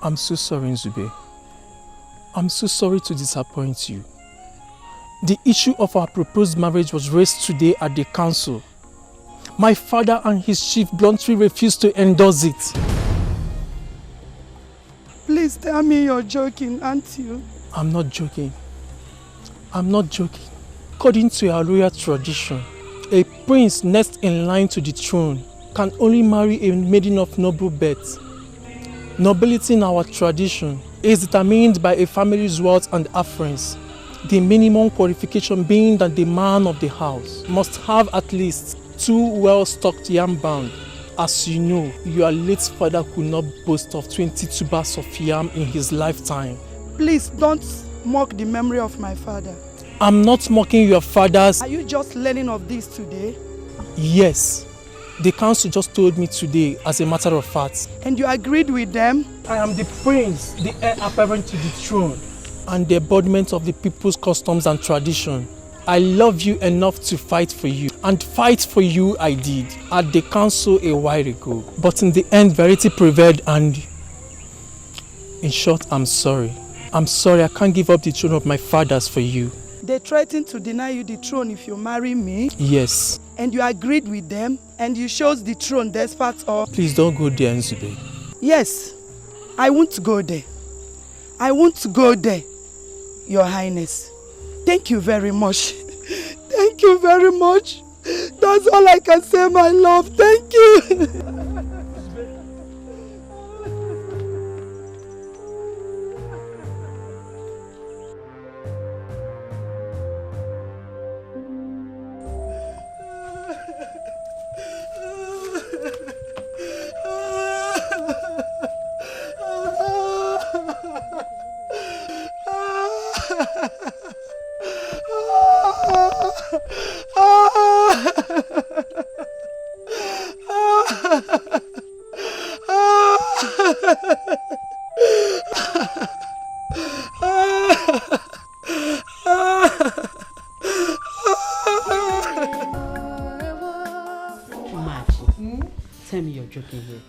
I'm so sorry, Nzube. I'm so sorry to disappoint you. The issue of our proposed marriage was raised today at the council. My father and his chief bluntly refused to endorse it. Please tell me you're joking, aren't you? I'm not joking. I'm not joking. According to our royal tradition, a prince next in line to the throne can only marry a maiden of noble birth. Nobility in our tradition is determined by a family's wealth and affluence. The minimum qualification being that the man of the house must have at least 2 well-stocked yam bands. As you know, your late father could not boast of 20 tubers of yam in his lifetime. Please don't mock the memory of my father. I'm not mocking your father's... Are you just learning of this today? Yes. The council just told me today, as a matter of fact. And you agreed with them? I am the prince, the heir apparent to the throne, and the embodiment of the people's customs and tradition. I love you enough to fight for you, and fight for you I did at the council a while ago. But in the end, verity prevailed, and in short, I'm sorry. I'm sorry, I can't give up the throne of my fathers for you. They threatened to deny you the throne if you marry me? Yes. And you agreed with them, and you chose the throne despite all? Please don't go there, Nzube. Yes, I won't go there. I won't go there, Your Highness. Thank you very much. Thank you very much. That's all I can say, my love. Thank you. Tell me you're joking here.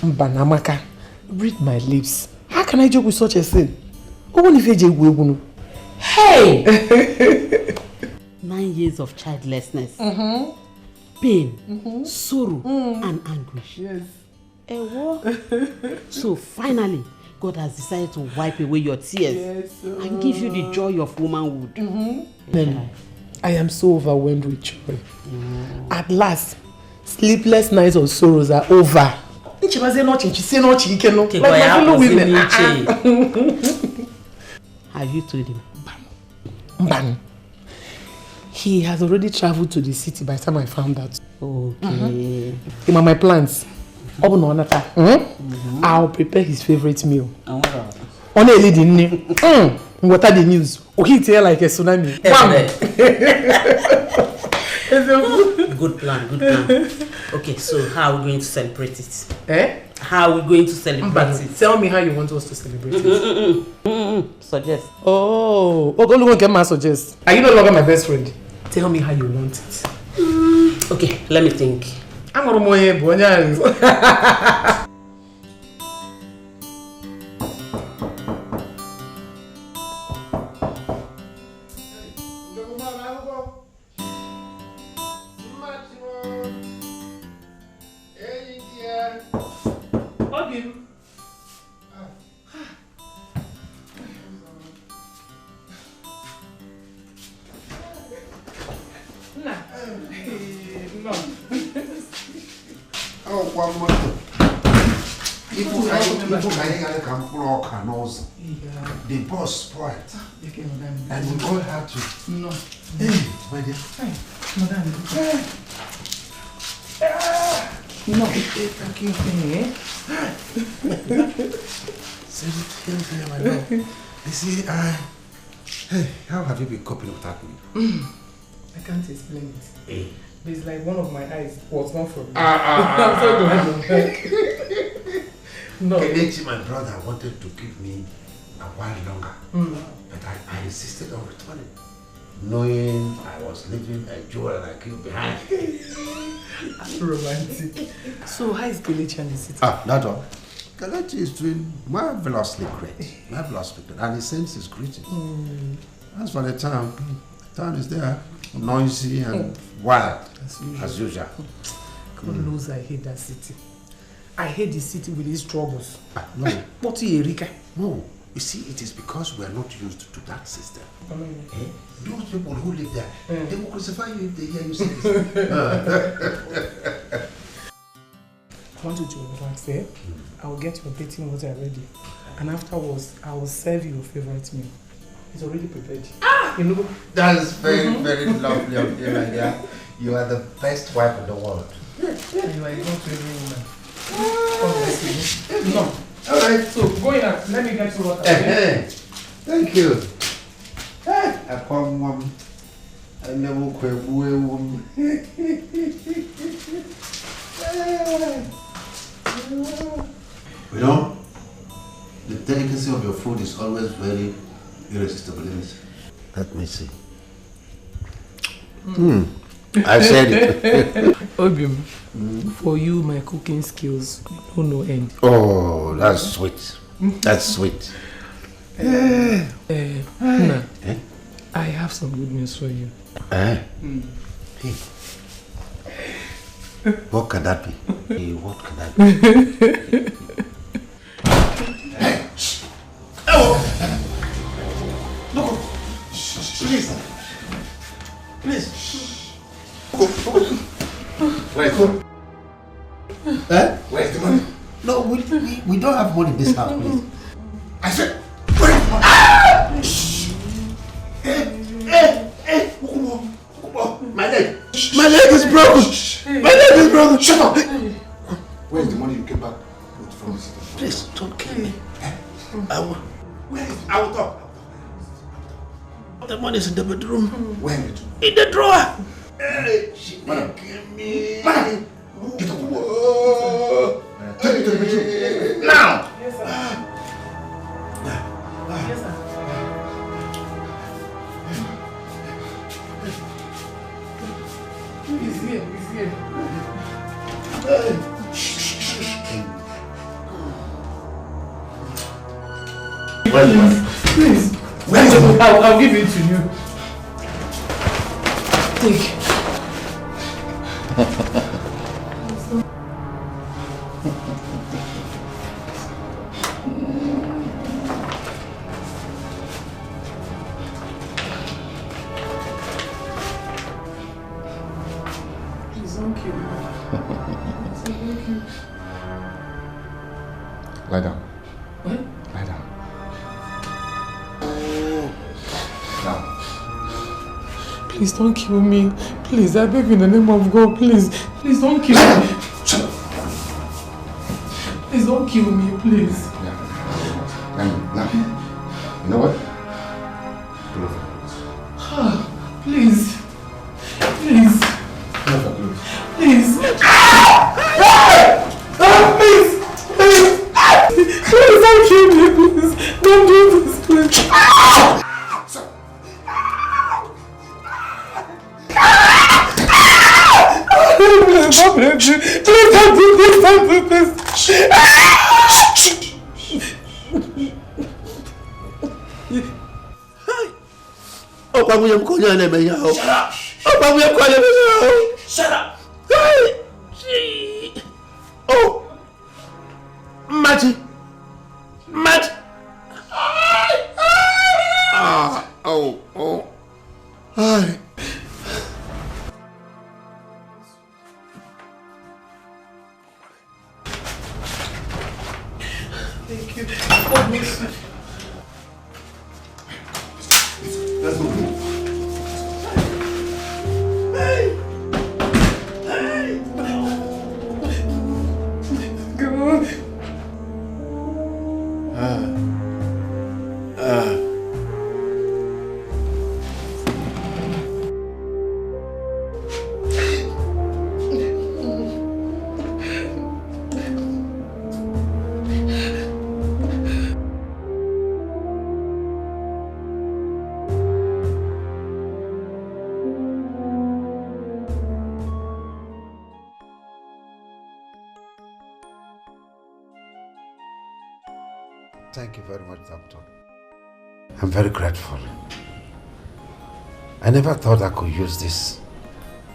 Mbanamaka, read my lips. How can I joke with such a thing? Hey! 9 years of childlessness, pain, sorrow, and anguish. Yes. So finally, God has decided to wipe away your tears and give you the joy of womanhood. I am so overwhelmed with joy. At last, sleepless nights of sorrows are over. Like my fellow women. Have you told him? Bang. He has already traveled to the city by the time I found out. Okay. My plans. I'll prepare his favorite meal. On a lady name. What are the news? Okay, tell like a tsunami. Good plan, good plan. Okay, so how are we going to celebrate it? How are we going to celebrate it? Tell me how you want us to celebrate it. Suggest. Oh, only one can suggest. Are you no longer my best friend? Tell me how you want it. Okay, let me think. I'm not more here, The boss spoiled, and we all have to. No. Hey, my dear. Hey, madam. No, my love. You see, hey, how have you been coping without me? I can't explain it. Hey. It's like one of my eyes was gone from me. I'm so glad. No. Kelechi, my brother, wanted to give me a while longer, but I insisted on returning, knowing I was leaving a jewel like you behind. Romantic. So how is Kelechi and the city? That one. Kelechi is doing marvelously great. Marvelously great. And he sends his greetings. As for the town is there, noisy and wild, as usual. God knows I hate that city. I hate the city with its troubles. No. What Erika? No. You see, it is because we are not used to that system. Those people who live there, they will crucify you if they hear you say this. I want you to relax, eh? I will get your bathing water ready. And afterwards, I will serve you your favorite meal. It's already prepared. You know? That is very, very lovely of you, my dear. You are the best wife in the world. You are a God-fearing woman. No. All right. So, go in and let me get you water. Thank you. I come, I never quit. You know, the delicacy of your food is always very irresistible. Let me see. I said it. Obium, for you, my cooking skills don't no end. Oh, that's sweet. That's sweet. Nna, I have some good news for you. Hey. What can that be? Hey, what can that be? Hey! Oh! Look! Please! Please! Right. Where's the money? No, we don't have money in this house, please. I said, where's the money? My leg! My leg is broken! My leg is broken! Shut up! Where's the money you came back with from the city? Please, don't kill me. I will talk. The money is in the bedroom. Where? In the drawer! Hey, she madam. Me. Madam! Get up! Take me to the bedroom! Now! Yes, sir. Yes, sir. He's here. Please. Where is it? I'll give it to you. Take. Please don't kill me. Lie down. What? Lie down. Now. Please don't kill me. Please, I beg you in the name of God. Please. Please don't kill me. Shut up. Please don't kill me, please. Now. You know what? Pull off your clothes. Please. Please. Pull off your clothes. Please. Please. Please. Please don't kill me, please. Don't do this, please. Please don't do this. Please don't do this. Don't do this. Shut up! Oh! Matty! Hi. Thank you. God bless you. Let's go. God. Thank you very much, Doctor. I'm very grateful. I never thought I could use this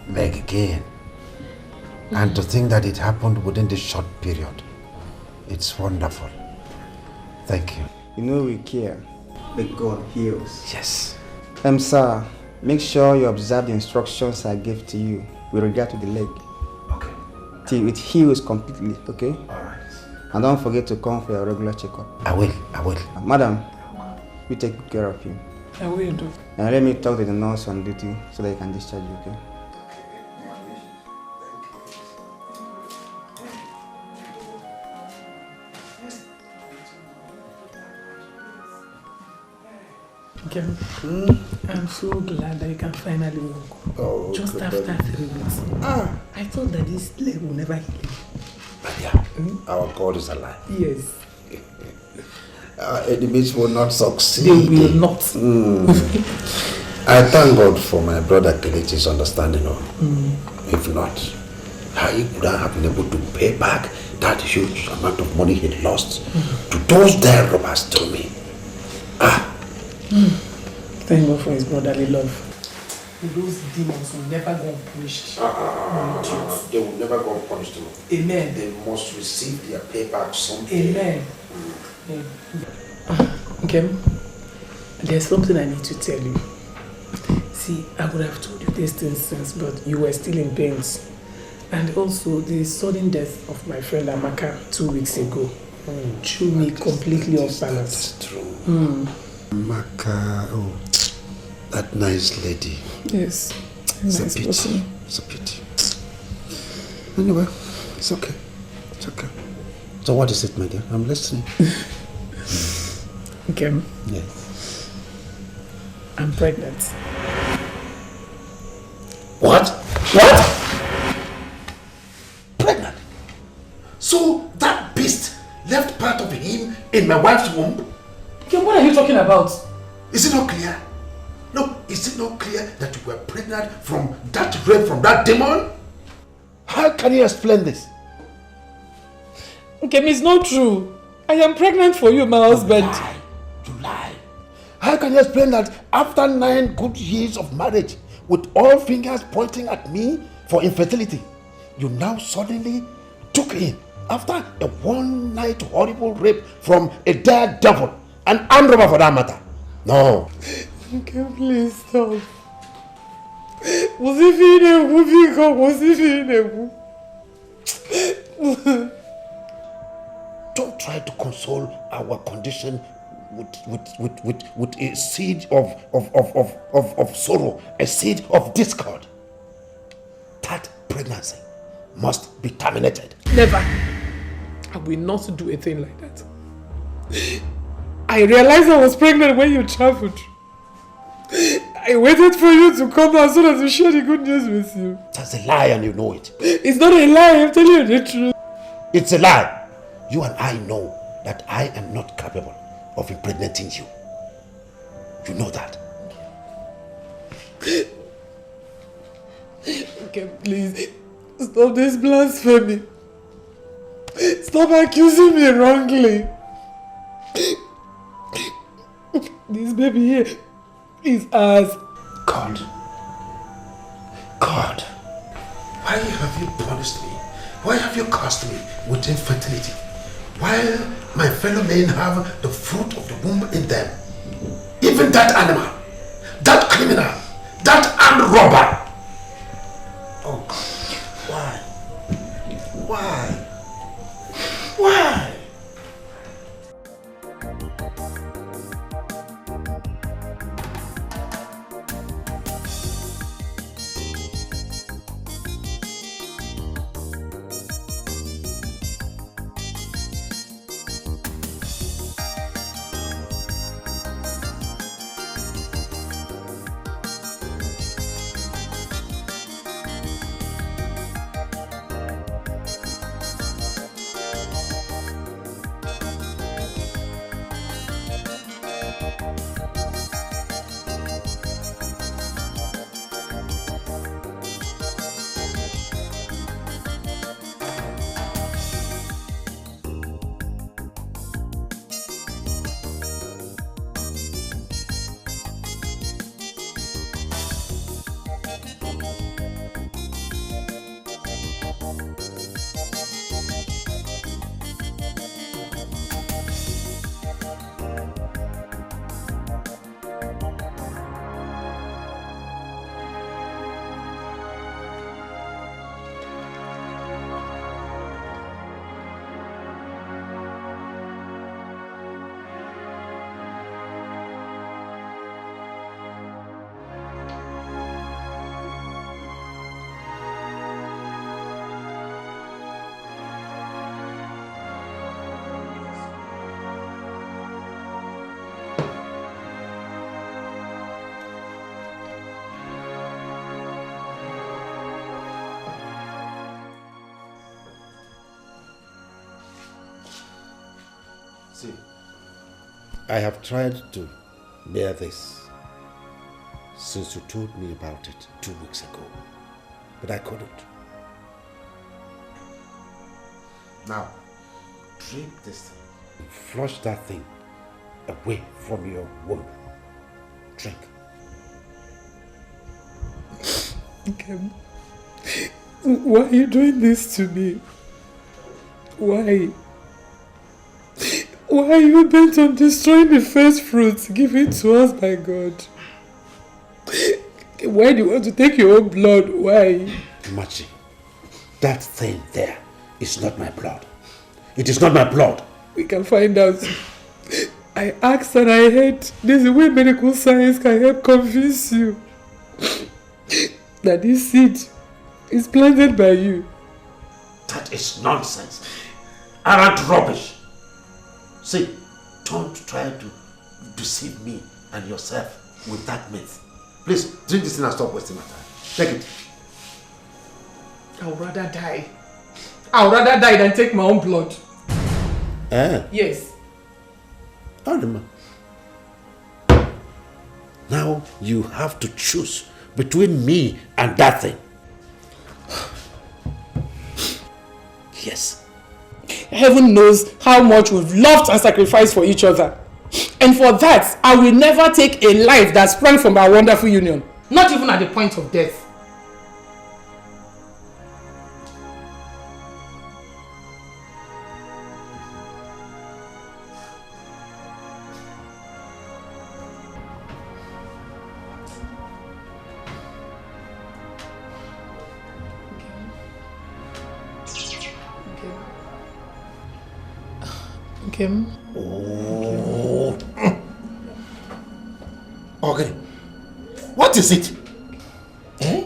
leg again. And to think that it happened within this short period. It's wonderful. Thank you. You know we care, but God heals. Yes. Sir, make sure you observe the instructions I gave to you with regard to the leg. Okay. Till it heals completely, okay? Alright. And don't forget to come for your regular checkup. I will. Madam, we take good care of you. I will do. And let me talk to the nurse on duty so that I can discharge you, okay? Okay. I'm so glad that you can finally walk. Oh, just after 3 weeks. I thought that this leg will never heal. But yeah, our God is alive. Yes. Our enemies will not succeed. They will not. I thank God for my brother Kelechi's understanding of. If not, how he would have been able to pay back that huge amount of money he lost to those there robbers to me. Thank God for his brotherly love. Those demons will never go unpunished. They will never go unpunished. Amen. They must receive their payback someday. Amen. Okay. There's something I need to tell you. See, I would have told you these things since, but you were still in pains. And also, the sudden death of my friend Amaka 2 weeks ago threw me completely off balance. That's true. Amaka, that nice lady. Yes. It's a pity. It's a pity. Anyway, it's okay. It's okay. So what is it, my dear? I'm listening. Okay. Yes. I'm pregnant. What? What? Pregnant? So that beast left part of him in my wife's womb? Okay, what are you talking about? Is it not clear? No, is it not clear that you were pregnant from that rape, from that demon? How can you explain this? Okay, it's not true. I am pregnant for you, my husband. You lie. How can you explain that after 9 good years of marriage, with all fingers pointing at me for infertility, you now suddenly took in after a one-night horrible rape from a daredevil, an armed robber for that matter? No. Okay, please stop. Was he in a movie? Was he in a movie? Don't try to console our condition with a seed of sorrow, a seed of discord. That pregnancy must be terminated. Never. I will not do a thing like that. I realized I was pregnant when you traveled. I waited for you to come out so that to share the good news with you. That's a lie and you know it. It's not a lie, I'm telling you the truth. It's a lie. You and I know that I am not capable of impregnating you. You know that. Okay, please. Stop this blasphemy. Stop accusing me wrongly. This baby here is ours. God. God. Why have you punished me? Why have you cursed me with infertility? While my fellow men have the fruit of the womb in them. Even that animal, that criminal, that armed robber. Oh God, why? Why? Why? See, I have tried to bear this since you told me about it 2 weeks ago, but I couldn't. Now, drink this thing. Flush that thing away from your womb. Drink. Okay. Why are you doing this to me? Why? Why are you bent on destroying the first fruits given to us by God? Why do you want to take your own blood? Why? Machi, that thing there is not my blood. It is not my blood. We can find out. I asked and I heard. There's a way medical science can help convince you that this seed is planted by you. That is nonsense. Arrant rubbish. See, don't try to deceive me and yourself with that myth. Please, drink this thing and stop wasting my time. Take it. I would rather die. I would rather die than take my own blood. Yes. Adama. Now you have to choose between me and that thing. Yes. Heaven knows how much we've loved and sacrificed for each other. And for that, I will never take a life that sprang from our wonderful union. Not even at the point of death. Kim? Oh. Okay. What is it? Eh?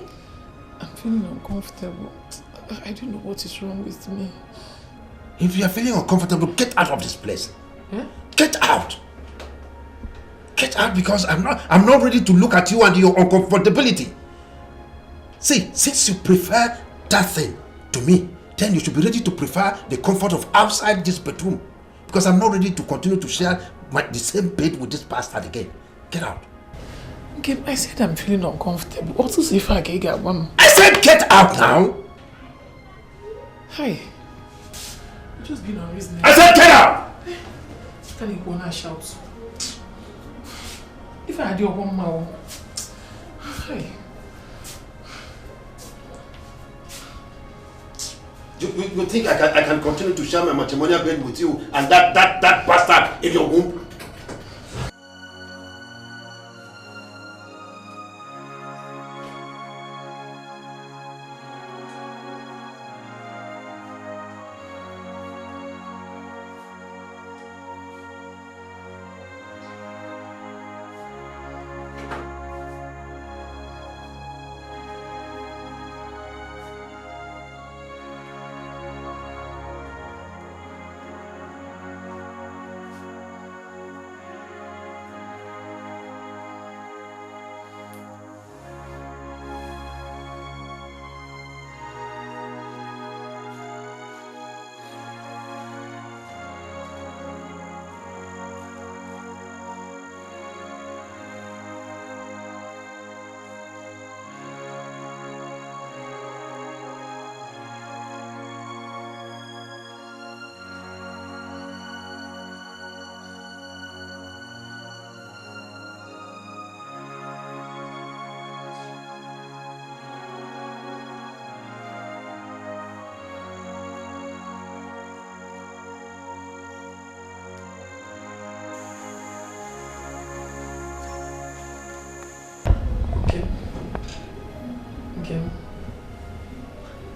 I'm feeling uncomfortable. I don't know what is wrong with me. If you are feeling uncomfortable, get out of this place. Eh? Get out. Get out, because I'm not ready to look at you and your uncomfortability. See, since you prefer that thing to me, then you should be ready to prefer the comfort of outside this bedroom. Because I'm not ready to continue to share the same bed with this bastard again. Get out. Okay, I said I'm feeling uncomfortable. What is if I get one? I said get out now! Hi. You're just being unreasonable. I said get out! Can you go and shout? If I had your one mouth. Hi. You think I can continue to share my matrimonial bed with you and that bastard in your womb?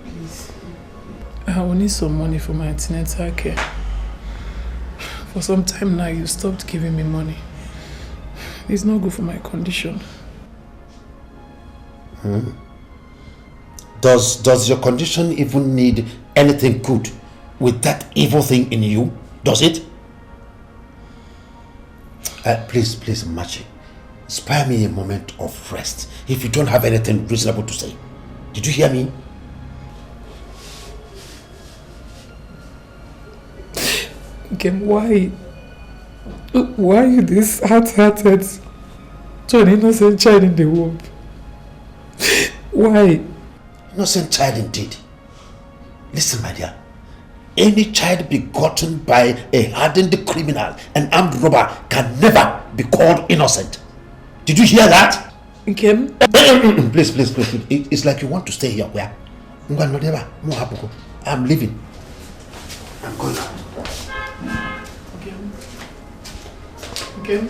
Please. I will need some money for my antenatal care. For some time now, you stopped giving me money. It's not good for my condition. Does your condition even need anything good with that evil thing in you? Does it? Please, Machi, spare me a moment of rest if you don't have anything reasonable to say. Did you hear me? Again, why Why are you this hard-hearted to an innocent child in the womb? Why? Innocent child indeed. Listen, my dear. Any child begotten by a hardened criminal and armed robber can never be called innocent. Did you hear that? Kim? Please. It's like you want to stay here. Where? I'm leaving. I'm going out. Kim?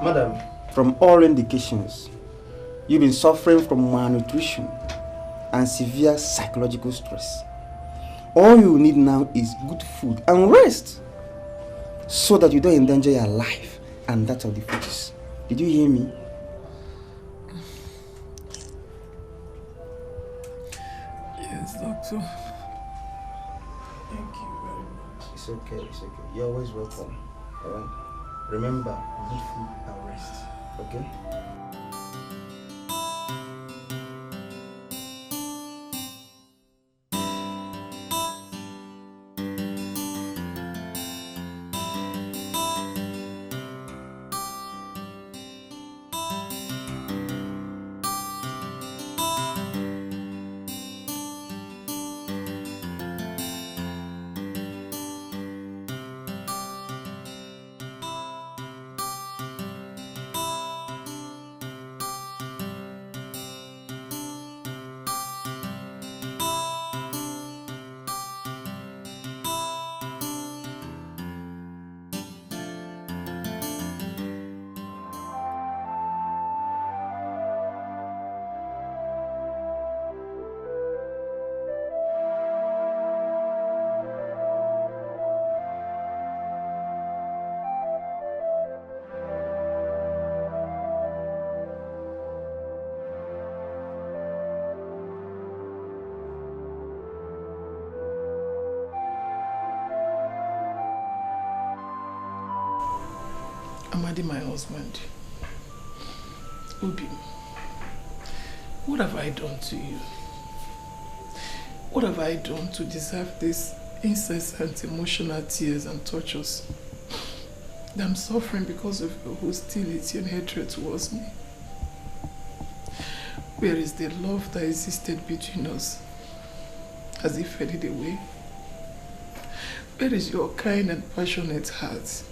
Madam, from all indications, you've been suffering from malnutrition and severe psychological stress. All you need now is good food and rest so that you don't endanger your life and that of the fetus. Did you hear me? Yes, doctor. Thank you very much. It's okay. You're always welcome. Alright? Remember, good food and rest. Okay? Amadi, my husband. Obi, what have I done to you? What have I done to deserve this incessant emotional tears and tortures that I'm suffering because of your hostility and hatred towards me? Where is the love that existed between us? Has it faded away? Where is your kind and passionate heart?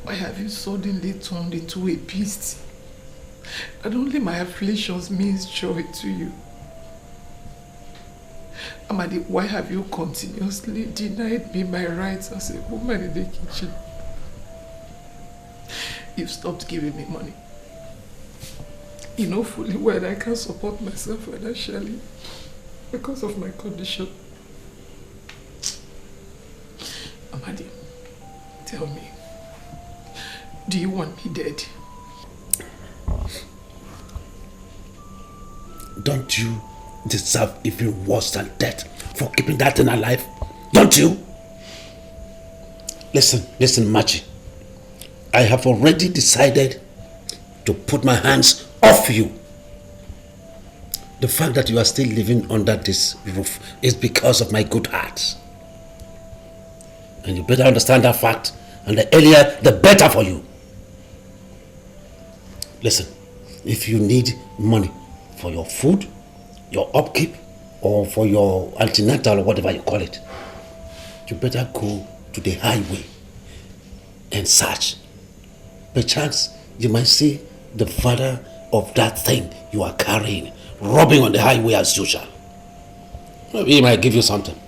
Why have you suddenly turned into a beast? And only my afflictions means joy to you. Amadi, why have you continuously denied me my rights as a woman in the kitchen? You've stopped giving me money. You know fully well I can't support myself financially because of my condition. Amadi, tell me, do you want me dead? Don't you deserve even worse than death for keeping that thing alive? Don't you? Listen, Machi. I have already decided to put my hands off you. The fact that you are still living under this roof is because of my good heart. And you better understand that fact, and the earlier the better for you. Listen, if you need money for your food, your upkeep, or for your antenatal or whatever you call it, you better go to the highway and search. Perchance you might see the father of that thing you are carrying robbing on the highway as usual. Maybe he might give you something.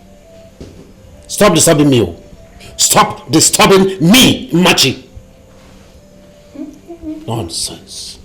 Stop disturbing me. Stop disturbing me, Machi. Nonsense.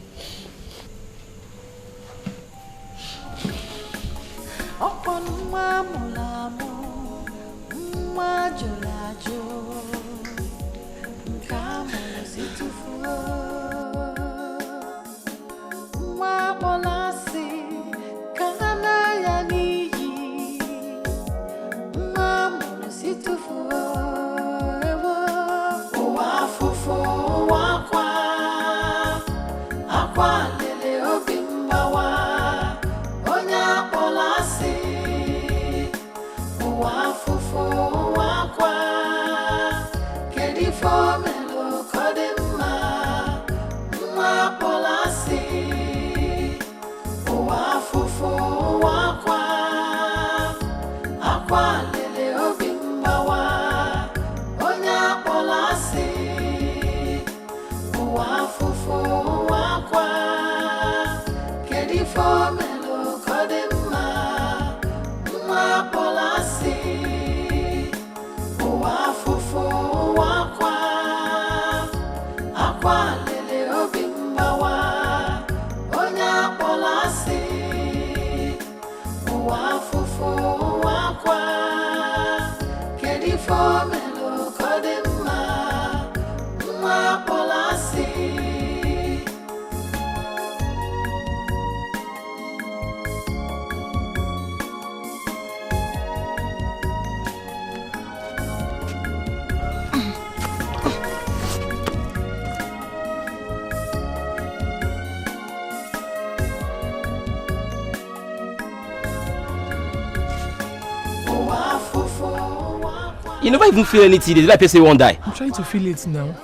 You never even feel anything. The like say you won't die. I'm trying to feel it now.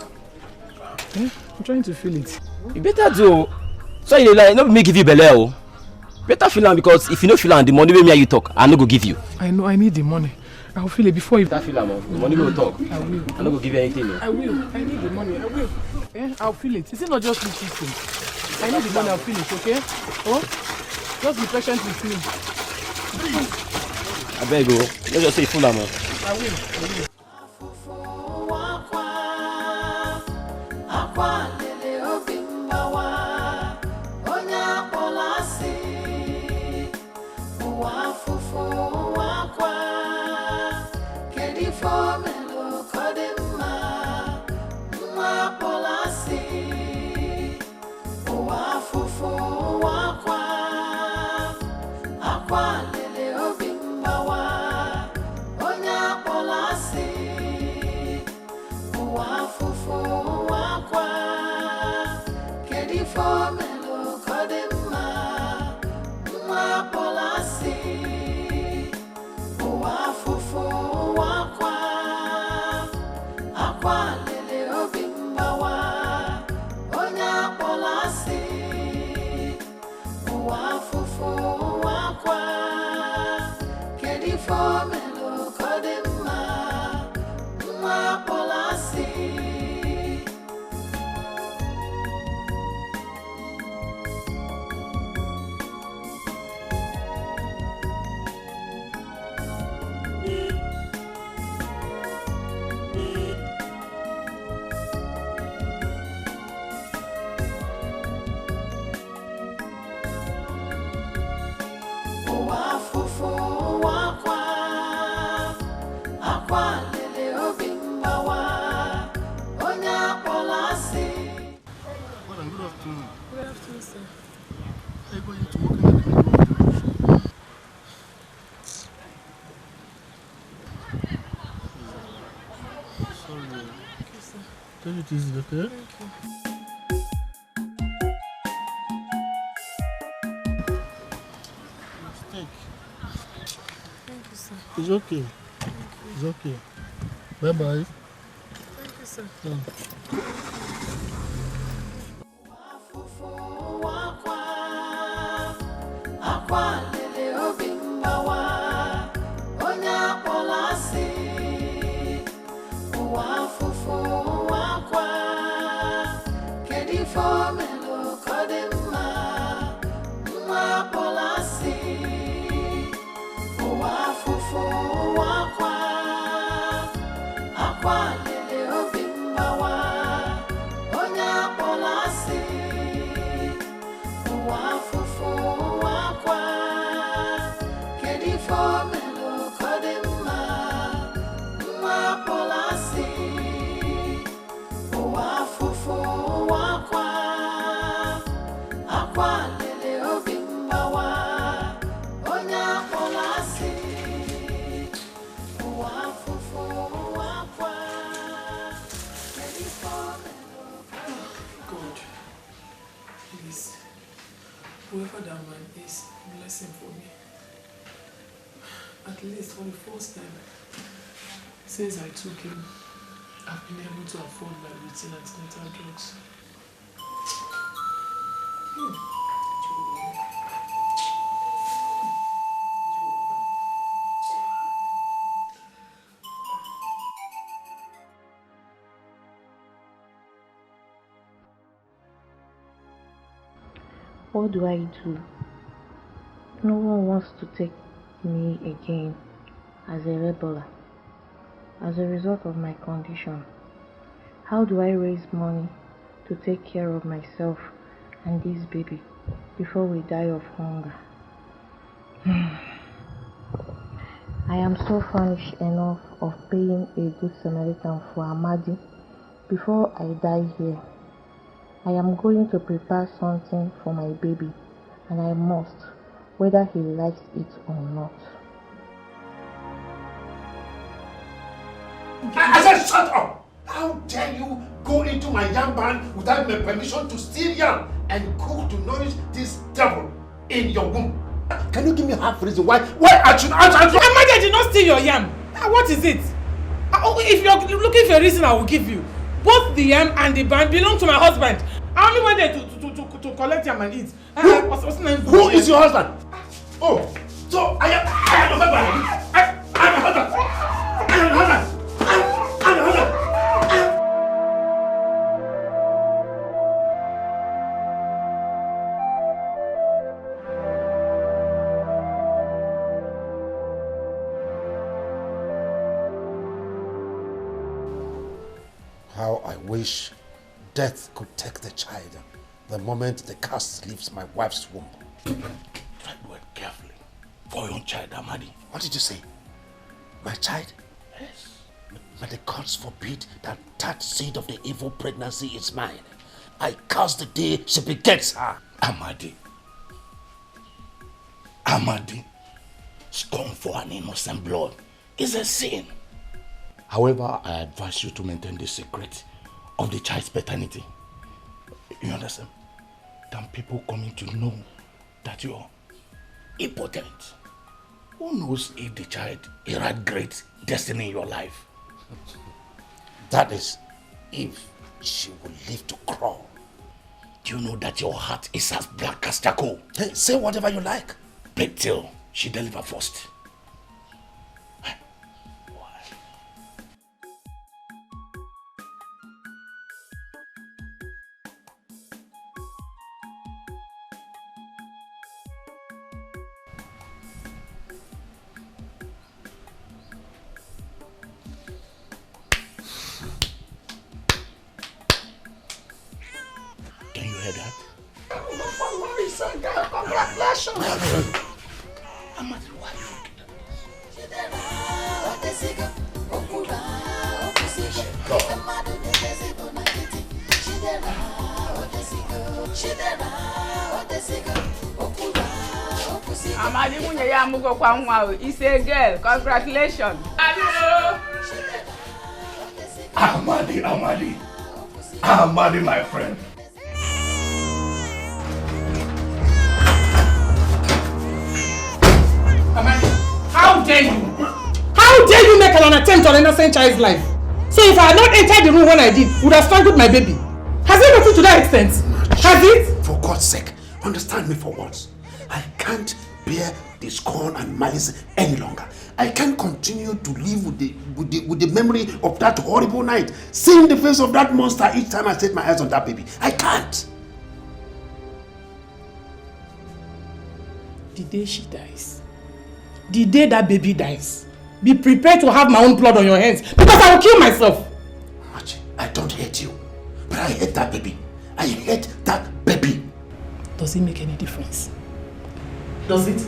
I'm trying to feel it. You better do. So you like not me give you belly. Better feel it because if you don't feel it, the money will make you talk. I no go give you. I know I need the money. I'll feel it before you. Better feel it, the money will talk. I will. I no go give you anything. I will. I need the money. I will. I'll feel it. Is it not just me teaching? I need the money. I'll feel it. Okay? Oh, just be patient with me. I beg you. Let's just say full amount. I will. Aqua lele obimbawa, onya polasi. Good afternoon, sir. Are you going to work in the Sorry. Thank you, sir. Take it easy, okay? Thank you. Mistake. Thank you, sir. It's okay. It's okay. Bye-bye. Thank you, sir. Whoever that man is, bless him for me. At least for the first time, since I took him, I've been able to afford my routine antenatal drugs. What do I do? No one wants to take me again as a rebel as a result of my condition. How do I raise money to take care of myself and this baby before we die of hunger? I am so furnished enough of paying a good Samaritan for Amadi before I die here. I am going to prepare something for my baby, and I must, whether he likes it or not. I said shut up! How dare you go into my yam barn without my permission to steal yam and cook to nourish this devil in your womb? Can you give me half reason why I should Amadi did not steal your yam. What is it? If you're looking for a reason, I will give you. Both the yam and the barn belong to my husband. I only went there to collect yam and eat. Who is your husband? Oh, so I am your husband. I'm your husband. I'm your husband. I'm your husband. How I wish death could take the child the moment the cast leaves my wife's womb. Tread well carefully for your own child, Amadi. What did you say? My child? Yes. May the gods forbid that that seed of the evil pregnancy is mine. I curse the day she begets her. Amadi. Scorn for an innocent blood is a sin. However, I advise you to maintain the secret of the child's paternity. You understand? Than people coming to know that you're impotent. Who knows if the child had great destiny in your life? That is, if she will live to crawl. Do you know that your heart is as black as charcoal? Hey, say whatever you like. Wait till she delivers first. It's a girl. Congratulations. Amadi, my friend. Amadi, how dare you? How dare you make an attempt on an innocent child's life? So if I had not entered the room when I did, would have strangled my baby. Has it gotten to that extent? Has it? For God's sake, understand me for once. I can't bear the scorn and malice any longer. I can't continue to live with the memory of that horrible night, seeing the face of that monster each time I set my eyes on that baby. I can't. The day she dies, the day that baby dies, be prepared to have my own blood on your hands because I will kill myself. Machi, I don't hate you, but I hate that baby. I hate that baby. Does it make any difference? Does it?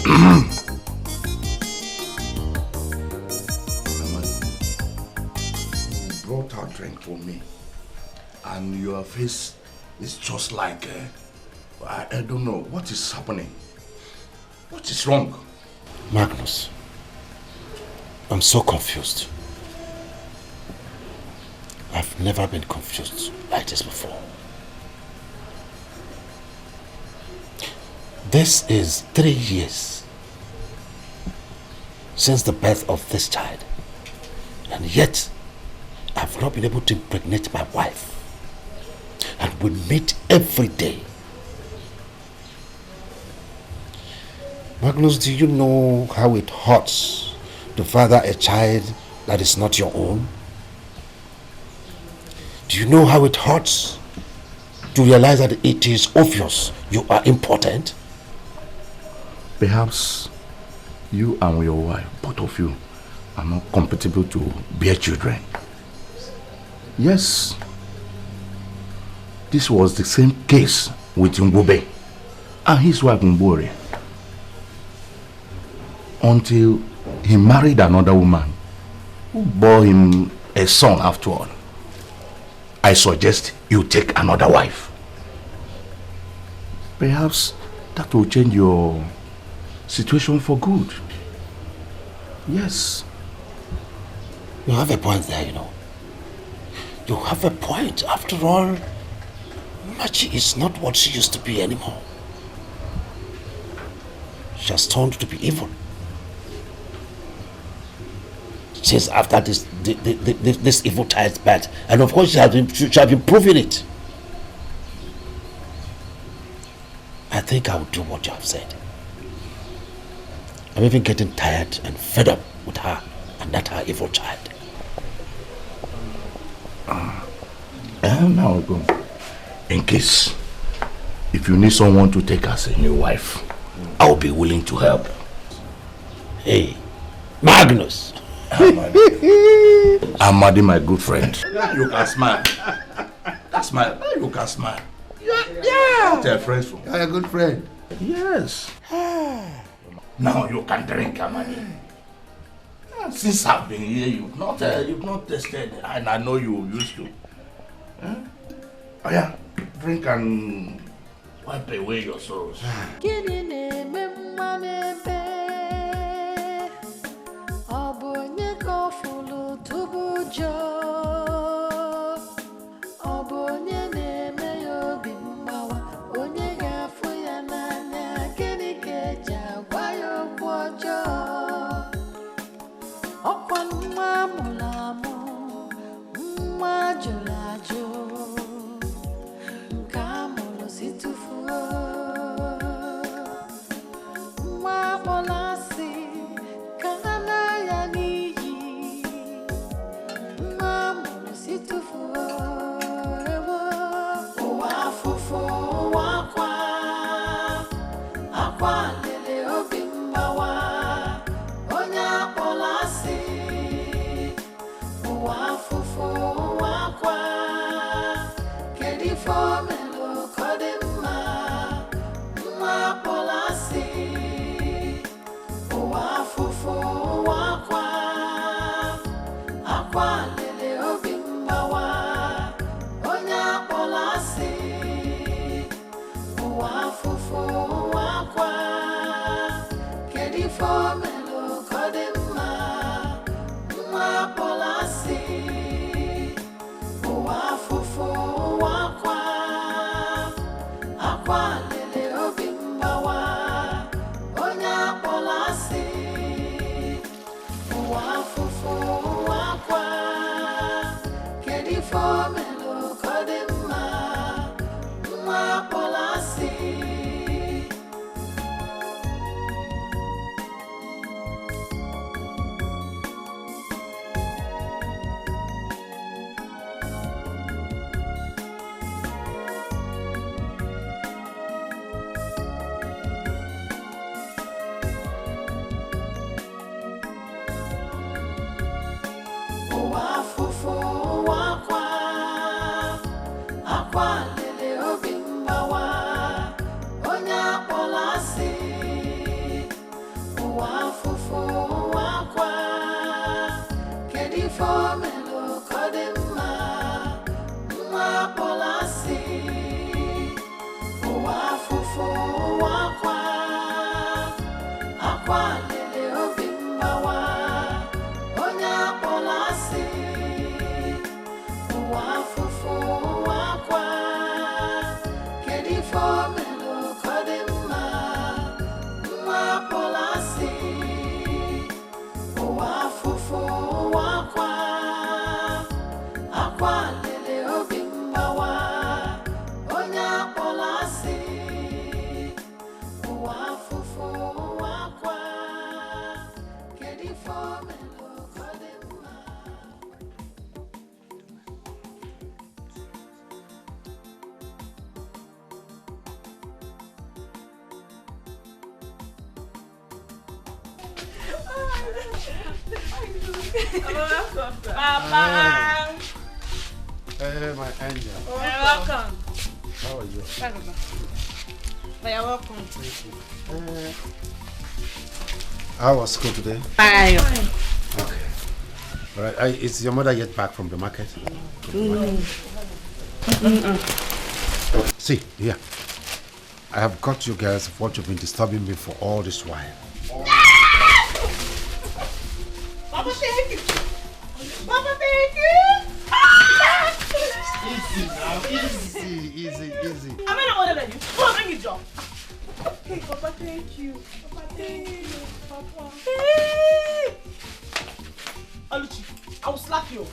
You brought out drink for me, and your face is just like I don't know what is happening. What is wrong? Magnus, I'm so confused. I've never been confused like this before. This is 3 years since the birth of this child, and yet I've not been able to impregnate my wife. And we meet every day. Magnus, do you know how it hurts to father a child that is not your own? Do you know how it hurts to realize that it is obvious you are important? Perhaps you and your wife, both of you, are not compatible to bear children. Yes, this was the same case with Ngwobe and his wife Mbore, until he married another woman who bore him a son after all. I suggest you take another wife. Perhaps that will change your situation for good. Yes. You have a point there, you know. You have a point. After all, Machi is not what she used to be anymore. She has turned to be evil. Since after this evil child's birth, and of course she has been proving it. I think I will do what you have said. I'm even getting tired and fed up with her and that her evil child. And now we go. In case, if you need someone to take as a new wife, I'll be willing to help. Hey, Magnus. Amadi, my good friend. You can smile. Smile. You can smile. Yeah. Tell friends from. You're a good friend. Yes. Now you can drink, Amadi. Since I've been here, you've not tasted, and I know you used to. Huh? Oh yeah, drink and wipe away your sorrows. For Papa! Hey, my angel. You're welcome. How are you? You're welcome. How was school today? Fine. Okay. All right. Is your mother yet back from the market? Okay. See, here. I have got you girls of what you've been disturbing me for all this while. Papa, thank you. Papa, thank you. Easy now. Easy. I'm not older than you. Go on, bring it, John. Okay, Papa, thank you. Papa, thank you. Papa. Hey! Aluchi, I will slap you.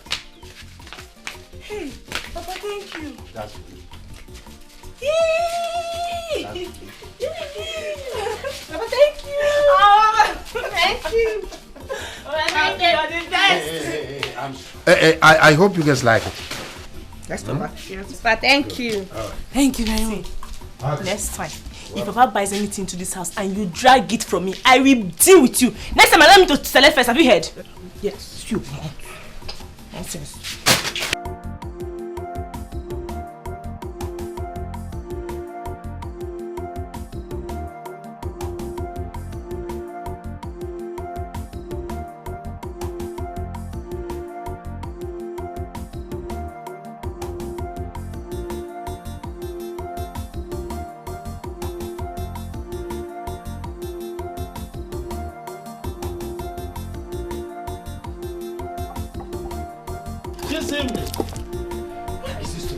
Hey, Papa, thank you. That's good. Papa, thank you. Oh, thank you. Thank you. You're the best. I hope you guys like it. Yes, Papa. Yes, Papa, thank you. Right. Thank you very much. Next time, if Papa buys anything to this house and you drag it from me, I will deal with you. Next time, allow me to select first. Have you heard? Yes, you. Nonsense.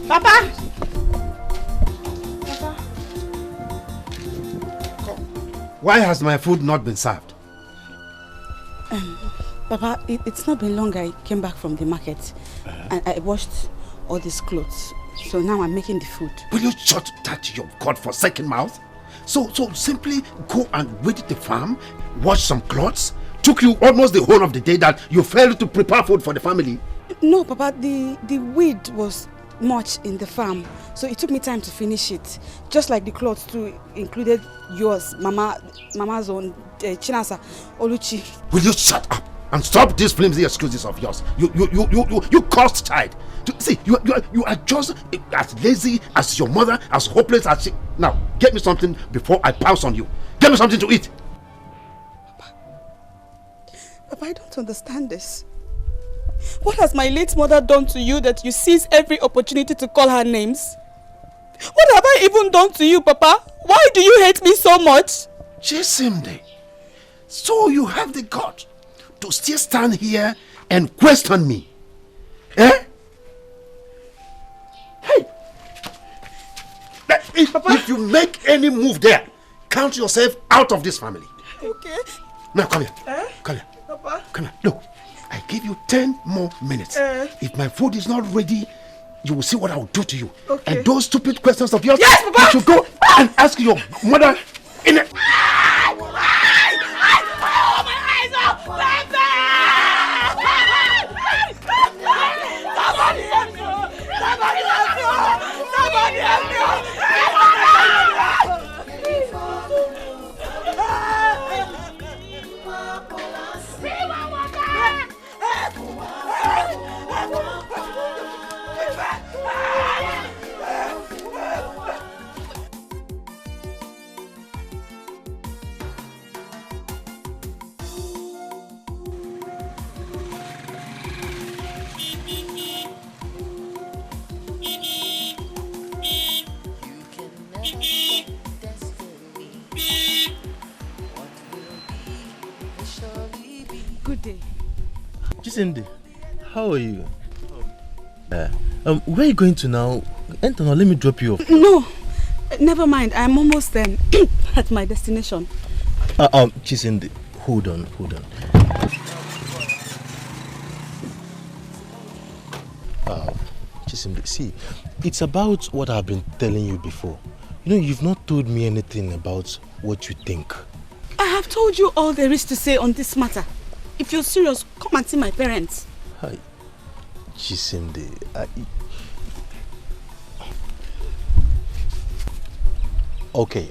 Papa! Papa! Why has my food not been served? Papa, it's not been long I came back from the market and I washed all these clothes. So now I'm making the food. Will you shut that your godforsaken mouth? So simply go and weed the farm, wash some clothes. Took you almost the whole of the day that you failed to prepare food for the family. No, Papa, the weed was much in the farm, so it took me time to finish it. Just like the clothes too, included yours, Mama's own, Chinasa, Oluchi. Will you shut up and stop these flimsy excuses of yours? You cursed child. See, you are just as lazy as your mother, as hopeless as she. Now, get me something before I pounce on you. Get me something to eat. Papa, I don't understand this. What has my late mother done to you that you seize every opportunity to call her names? What have I even done to you, Papa? Why do you hate me so much? Chisimde, so you have the guts to still stand here and question me? Eh? Hey! If you make any move there, count yourself out of this family. Okay. Now come here. Come here. Papa. Come here. Look, I give you 10 more minutes. If my food is not ready, you will see what I will do to you. Okay. And those stupid questions of yours, yes, Papa! you should go and ask your mother in a... Good day. Chisimde, how are you? Where are you going to now? Enter now, let me drop you off. No, Never mind, I'm almost at my destination. Chisinde, hold on. Chisinde, see, it's about what I've been telling you before. You know, you've not told me anything about what you think. I have told you all there is to say on this matter. If you're serious, come and see my parents. Hi, Chisinde. Okay.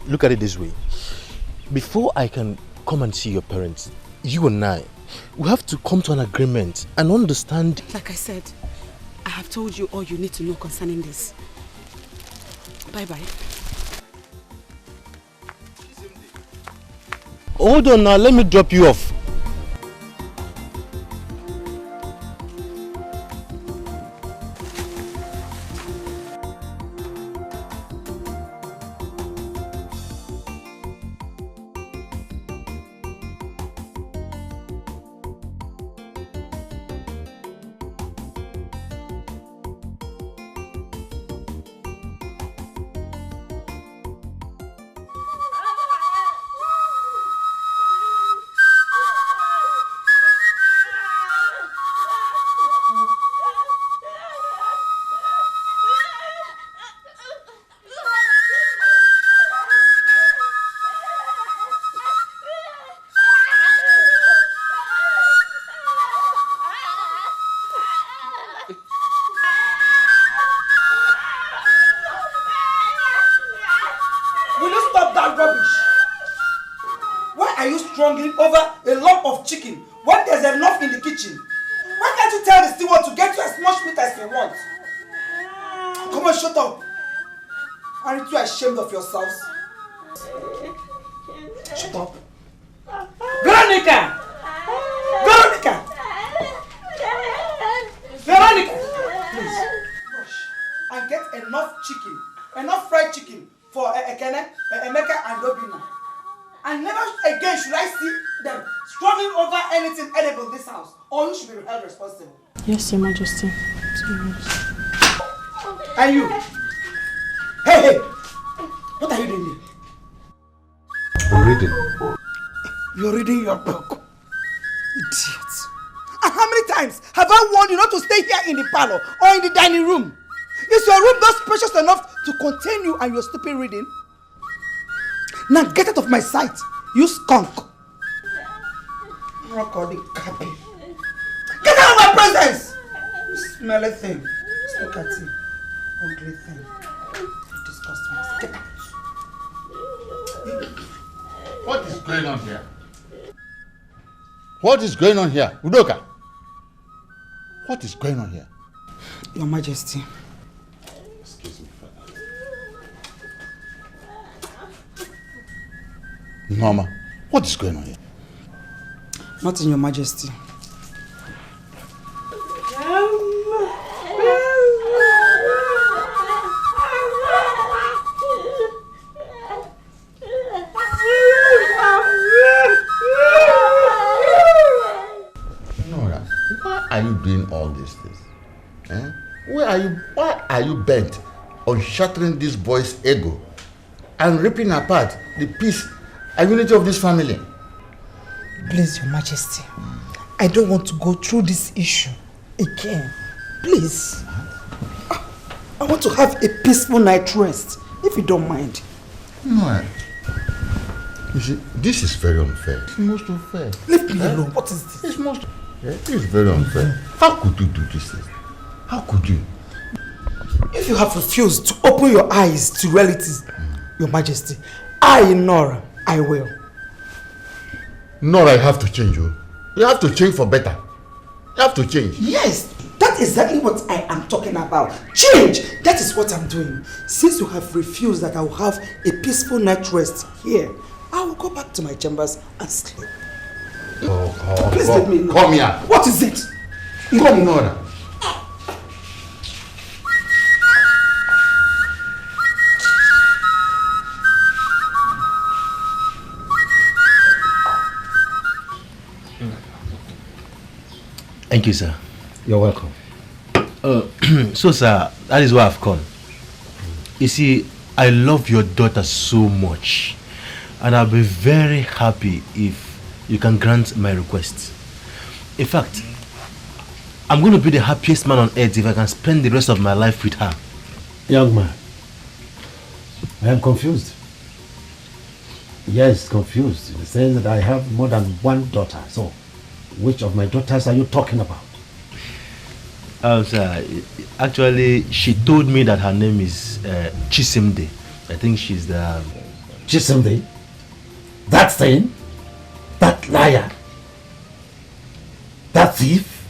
Look at it this way. Before I can come and see your parents, you and I, we have to come to an agreement and understand. Like I said, I have told you all you need to know concerning this. Bye-bye. Hold on now, let me drop you off. Over a lump of chicken when there's enough in the kitchen. Why can't you tell the steward to get you as much meat as you want? Come on, shut up. Aren't you ashamed of yourselves? Shut up. Veronica! Please, rush and get enough chicken, enough fried chicken for Ekene, Emeka and Obina. And never again should I see them struggling over anything edible in this house, or you should be held responsible. Yes, Your Majesty. And you? Hey! What are you doing here? I'm reading. You're reading your book? Idiot. And how many times have I warned you not to stay here in the parlor or in the dining room? Is your room not spacious enough to contain you and your stupid reading? Now get out of my sight, you skunk! Rock on the cabin. Get out of my presence! You smelly thing. Look at you. Ugly thing. You disgust me. Get out. What is going on here? What is going on here? Udoka! What is going on here? Your Majesty. Excuse me, Father. Mama, what is going on here? Nothing, Your Majesty. Nora, why are you doing all these things? Why are you bent on shattering this boy's ego and ripping apart the peace and unity of this family? Please, Your Majesty, I don't want to go through this issue again. Please. I want to have a peaceful night rest, if you don't mind. No. You see, this is very unfair. It's most unfair. Leave me alone. What is this? It's most... This is very unfair. How could you do this? How could you? If you have refused to open your eyes to realities, Your Majesty, I, Nora, I will. Nora, you have to change, you. You have to change for better. You have to change. Yes, that is exactly what I am talking about. Change! That is what I'm doing. Since you have refused that I will have a peaceful night rest here, I will go back to my chambers and sleep. Please let me know. Come here. What is it? Come, Nora. Thank you, sir. You're welcome. So, sir, that is why I've come. You see, I love your daughter so much, and I'll be very happy if you can grant my request. In fact, I'm going to be the happiest man on earth if I can spend the rest of my life with her. Young man, I am confused. Yes, confused in the sense that I have more than one daughter. So, which of my daughters are you talking about? Sir, actually, she told me that her name is Chisimde. I think she's the... Chisimde? That thing? That liar? That thief?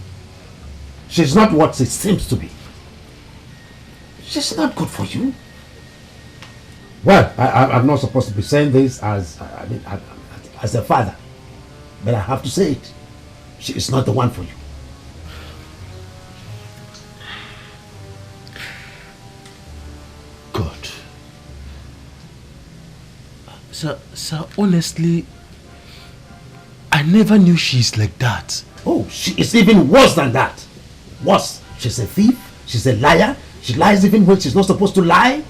She's not what she seems to be. She's not good for you. Well, I'm not supposed to be saying this as a father, but I have to say it. She is not the one for you. God. Sir, honestly, I never knew she's like that. Oh, she is even worse than that. Worse. She's a thief. She's a liar. She lies even when she's not supposed to lie.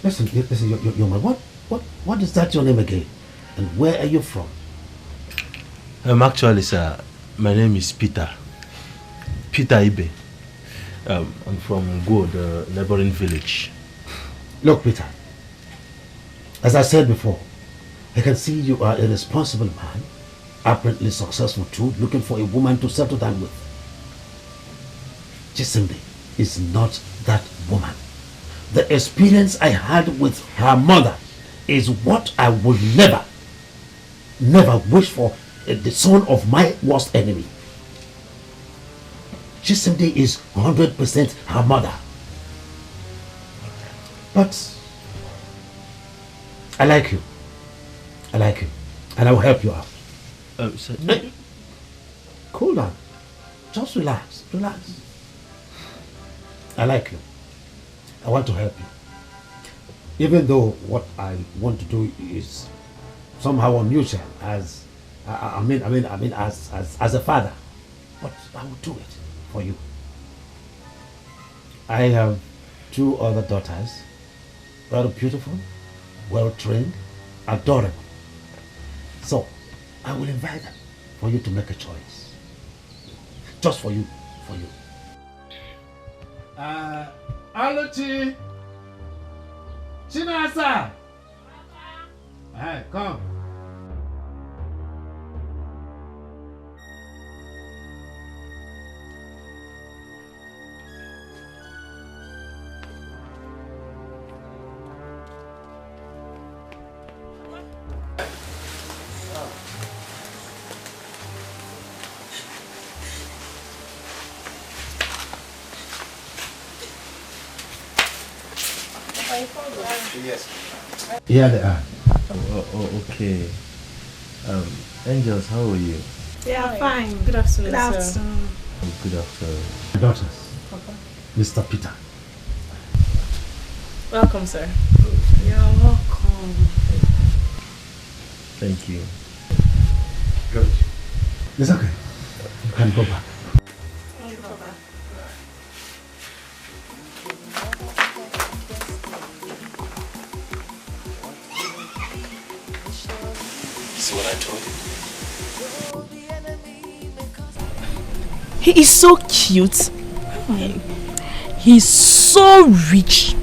Listen, you're my what is that your name again? And where are you from? Actually, sir, my name is Peter. Peter Ibe. I'm from Go, the neighboring village. Look, Peter. As I said before, I can see you are a responsible man, apparently successful too, looking for a woman to settle down with. Chisimde is not that woman. The experience I had with her mother is what I would never wish for the son of my worst enemy. Chisimde is 100% her mother. But I like you. I like you. And I will help you out. Sir, Cool down. Just relax. Relax. I like you. I want to help you. Even though what I want to do is somehow unusual as as a father. But I will do it for you. I have 2 other daughters, very beautiful, well trained, adorable. So I will invite them for you to make a choice. Just for you. Alochi! Chinasa! Hey, come. Yes. Here they are. Okay. Angels, how are you? Yeah, fine. Good afternoon, Good afternoon. Good afternoon. Daughters. Mr. Peter. Welcome, sir. You're welcome. Thank you. Good. It's okay. You can go back. See what I told you? He is so cute. He's so rich.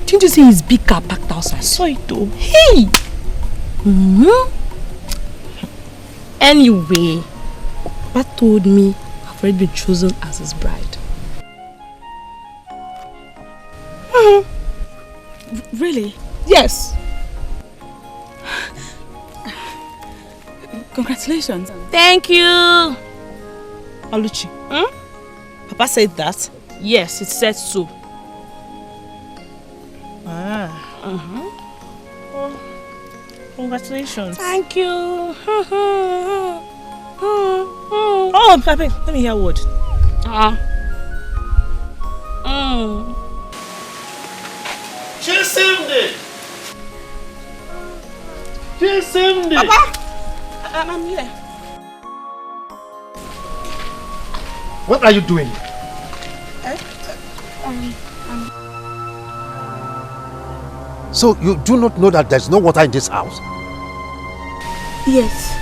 Didn't you see his big car parked outside? I saw it though. Hey! Anyway, Papa told me I've already been chosen as his bride. Really? Yes. Congratulations. Thank you. Oluchi. Papa said that? Yes, it said so. Well, congratulations. Thank you. Oh, Papa, let me hear a word. Chisimde! Papa, I'm here. What are you doing? So you do not know that there's no water in this house? Yes.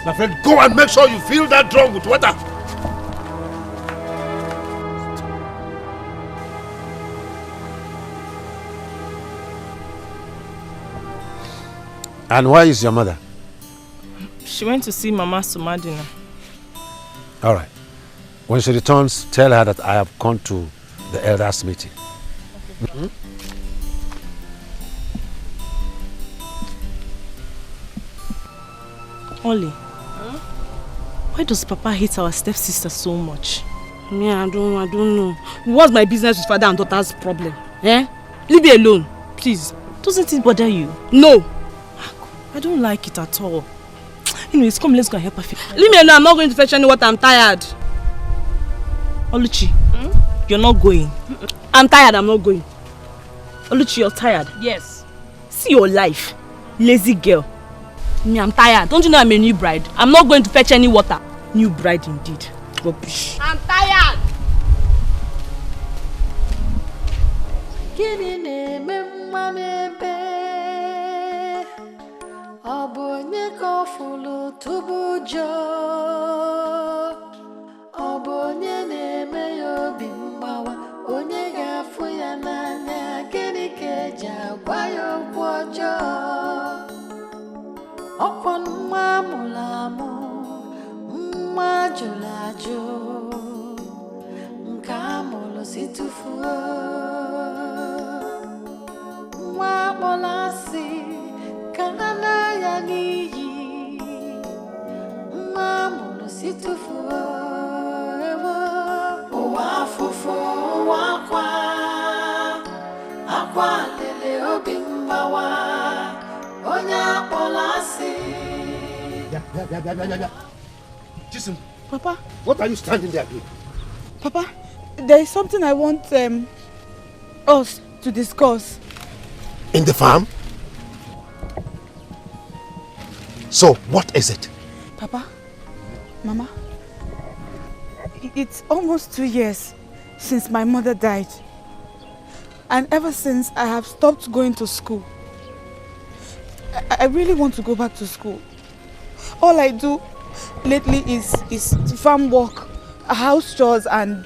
My friend, go and make sure you fill that drum with water. And where is your mother? She went to see Mama Sumadina. All right. When she returns, tell her that I have gone to the elders' meeting. Okay. Oli, why does Papa hate our stepsister so much? Me, I don't know. What's my business with father and daughter's problem? Eh? Leave me alone, please. Doesn't it bother you? No. I don't like it at all. Anyways, come, let's go and help her. Leave me alone, I'm not going to fetch any water, I'm tired. Oluchi, you're not going. I'm tired, I'm not going. Oluchi, you're tired? Yes. See your life. Lazy girl. Me, I'm tired. Don't you know I'm a new bride? I'm not going to fetch any water. New bride indeed. Rubbish. I'm tired. Jason, Papa. What are you standing there doing? Papa, there is something I want us to discuss. In the farm? So, what is it? Papa, Mama, it's almost 2 years since my mother died. And ever since, I have stopped going to school. I really want to go back to school. All I do lately is farm work, house chores and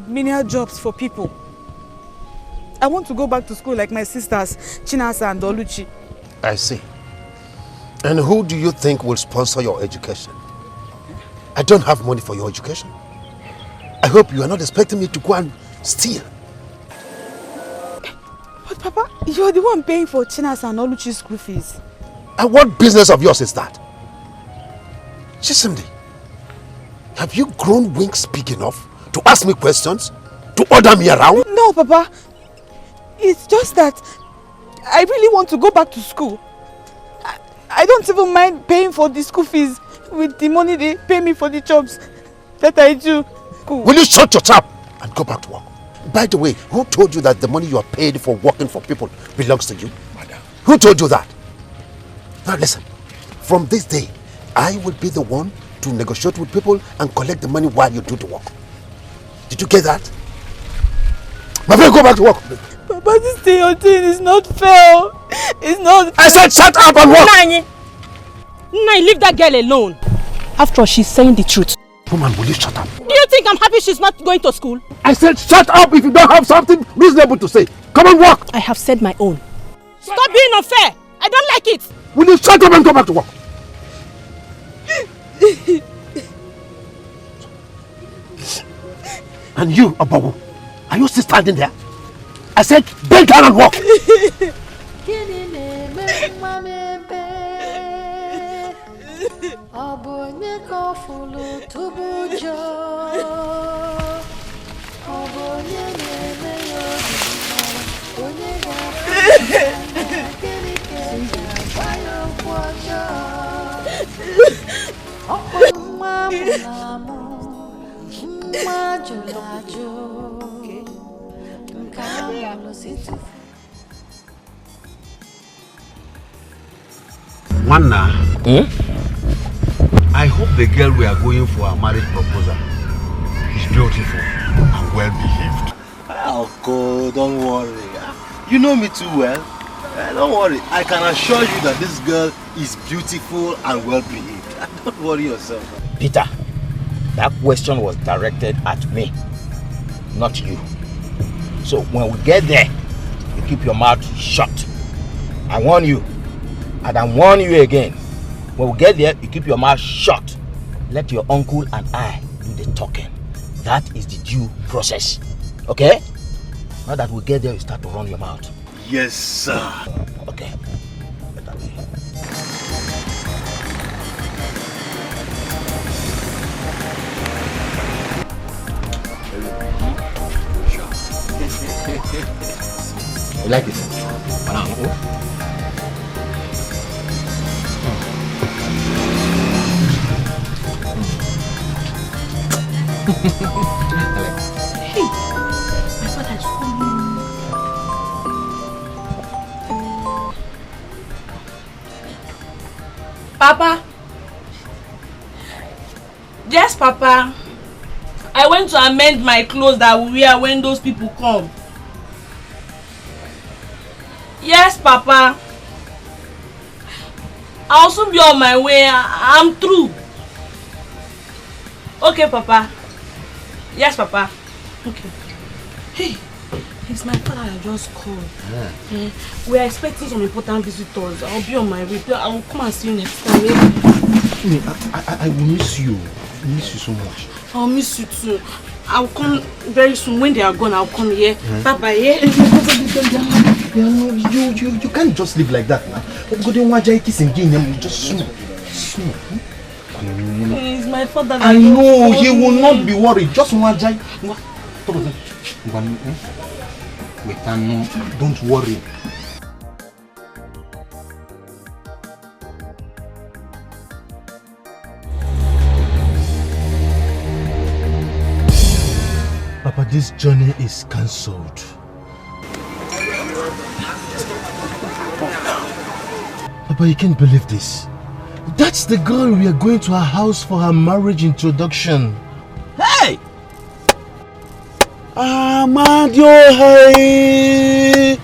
menial jobs for people. I want to go back to school like my sisters, Chinasa and Oluchi. I see. And who do you think will sponsor your education? I don't have money for your education. I hope you are not expecting me to go and steal. But Papa, you are the one paying for Chinasa and Oluchi's school fees. And what business of yours is that? Chisimdi, have you grown wings big enough to ask me questions? To order me around? No, Papa. It's just that I really want to go back to school. I don't even mind paying for the school fees with the money they pay me for the jobs that I do. Will you shut your trap and go back to work? By the way, who told you that the money you are paid for working for people belongs to you? Madam. Who told you that? Now listen, from this day, I will be the one to negotiate with people and collect the money while you do the work. Did you get that? My friend, go back to work. Papa, this thing you're doing is not fair. It's not fair. I said shut up and work! Nai, leave that girl alone. After all, she's saying the truth. Woman, will you shut up? Do you think I'm happy she's not going to school? I said shut up if you don't have something reasonable to say. Come and work! I have said my own. Stop being unfair! I don't like it! Will you shut up and go back to work? And you, Abawu, are you still standing there? I said bend down and walk! Wanna, I hope the girl we are going for a marriage proposal is beautiful and well behaved. Uncle, don't worry. You know me too well. Don't worry. I can assure you that this girl is beautiful and well behaved. Don't worry yourself. Peter, that question was directed at me, not you. So when we get there, you keep your mouth shut. I warn you, and I warn you again. When we get there, you keep your mouth shut. Let your uncle and I do the talking. That is the due process. Okay? Now that we get there, you start to run your mouth. Yes, sir. Okay. Better way. You like it? Hey, my father is coming. Papa. Yes, Papa. I went to amend my clothes that I will wear when those people come. Yes, Papa. I'll soon be on my way. I'm through. Okay, Papa. Yes, Papa. Okay. Hey, it's my father that just called. Yeah. We are expecting some important visitors. I'll be on my way. I will come and see you next time. I will miss you. I miss you so much. I'll miss you too. I'll come very soon. When they are gone, I'll come here. Papa, yeah? You can't just live like that now. Just soon. It's my father. I know, he will not be worried. Just Wajai. Wait, don't worry. Papa, this journey is cancelled. Papa, you can't believe this. That's the girl we are going to her house for her marriage introduction. Hey! Amadio, hey!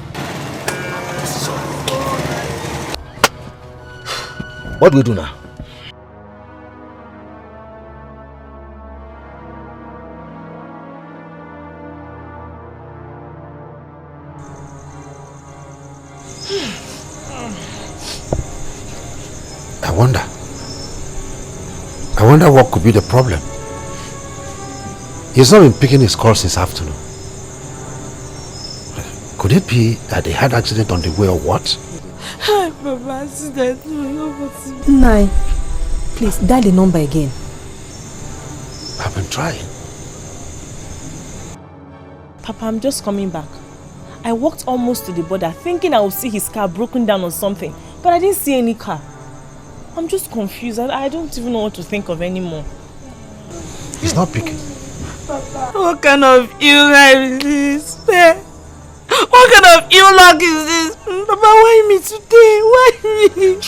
What do we do now? I wonder what could be the problem. He's not been picking his call since afternoon. Could it be that they had accident on the way or what? Hi, Papa, accident. Nine. Please, dial the number again. I've been trying. Papa, I'm just coming back. I walked almost to the border thinking I would see his car broken down or something, but I didn't see any car. I'm just confused. I don't even know what to think of anymore. He's not picking. Papa, what kind of ill life is this? What kind of ill luck is this? Papa, why me today? Why me?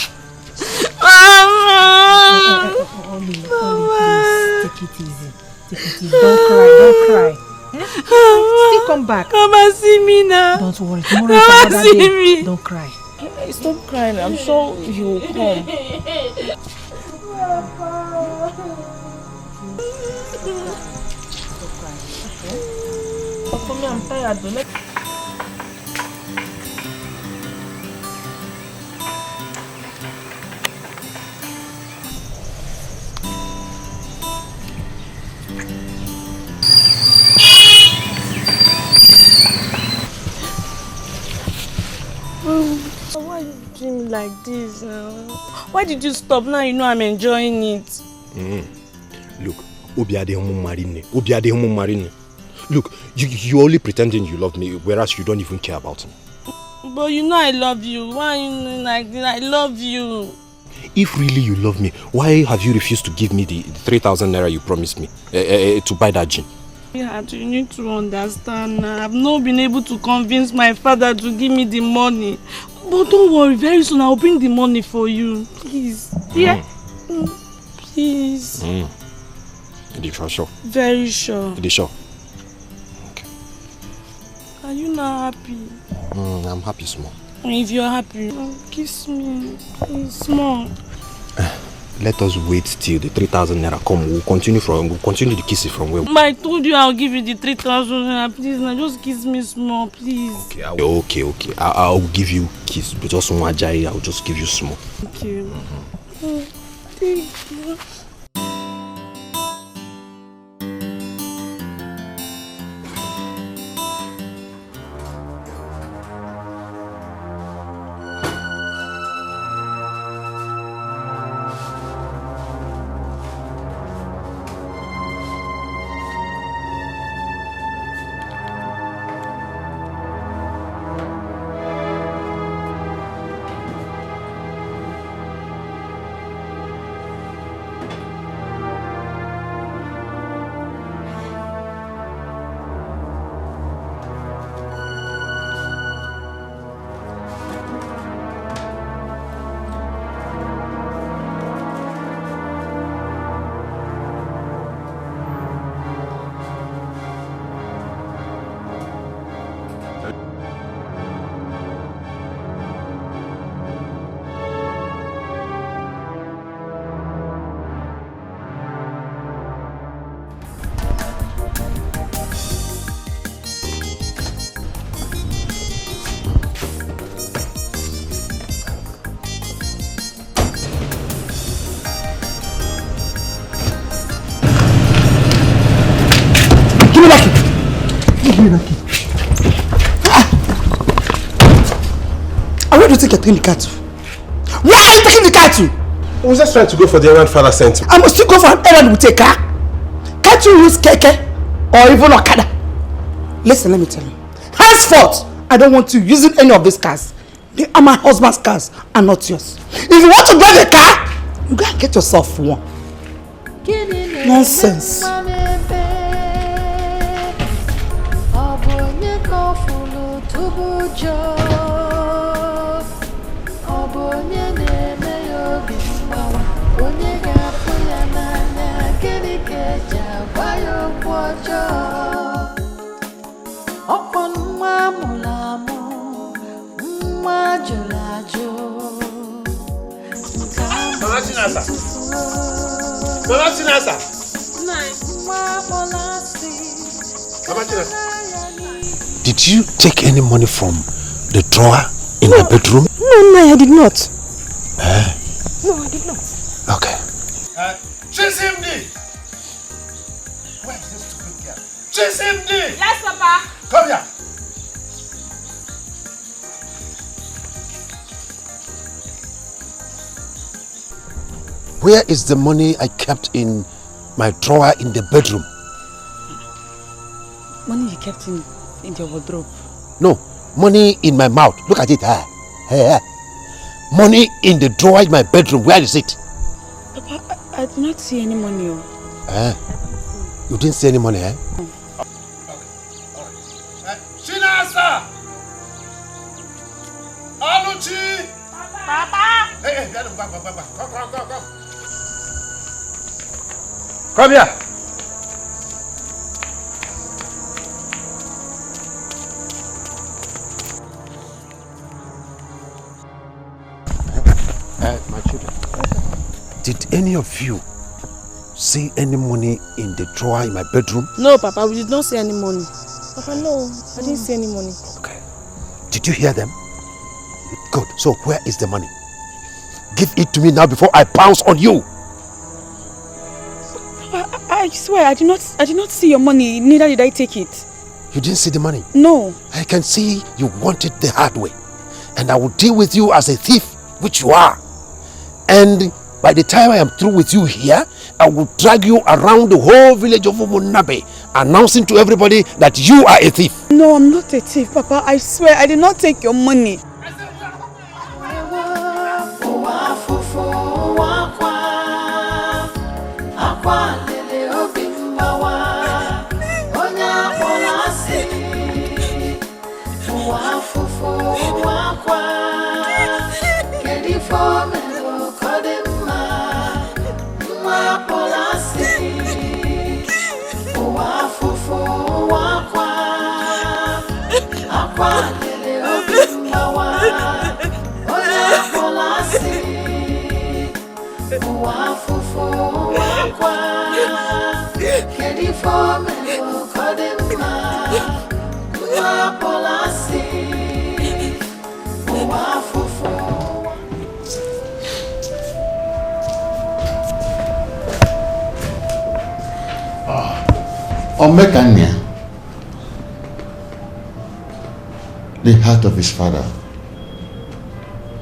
Mama! Please, take it easy. Take it easy. Don't cry. Still come back. Mama, see me now. Don't worry. Tomorrow is another day. Don't cry. Stop crying. I'm sure he will come. For me, I'm tired. Why are you doing like this? Why did you stop? Now you know I'm enjoying it. Look, look, you're only pretending you love me, whereas you don't even care about me. But you know I love you. Why are you doing like this? I love you. If really you love me, why have you refused to give me the 3,000 naira you promised me to buy that gin? Yeah, you need to understand. I've not been able to convince my father to give me the money. But don't worry, very soon I'll bring the money for you. Please. Yeah? Please. Are you sure? Very sure. Are you sure? Are you not happy? I'm happy, small. If you're happy, kiss me. Please, small. Let us wait till the 3,000 naira come. We'll continue the kisses from where. But I told you I'll give you the 3,000 naira. Please, now just kiss me small, please. Okay. I'll give you kiss, but just one jai. I'll just give you small. Thank you. Thank you. Where do you think you're taking the car to? Where are you taking the car to? I was just trying to go for the errand father sent me. I must still go for an errand with a car? Can't you use keke or even Okada? Listen, let me tell you. Henceforth, I don't want you using any of these cars. They are my husband's cars and not yours. If you want to drive a car, you go and get yourself one. Nonsense. Did you take any money from the drawer in the bedroom? No, I did not. No, I did not. Okay. Chase him, Where is this stupid girl? Chase him, Yes, Papa. Come here. Where is the money I kept in my drawer in the bedroom? Money you kept in your wardrobe? No, money in my mouth. Look at it. Money in the drawer in my bedroom. Where is it? Papa, I did not see any money. You didn't see any money, No. Chinasa! Aluchi! Papa! Hey, come. Come here. My children, did any of you see any money in the drawer in my bedroom? No, Papa, we did not see any money. Papa, no, I didn't see any money. Okay. Did you hear them? Good. So where is the money? Give it to me now before I pounce on you. Papa, I swear I did not see your money. Neither did I take it. You didn't see the money? No. I can see you want it the hard way. And I will deal with you as a thief, which you are. And by the time I am through with you here, I will drag you around the whole village of Umunabe, announcing to everybody that you are a thief. No, I'm not a thief, Papa. I swear I did not take your money. Omekania, the heart of his father.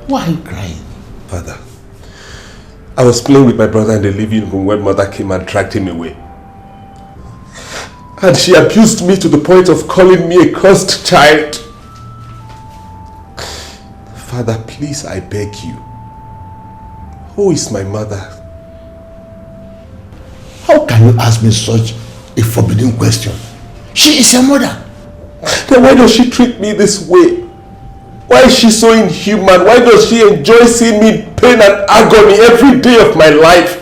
Why are you crying? Father, I was playing with my brother in the living room when mother came and dragged him away. And she abused me to the point of calling me a cursed child. Father, please, I beg you. Who is my mother? How can you ask me such a forbidden question? She is your mother. Then why does she treat me this way? Why is she so inhuman? Why does she enjoy seeing me in pain and agony every day of my life?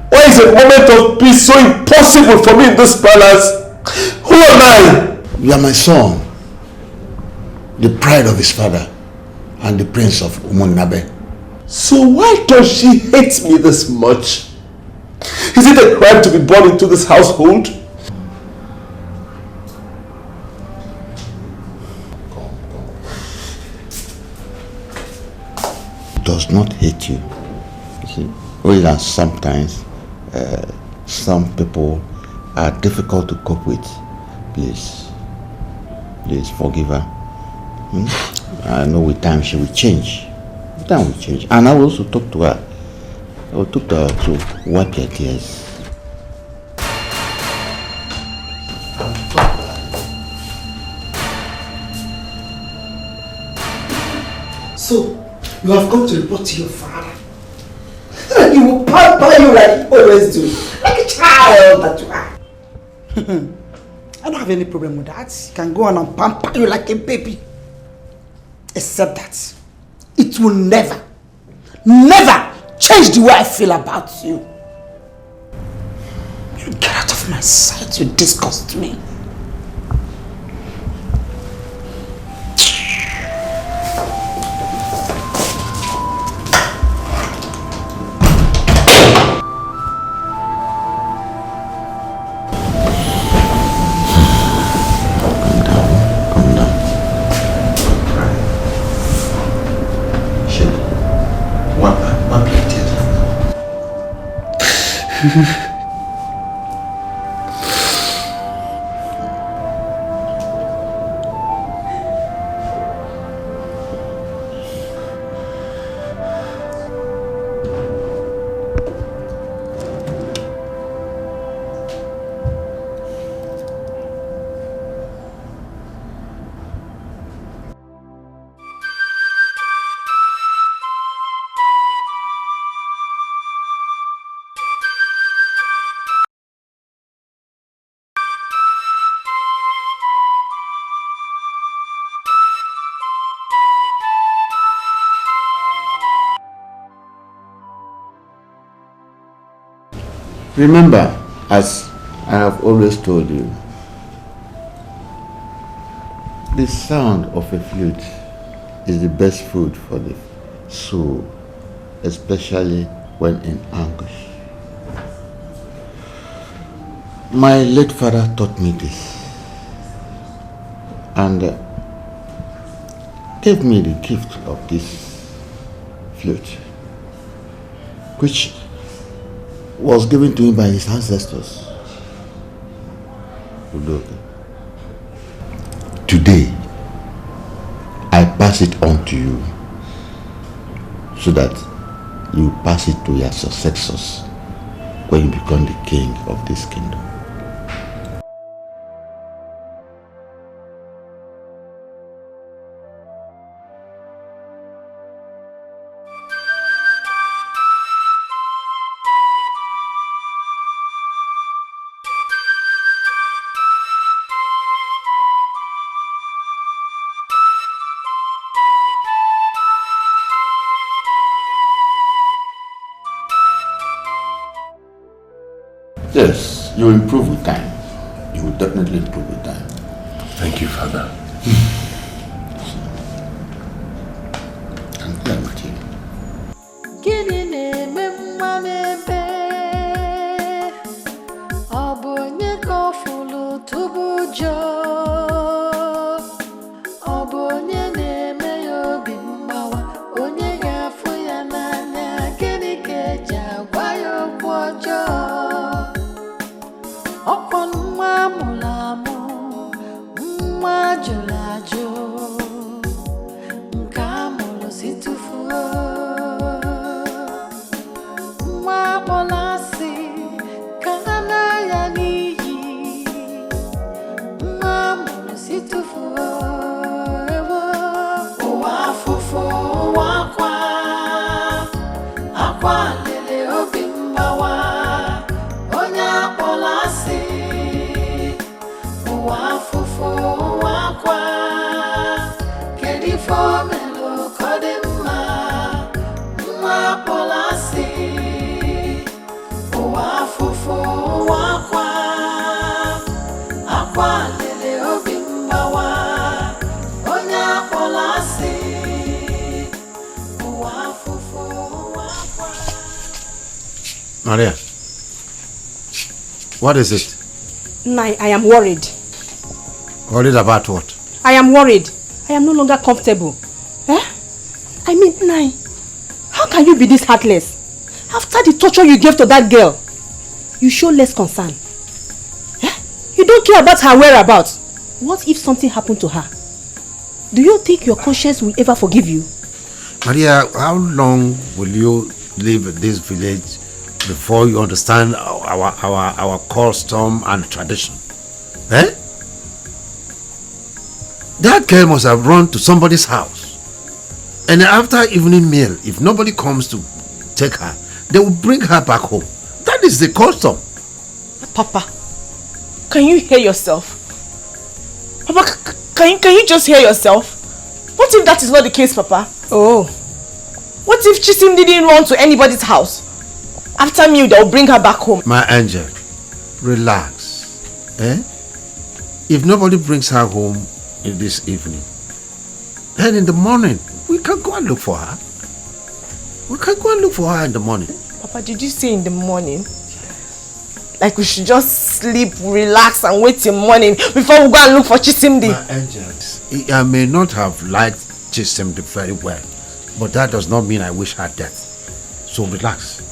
Why is a moment of peace so impossible for me in this palace? Who am I? You are my son, the pride of his father, and the prince of Umunabe. So why does she hate me this much? Is it a crime to be born into this household? Does not hate you. You see, only that sometimes some people are difficult to cope with. Please forgive her. I know with time she will change. With time will change. And I will also talk to her. I will talk to her to wipe your tears. So, you have come to report to your father. He will pamper you like you always do. Like a child that you are. I don't have any problem with that. He can go on and pamper you like a baby. Except that it will never change the way I feel about you. You get out of my sight. You disgust me. Remember, as I have always told you, the sound of a flute is the best food for the soul, especially when in anguish. My late father taught me this and gave me the gift of this flute, which was given to him by his ancestors. Today, I pass it on to you so that you pass it to your successors when you become the king of this kingdom. Yes, you will improve with time. You will definitely improve with time. Thank you, Father. I'm glad with you. Maria, what is it? Nai, I am worried. Worried about what? I am worried. I am no longer comfortable. I mean, Nai, how can you be this heartless? After the torture you gave to that girl, you show less concern. You don't care about her whereabouts. What if something happened to her? Do you think your conscience will ever forgive you? Maria, how long will you live in this village before you understand our custom and tradition? That girl must have run to somebody's house. And after evening meal, if nobody comes to take her, they will bring her back home. That is the custom. Papa, can you hear yourself? Papa, can you just hear yourself? What if that is not the case, Papa? Oh. What if Chisim didn't run to anybody's house? After meal, they'll bring her back home. My angel, relax. If nobody brings her home in this evening, then in the morning, we can go and look for her. We can go and look for her in the morning. Papa, did you say in the morning? Like we should just sleep, relax and wait till morning before we go and look for Chisimdi? My angels, I may not have liked Chisimdi very well, but that does not mean I wish her death. So relax.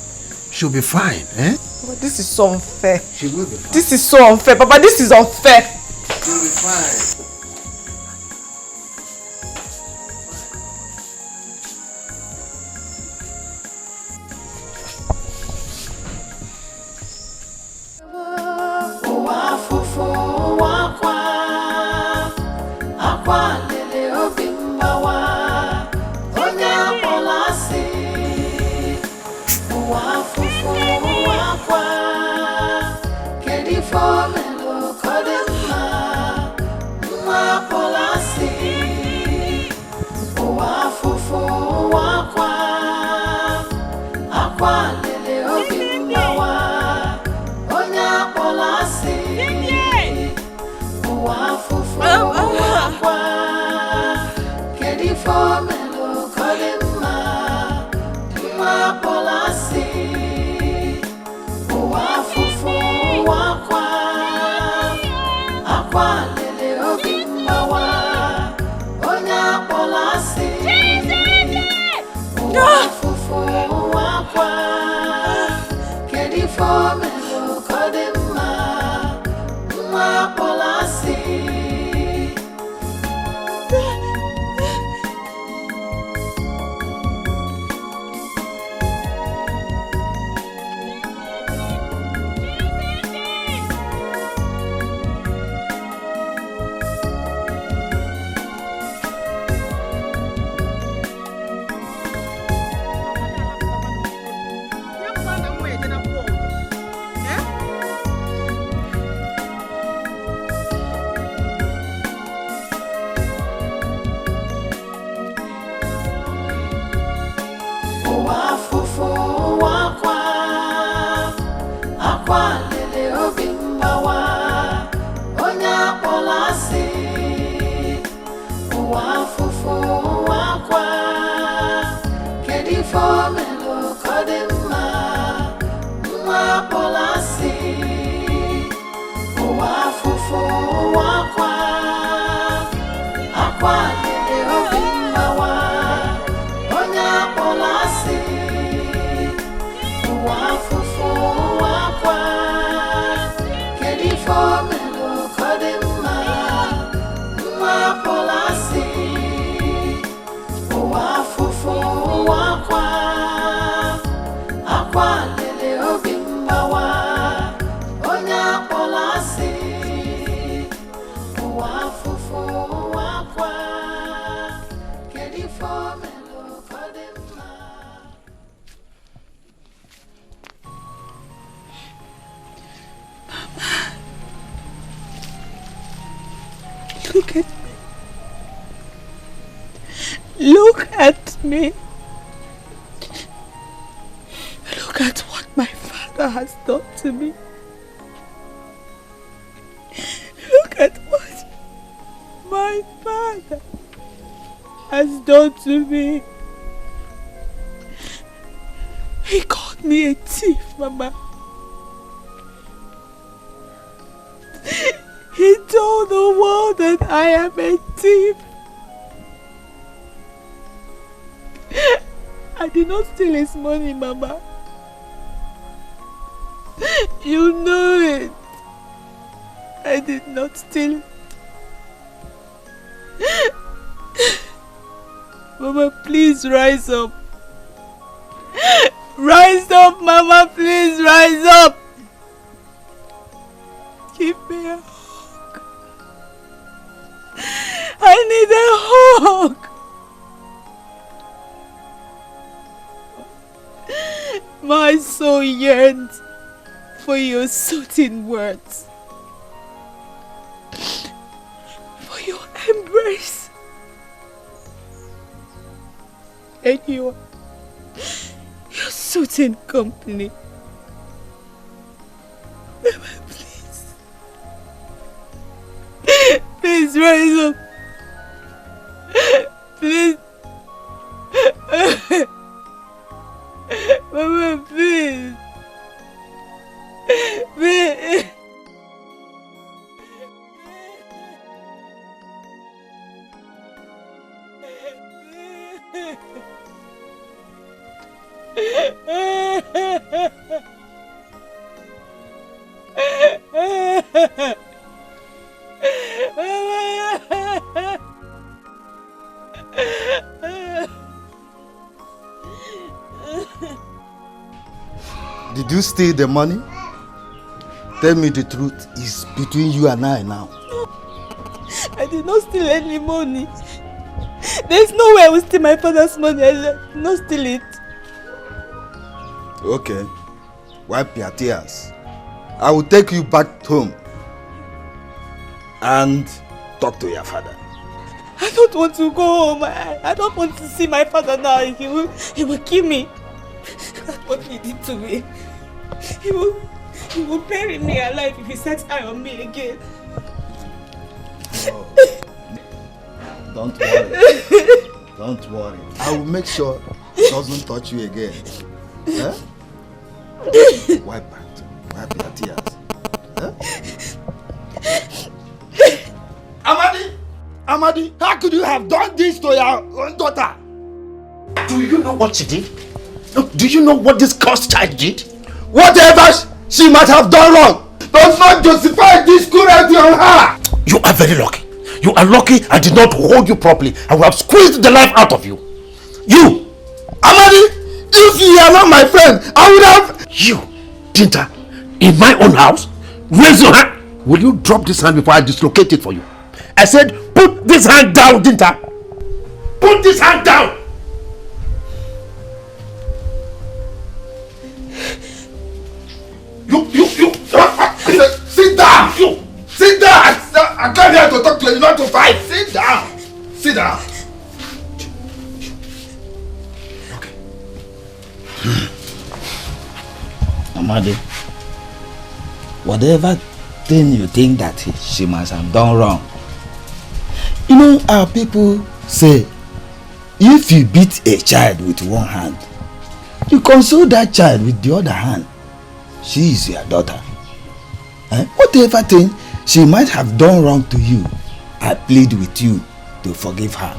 She'll be fine, Papa, this is so unfair. She will be fine. This is so unfair. Papa, this is unfair. She'll be fine. Look at me. Look at what my father has done to me. Look at what my father has done to me. He called called me a thief, Mama. He told the world that I am a thief. I did not steal his money, Mama. You know it. I did not steal it. Mama, please rise up. Rise up, Mama, please rise up. Give me a hug. I need a hug. My soul yearns for your soothing words, for your embrace, and your soothing company. Mama, please. Please rise up. Please. Mama, please. Please. Did you steal the money? Tell me the truth. It's between you and I now. I did not steal any money. There's no way I will steal my father's money. I did not steal it. Okay. Wipe your tears. I will take you back home and talk to your father. I don't want to go home. I don't want to see my father now. He will kill me. That's what he did to me. He will bury me alive if he sets eye on me again. Oh. Don't worry. Don't worry. I will make sure he doesn't touch you again. Huh? Wipe your tears. Huh? Amadi, how could you have done this to your own daughter? Do you know what she did? Do you know what this cursed child did? Whatever she might have done wrong does not justify this cruelty on her. You are very lucky. You are lucky I did not hold you properly. I would have squeezed the life out of you. You! Amadi, if you are not my friend, I would have... You, Dinta, in my own house? Raise your hand. Will you drop this hand before I dislocate it for you? I said, put this hand down, Dinta. Put this hand down. You. Sit down. You. Sit down. I came here to talk to you, not to fight. Sit down. Sit down. Okay. Amadi, whatever thing you think that she must have done wrong, you know our people say, if you beat a child with one hand, you console that child with the other hand. She is your daughter. Whatever thing she might have done wrong to you, I plead with you to forgive her.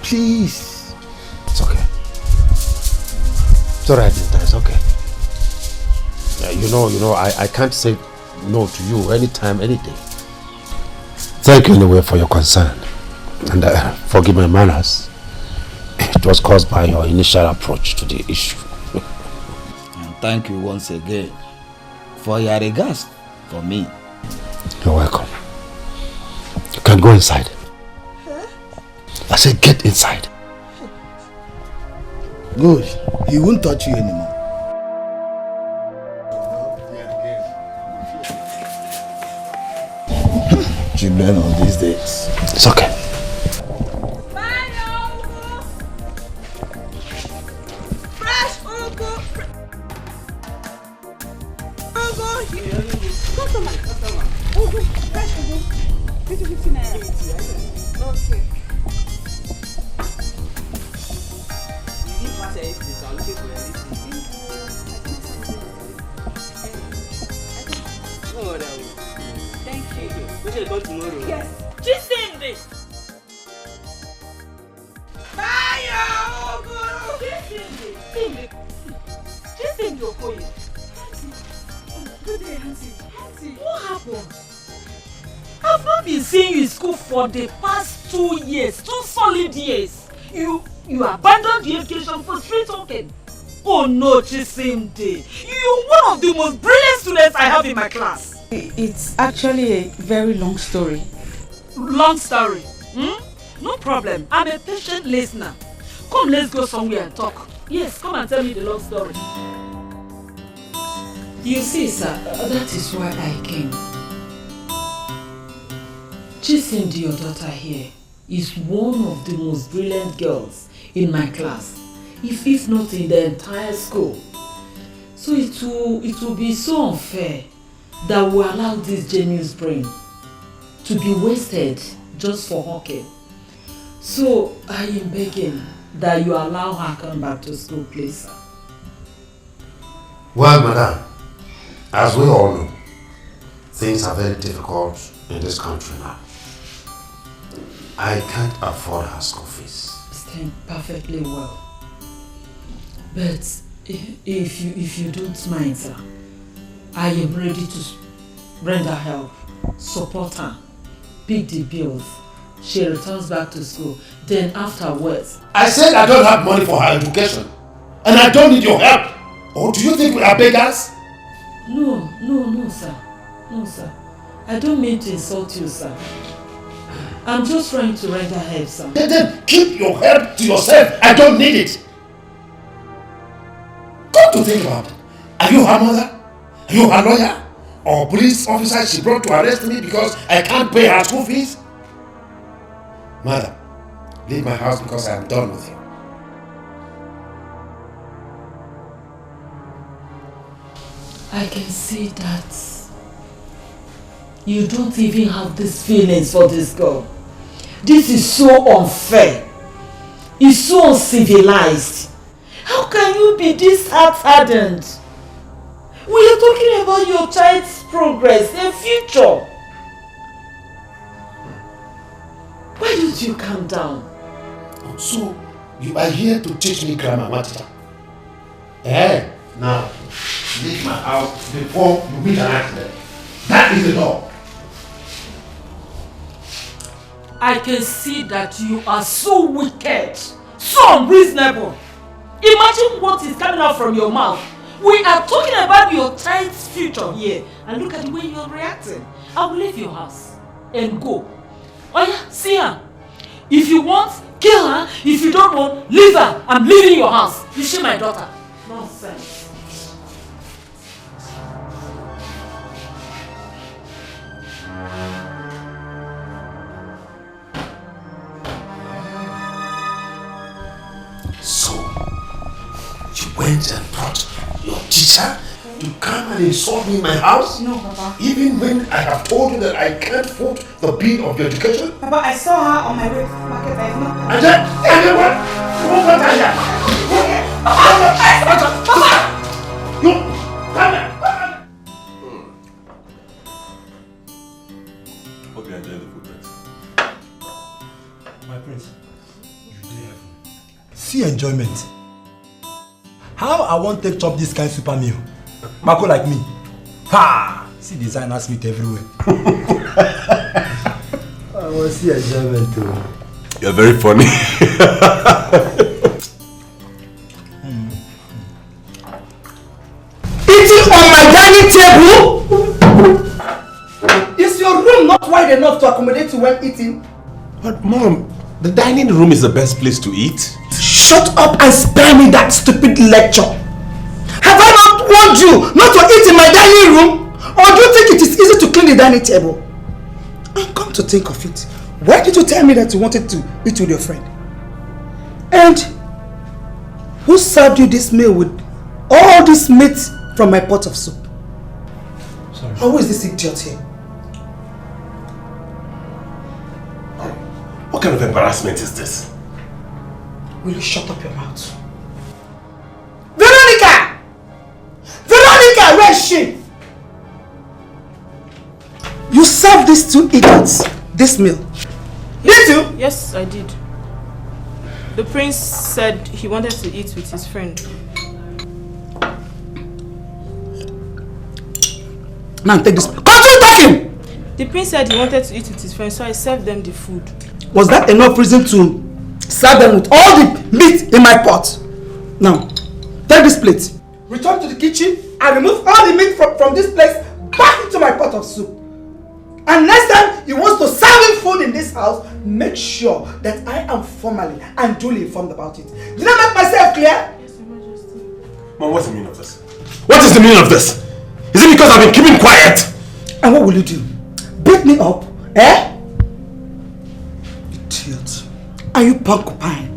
Please. It's okay. It's alright, Dinta. It's okay. You know, I can't say no to you anytime, any day. Thank you anyway for your concern. And forgive my manners. It was caused by your initial approach to the issue. And thank you once again for your regards for me. You're welcome. You can go inside. I said get inside. Good. He won't touch you anymore. Children of these days. It's okay. Auntie, what happened? I've not been seeing you in school for the past 2 years, 2 solid years. You abandoned the education for street talking. Oh no, Chisimde. You're one of the most brilliant students I have in my class. It's actually a very long story. Long story? No problem. I'm a patient listener. Come, let's go somewhere and talk. Yes, come and tell me the long story. You see, sir, that is why I came. Chisimde, your daughter here, is one of the most brilliant girls in my class, if not in the entire school. So it will be so unfair that we allow this genius brain to be wasted just for hawking. So I am begging that you allow her come back to school, please, sir. Well, madam, as we all know, things are very difficult in this country now. I can't afford her school fees. Stand perfectly well. But if you don't mind, sir, I am ready to render help, support her, pick the bills. She returns back to school. Then afterwards... I said I don't have money for her education. And I don't need your help. Or do you think we are beggars? No, sir. No, sir. I don't mean to insult you, sir. I'm just trying to render help, sir. Then keep your help to yourself. I don't need it. Come to think about it. Are you her mother? Are you her lawyer? Or police officer she brought to arrest me because I can't pay her school fees? Mother, leave my house because I am done with you. I can see that you don't even have these feelings for this girl. This is so unfair. It's so uncivilized. How can you be this hard-hardened? We are talking about your child's progress and future. Why don't you calm down? So, you are here to teach me grammar, Matita? Eh? Now, leave my house before you meet an accident. That is the law. I can see that you are so wicked, so unreasonable. Imagine what is coming out from your mouth. We are talking about your child's future here, and look at the way you are reacting. I will leave your house and go. Oh yeah, see her. If you want, kill her. If you don't want, leave her. I'm leaving your house. You see my daughter. Nonsense. So, you went and brought your teacher to come and insult me in my house? No, Papa. Even when I have told you that I can't foot the bill of your education? Papa, I saw her on my way to the market. I have not... And then what? What was I here? Papa! You! Come here! Hope you enjoy the food, Prince. My prince, you dey heaven. See enjoyment. How I want to chop this kind of super meal? Mako like me. Ha! See designers meet everywhere. I want to see enjoyment too. You're very funny. Eating on my dining table? Is your room not wide enough to accommodate you when eating? But Mom, the dining room is the best place to eat. Shut up and spare me that stupid lecture. Have I not warned you not to eat in my dining room? Or do you think it is easy to clean the dining table? And come to think of it, why did you tell me that you wanted to eat with your friend? And who served you this meal with all this meat from my pot of soup? Sorry. How is this idiot here? What kind of embarrassment is this? Will you shut up your mouth? Veronica! Veronica, where is she? You served these two idiots this meal. Did you? Yes, I did. The prince said he wanted to eat with his friend. Now take this. Continue talking! The prince said he wanted to eat with his friends, so I served them the food. Was that enough reason to serve them with all the meat in my pot? Now, take this plate. Return to the kitchen and remove all the meat from this place back into my pot of soup. And next time he wants to serve him food in this house, make sure that I am formally and duly informed about it. Did I make myself clear? Yes, Your Majesty. Mom, what's the meaning of this? What is the meaning of this? Is it because I've been keeping quiet? And what will you do? Beat me up? Eh? Idiot. Are you porcupine?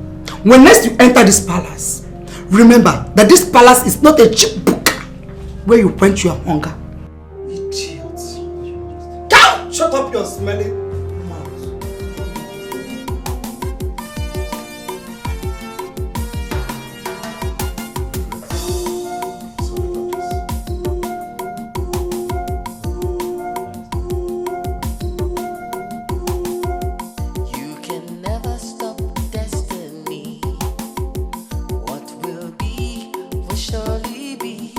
When next you enter this palace, remember that this palace is not a cheap book where you quench your hunger. Idiot. Cow! Shut up your smelly mouth. You can never stop destiny. What will be will surely be.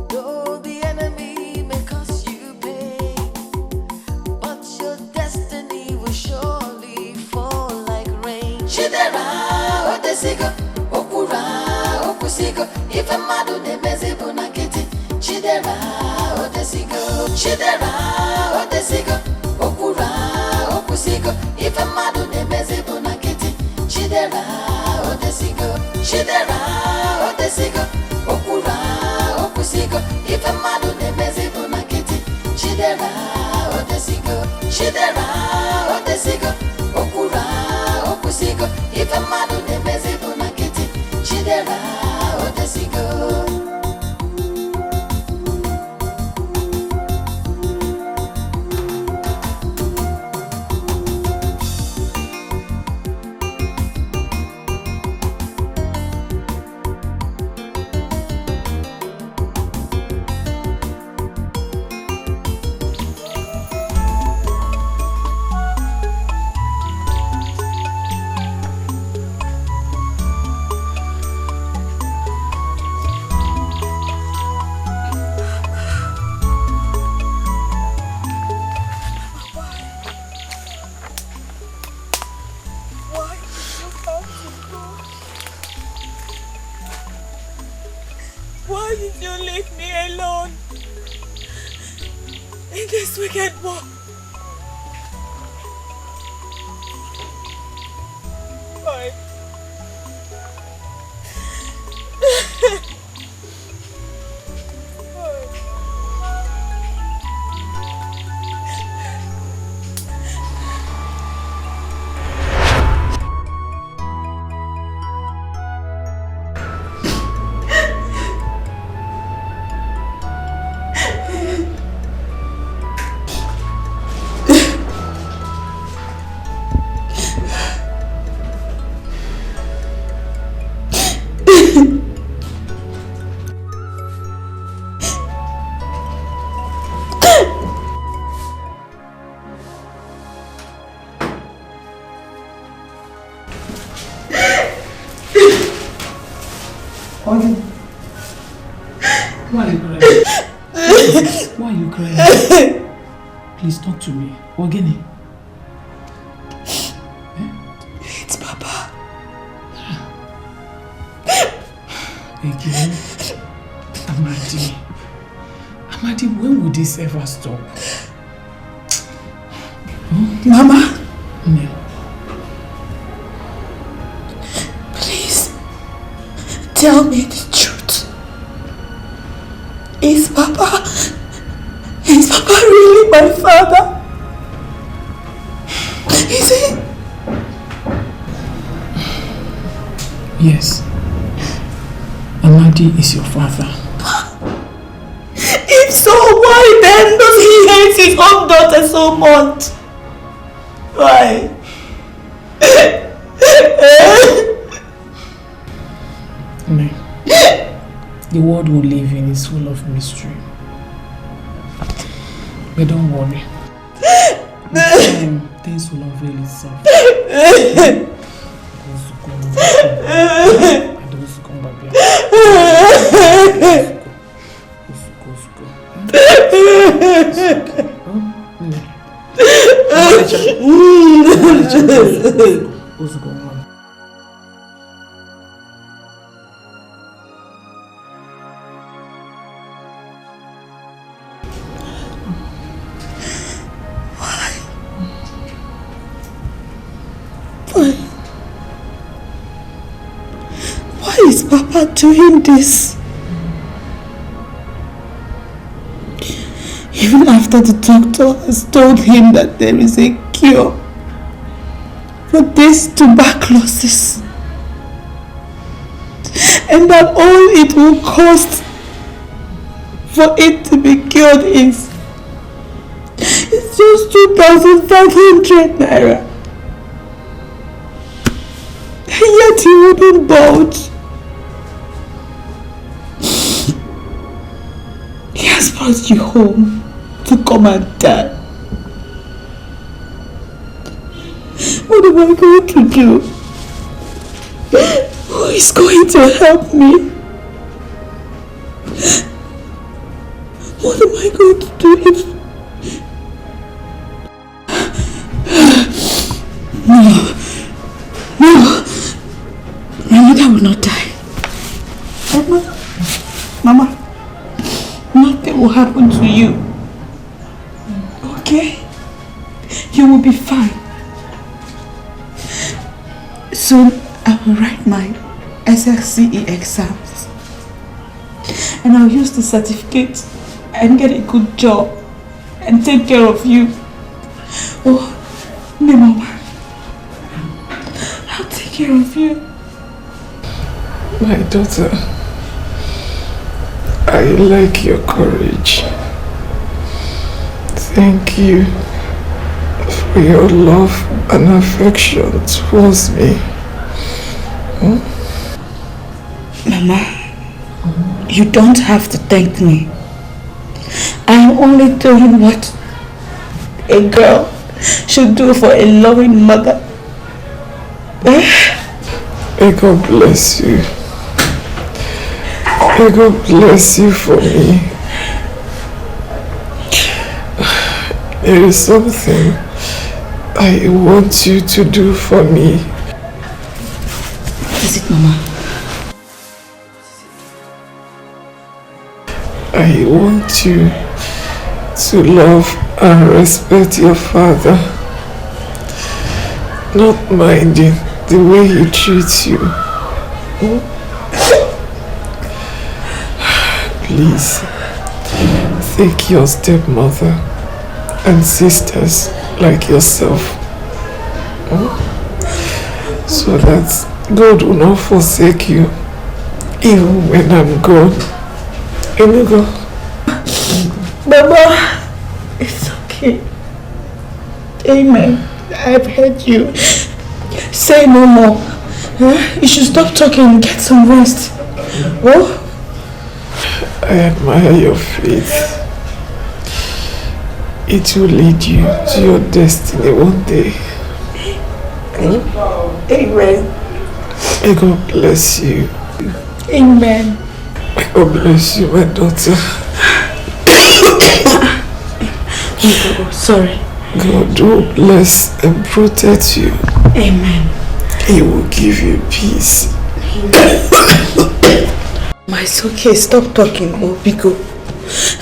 Though the enemy may cost you pain, but your destiny will surely fall like rain. Chidera, Odesigo, Okura, Okusigo, if a madu ne mezibu na kiti. Chidera, Odesigo, Chidera, Odesigo, Okura, Okusigo, if a madu ne mezibu na kiti. Chidera, Odesigo, Chidera, Odesigo, Okura, Okusigo, if a madu ne mezibu na kiti. Chidera, Odesigo, Chidera, Odesigo, Okura, Okusigo, if a madu ne mezibu na kiti. Chidera, Odesigo. Why did you leave me alone in this wicked war? Why? Why are you crying? Why are you crying? Please talk to me. Ogini. It's Papa. Again? Amadi. Amadi, when will this ever stop? Mama. No. Please. Tell me the truth. Is Papa really my father? Is he? Yes. Amadi is your father. If so, why then does he hate his own daughter so much? Why? No. The world we live in is full of mystery. But don't worry. With time, things will unveil itself. What's going on? Why is Papa doing this? Even after the doctor has told him that there is a cure for this tuberculosis and that all it will cost for it to be cured is just 2,500 naira. And yet he wouldn't budge. He has brought you home to come and die. What am I going to do? Who is going to help me? What am I going to do if... No. My mother will not die. Mama, nothing will happen to you. Okay? You will be fine. Soon I will write my SLCE exams. And I'll use the certificate and get a good job and take care of you. Oh, my mama. I'll take care of you. My daughter, I like your courage. Thank you for your love and affection towards me. Mama, you don't have to thank me. I am only doing what a girl should do for a loving mother. May God bless you. May God bless you for me. There is something I want you to do for me. What is it, Mama? I want you to love and respect your father, not minding the way he treats you. Please, take your stepmother and sisters like yourself, so that God will not forsake you even when I'm gone. Inigo. Baba, it's okay. Amen. I've heard you. Say no more. You should stop talking and get some rest. Oh? I admire your faith. It will lead you to your destiny one day. Amen. May God bless you. Amen. May God bless you, my daughter. Sorry. God will bless and protect you. Amen. He will give you peace. It's okay. Stop talking, Obiko.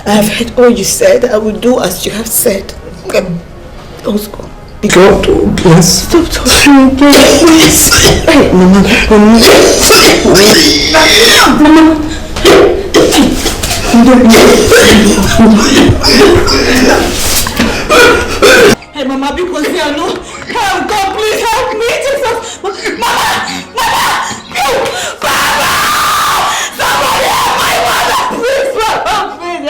I have heard all you said. I will do as you have said. Let's go. God will bless. Stop talking again, please. Hey, Mama. Hey, Mama, because I know. Help, God, please help me, Jesus. Mama! Somebody help my mother, please, Mama, please.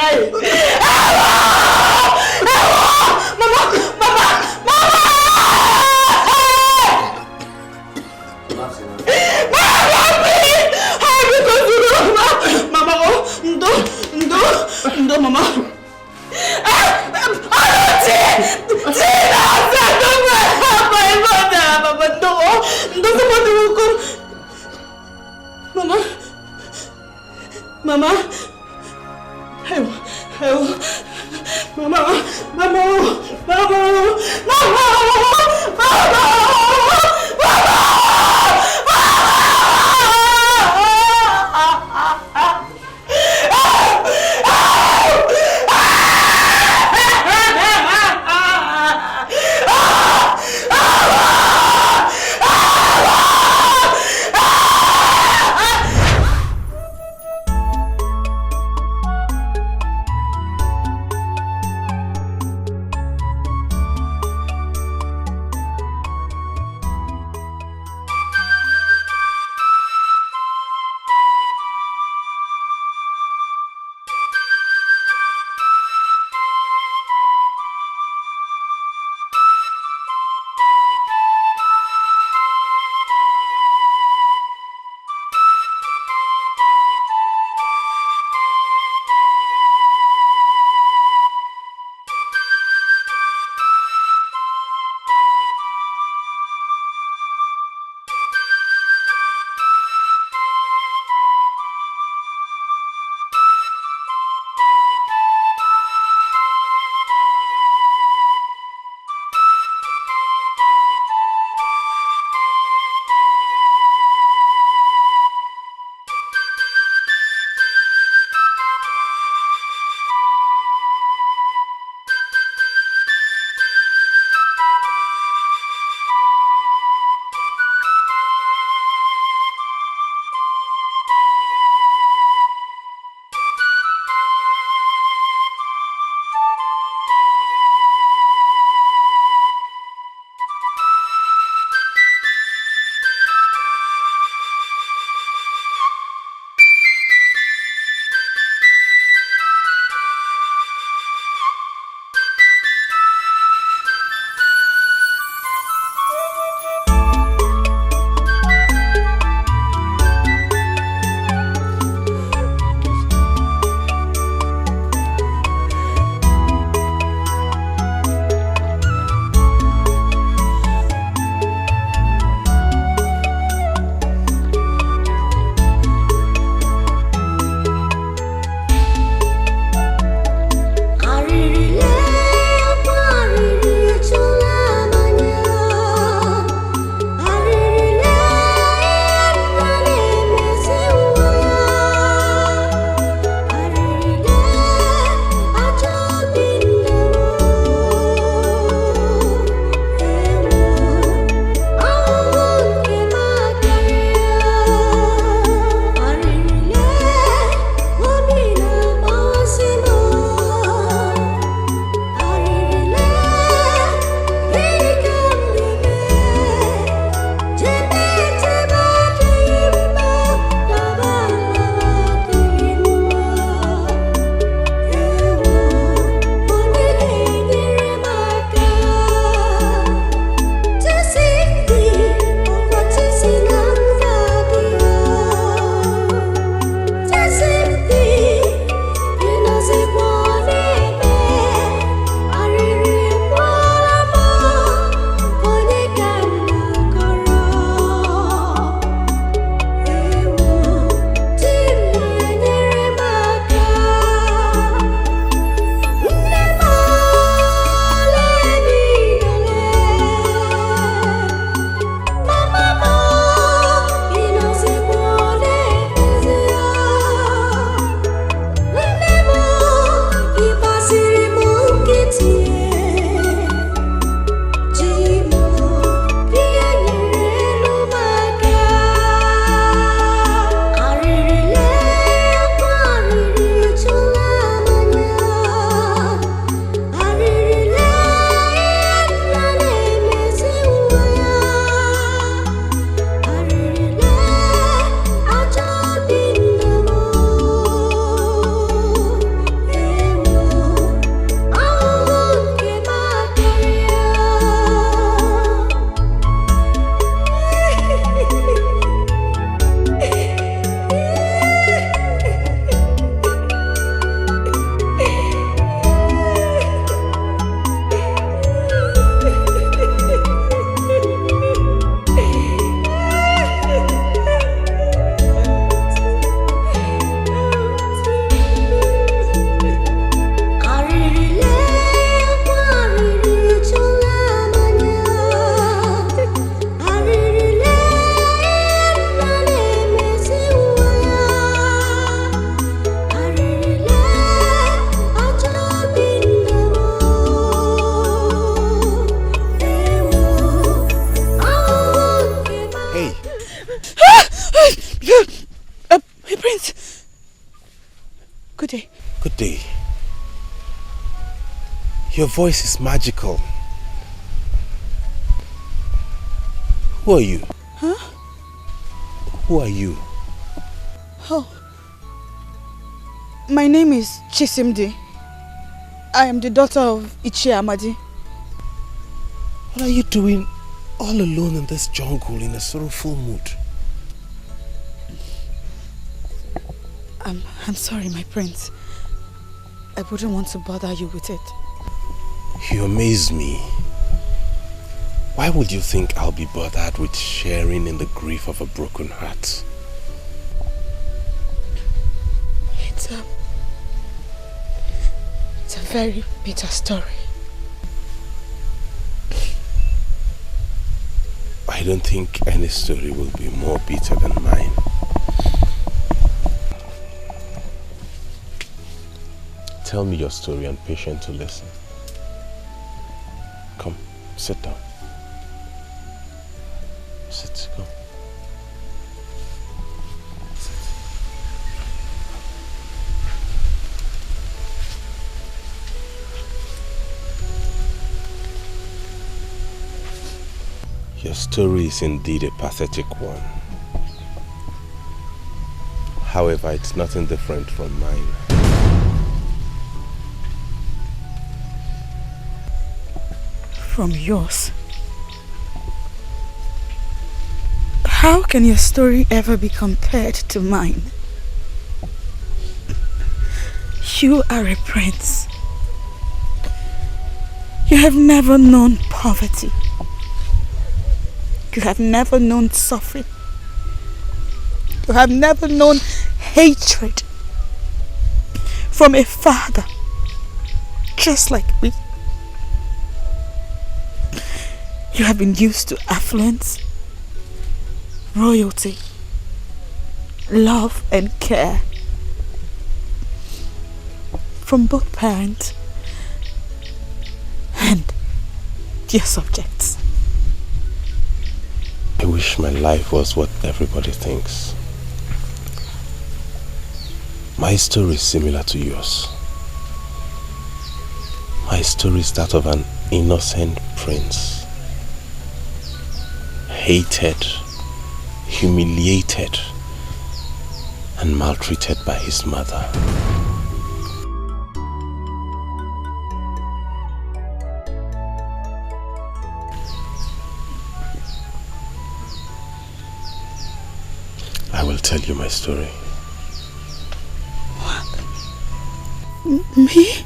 Mama! Your voice is magical. Who are you? Huh? Who are you? Oh. My name is Chisimdi. I am the daughter of Ichie Amadi. What are you doing all alone in this jungle in a sorrowful mood? I'm sorry, my prince. I wouldn't want to bother you with it. You amaze me. Why would you think I'll be bothered with sharing in the grief of a broken heart? It's a very bitter story. I don't think any story will be more bitter than mine. Tell me your story. I'm patient to listen. Come, sit down. Sit, come. Your story is indeed a pathetic one. However, it's nothing different from mine. From yours? How can your story ever be compared to mine? You are a prince. You have never known poverty. You have never known suffering. You have never known hatred from a father just like me. You have been used to affluence, royalty, love and care from both parents and their subjects. I wish my life was what everybody thinks. My story is similar to yours. My story is that of an innocent prince. Hated, humiliated, and maltreated by his mother. I will tell you my story. What? Me?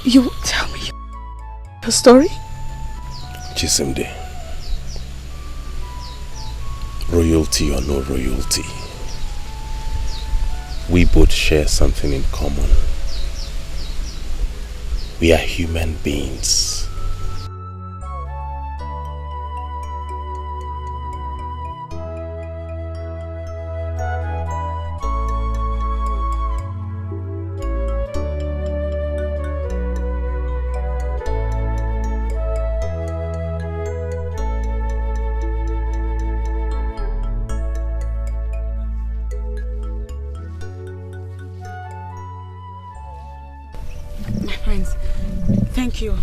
You will tell me your story? Chisimde. Royalty or no royalty, we both share something in common. We are human beings. Thank you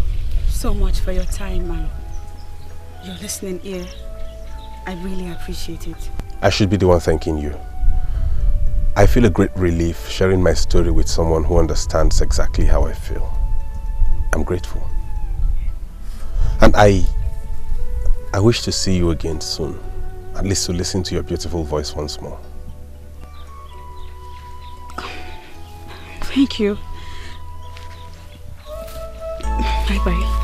so much for your time and your listening ear. I really appreciate it. I should be the one thanking you. I feel a great relief sharing my story with someone who understands exactly how I feel. I'm grateful. And I wish to see you again soon. At least to listen to your beautiful voice once more. Thank you. Bye-bye.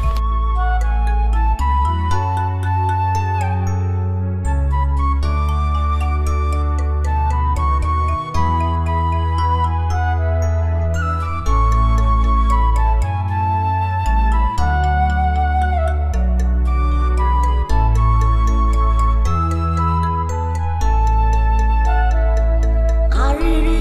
Ariri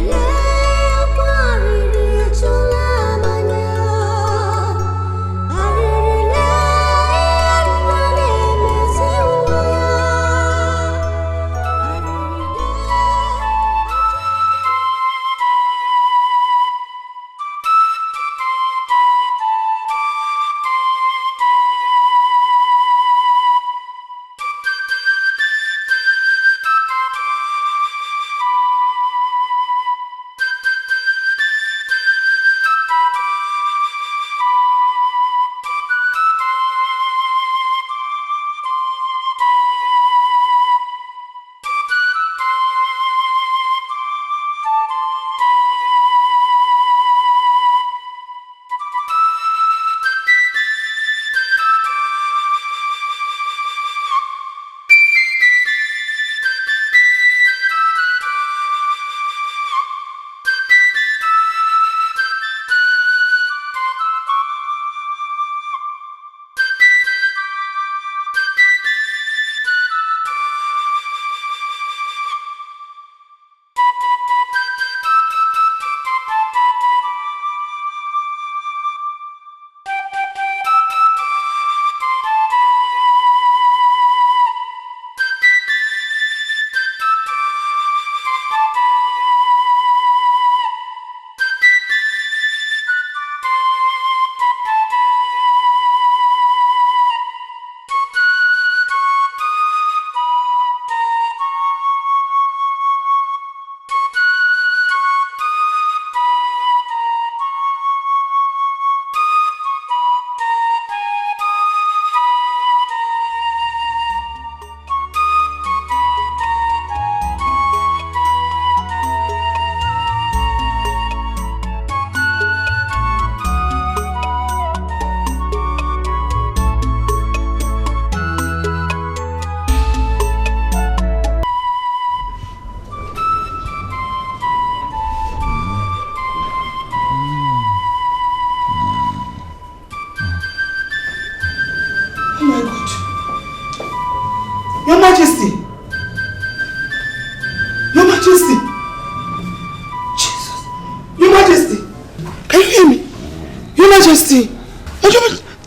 Majesty!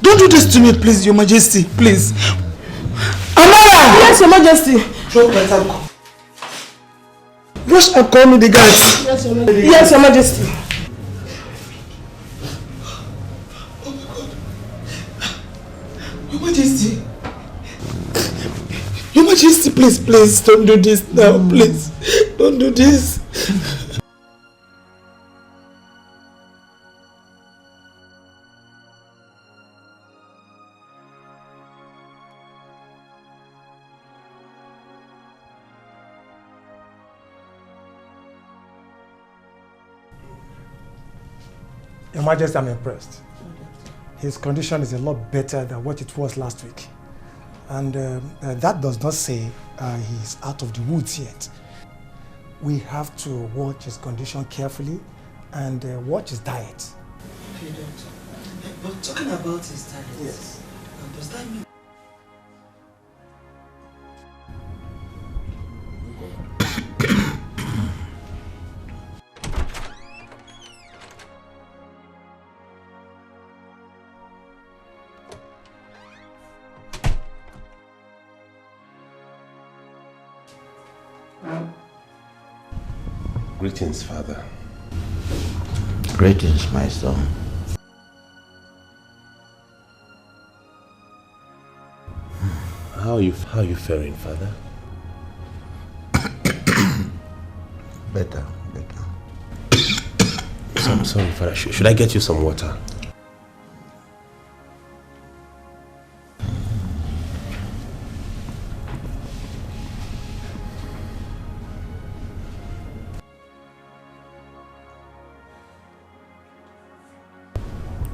Don't do this to me, please, Your Majesty, please. Amara! Yes, Your Majesty. Rush and call me the guards. Yes, Your Majesty. Yes, Your Majesty. Your Majesty. Your Majesty, please, don't do this now, please. Don't do this. Your Majesty, I'm impressed. His condition is a lot better than what it was last week. And that does not say he's out of the woods yet. We have to watch his condition carefully and watch his diet. Okay, Doctor. But talking about his diet, yes. Does that mean... Greetings, Father. Greetings, my son. How are you faring, Father? Better. I'm sorry, Father. Should I get you some water?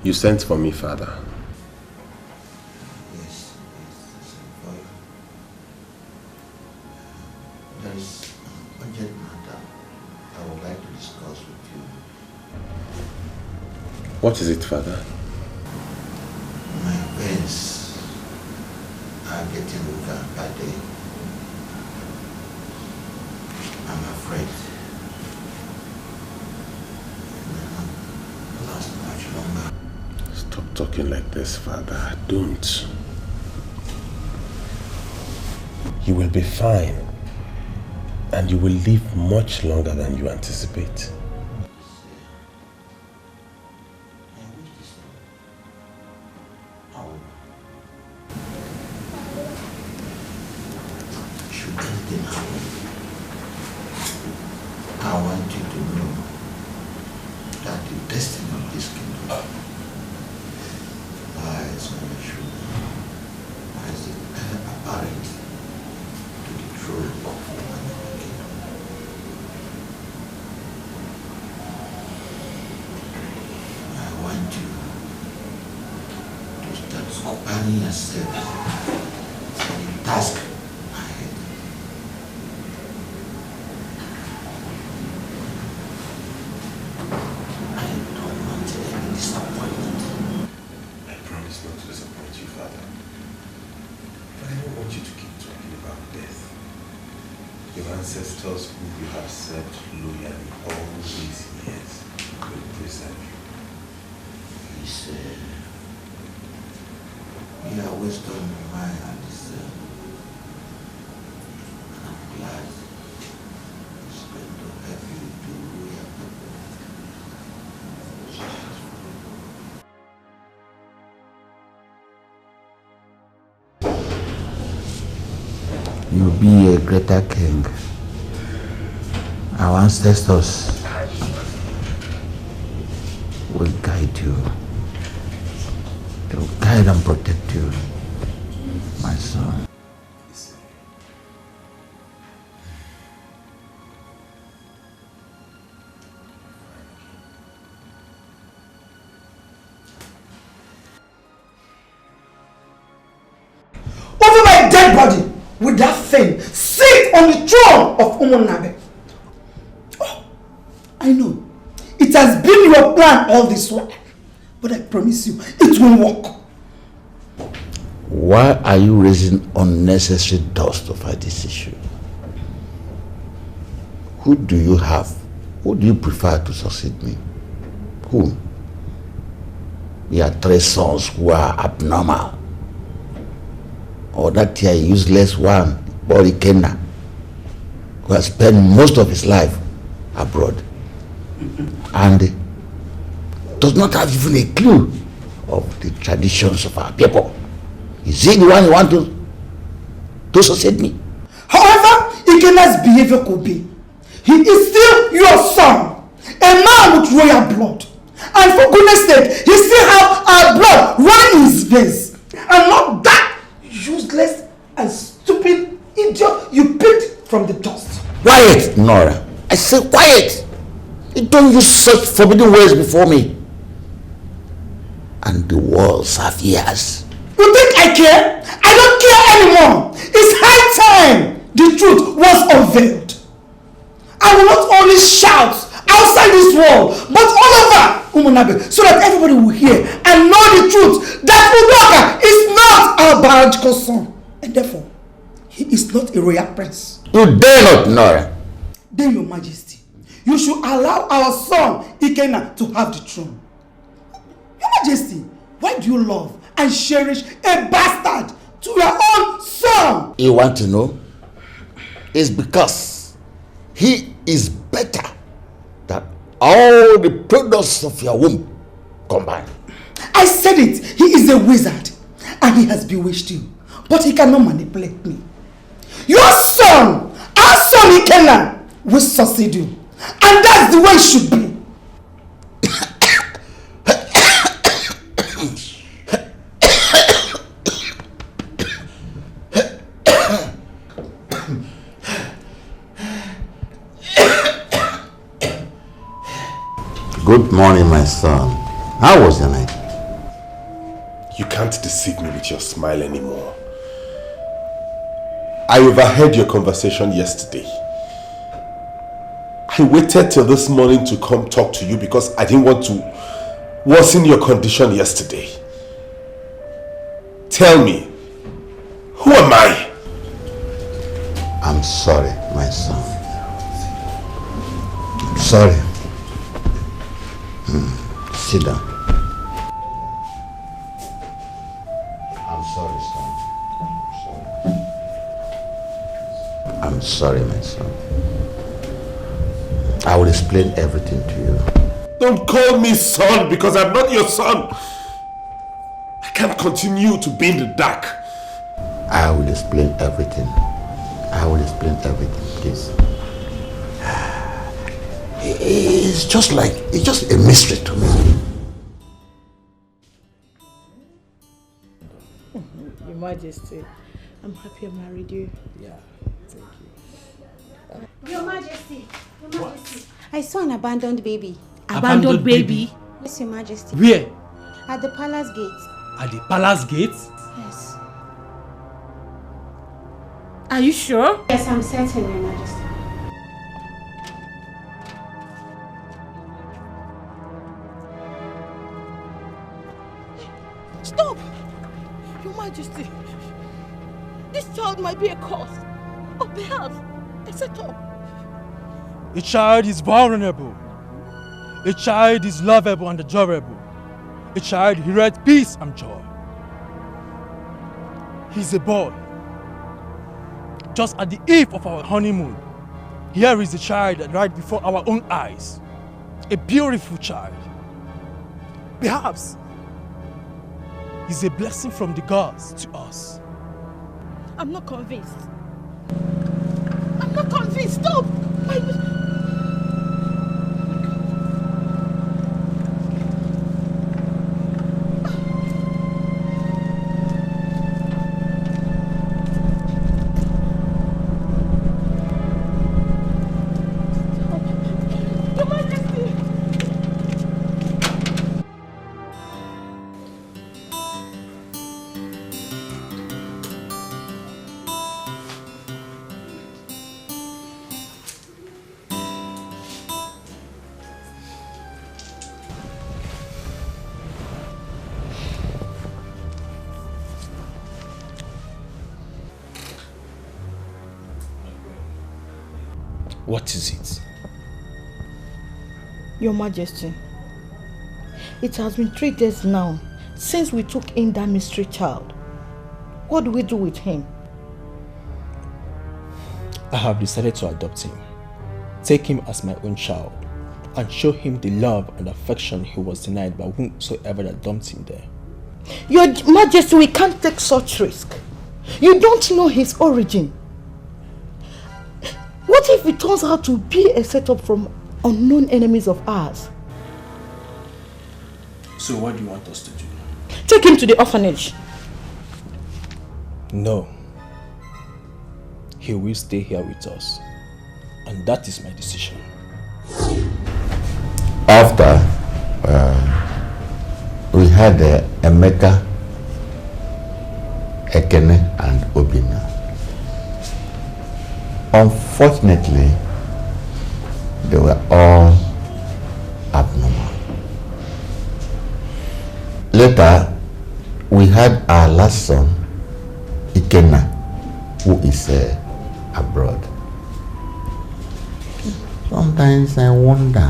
You sent for me, Father. Yes. There is an urgent matter I would like to discuss with you. What is it, Father? My veins are getting weaker by day. I'm afraid it may not last much longer. Stop talking like this, Father. Don't. You will be fine. And you will live much longer than you anticipate. Should anything happen, I want you to know that the destiny of this kingdom lies on your shoulder as the heir apparent to the throne of humanity. I want you to start occupying yourself for the task ahead. I don't want any disappointment. I promise not to disappoint you, Father. But I don't want you to keep talking about death. Your ancestors who you have served loyally all these years will preserve you. Please, your wisdom mine and deserve. And I'm glad it's going to help you do your purpose. You'll be a greater king. Our ancestors will guide you. They will guide and protect you, my son. Over my dead body will that thing sit on the throne of Umunabe. Oh, I know. It has been your plan all this while. But I promise you, it will work. Why are you raising unnecessary dust over this issue? Who do you have? Who do you prefer to succeed me? Who? He had 3 sons who are abnormal. Or that useless one, Bori Kenna, who has spent most of his life abroad and does not have even a clue of the traditions of our people. Is he the one who wants to succeed me? However, Ikenna's behavior could be, he is still your son, a man with royal blood. And for goodness sake, he still have our blood running in his veins. And not that useless and stupid idiot you picked from the dust. Quiet, Nora. I say quiet. You don't use such forbidden words before me. And the walls have ears. You think I care? I don't care anymore. It's high time the truth was unveiled. I will not only shout outside this wall, but all over Umunabe, so that everybody will hear and know the truth that Udoka is not our biological son. And therefore, he is not a royal prince. You dare not, Nora. Then, Your Majesty, you should allow our son Ikenna to have the throne. Your Majesty, why do you love and cherish a bastard to your own son? You want to know? It's because he is better than all the products of your womb combined. I said it. He is a wizard and he has bewitched you. But he cannot manipulate me. Your son, our son Ikenna, will succeed you. And that's the way it should be. Good morning, my son. How was your night? You can't deceive me with your smile anymore. I overheard your conversation yesterday. I waited till this morning to come talk to you because I didn't want to worsen your condition yesterday. Tell me, who am I? I'm sorry, my son. I'm sorry. Sit down. I'm sorry, son. I'm sorry, my son. I will explain everything to you. Don't call me son because I'm not your son. I can't continue to be in the dark. I will explain everything. I will explain everything, please. It's just a mystery to me. Your Majesty, I'm happy I married you. Yeah, thank you. Your Majesty, I saw an abandoned baby. Abandoned baby? Yes, Your Majesty. Where? At the palace gate. At the palace gate? Yes. Are you sure? Yes, I'm certain, Your Majesty. Stop! Your Majesty, this child might be a cause. Or perhaps a setup. A child is vulnerable. A child is lovable and adorable. A child who read peace and joy. He's a boy. Just at the eve of our honeymoon, here is a child right before our own eyes. A beautiful child. Perhaps he's a blessing from the gods to us. I'm not convinced. I'm not convinced. Stop! What is it? Your Majesty, It has been 3 days now since we took in that mystery child. What do we do with him? I have decided to adopt him, take him as my own child, and show him the love and affection he was denied by whomsoever that dumped him there. Your Majesty, we can't take such risk. You don't know his origin. What if it turns out to be a setup from unknown enemies of ours? So what do you want us to do? Take him to the orphanage. No. He will stay here with us. And that is my decision. After we had Emeka, Ekene and Obina. Unfortunately, they were all abnormal. Later, we had our last son, Ikenna, who is abroad. Sometimes I wonder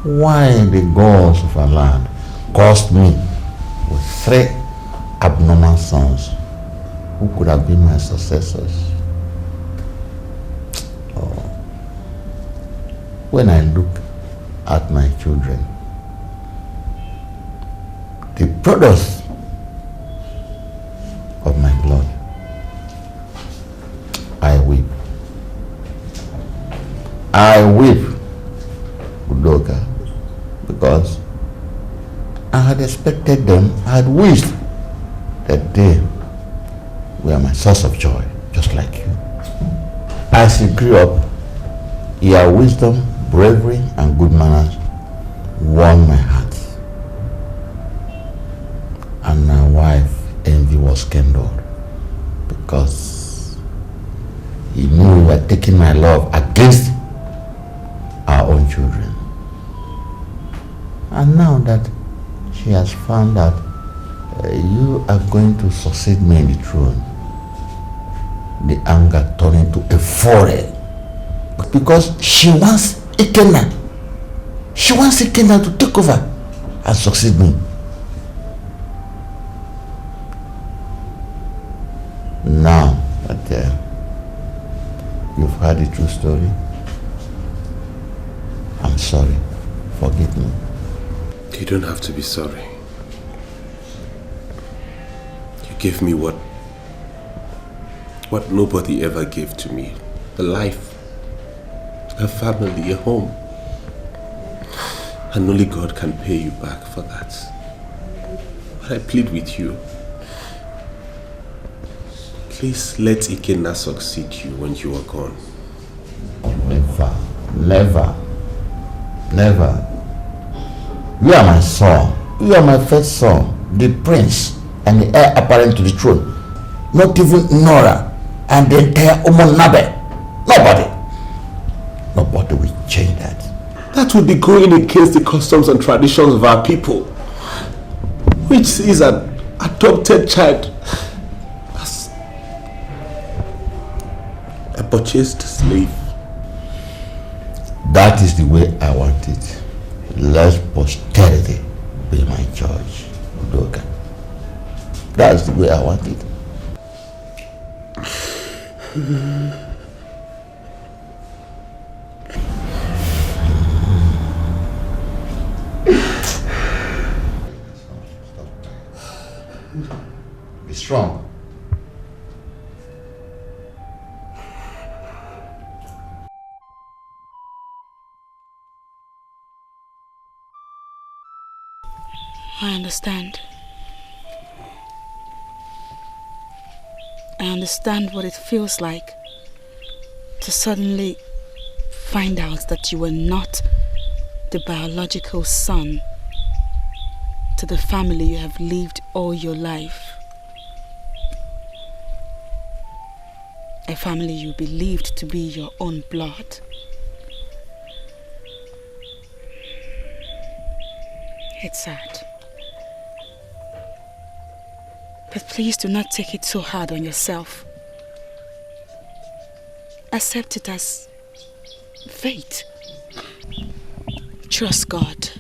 why the gods of our land cursed me with 3 abnormal sons who could have been my successors. Oh. When I look at my children, the products of my blood, I weep. I weep, Udoka, because I had expected them, I had wished that they were my source of joy, just like you. As you grew up, your wisdom, bravery, and good manners won my heart. And my wife, envy, was kindled because he knew we were taking my love against our own children. And now that she has found out you are going to succeed me in the throne, the anger turned into a fury. Because she wants Ikenna. She wants Ikenna to take over and succeed me. Now that you've heard the true story, I'm sorry. Forgive me. You don't have to be sorry. You gave me what nobody ever gave to me. A life, a family, a home. And only God can pay you back for that. But I plead with you. Please let Ikenna succeed you when you are gone. Never, never, never. You are my son. You are my first son, the prince and the heir apparent to the throne. Not even Nora and the entire Omonabe. Nobody will change that. That would be going against the customs and traditions of our people, which is an adopted child as a purchased slave. That is the way I want it. Let posterity be my judge, Udoka. That's the way I want it. Be strong. I understand. I understand what it feels like to suddenly find out that you were not the biological son to the family you have lived all your life. A family you believed to be your own blood. It's sad. But please do not take it so hard on yourself. Accept it as fate. Trust God.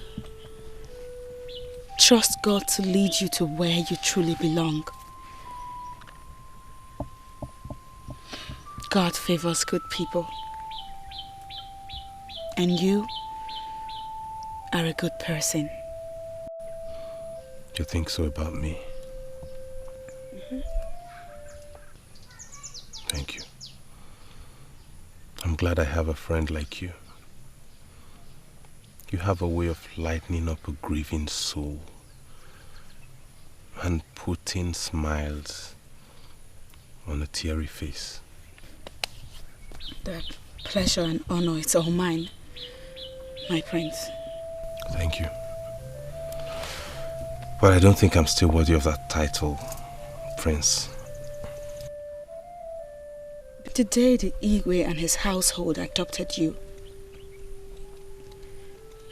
trust God to lead you to where you truly belong. God favors good people. And you are a good person. You think so about me? Thank you. I'm glad I have a friend like you. You have a way of lightening up a grieving soul and putting smiles on a teary face. The pleasure and honor is all mine, my prince. Thank you. But I don't think I'm still worthy of that title, Prince. The day the Igwe and his household adopted you,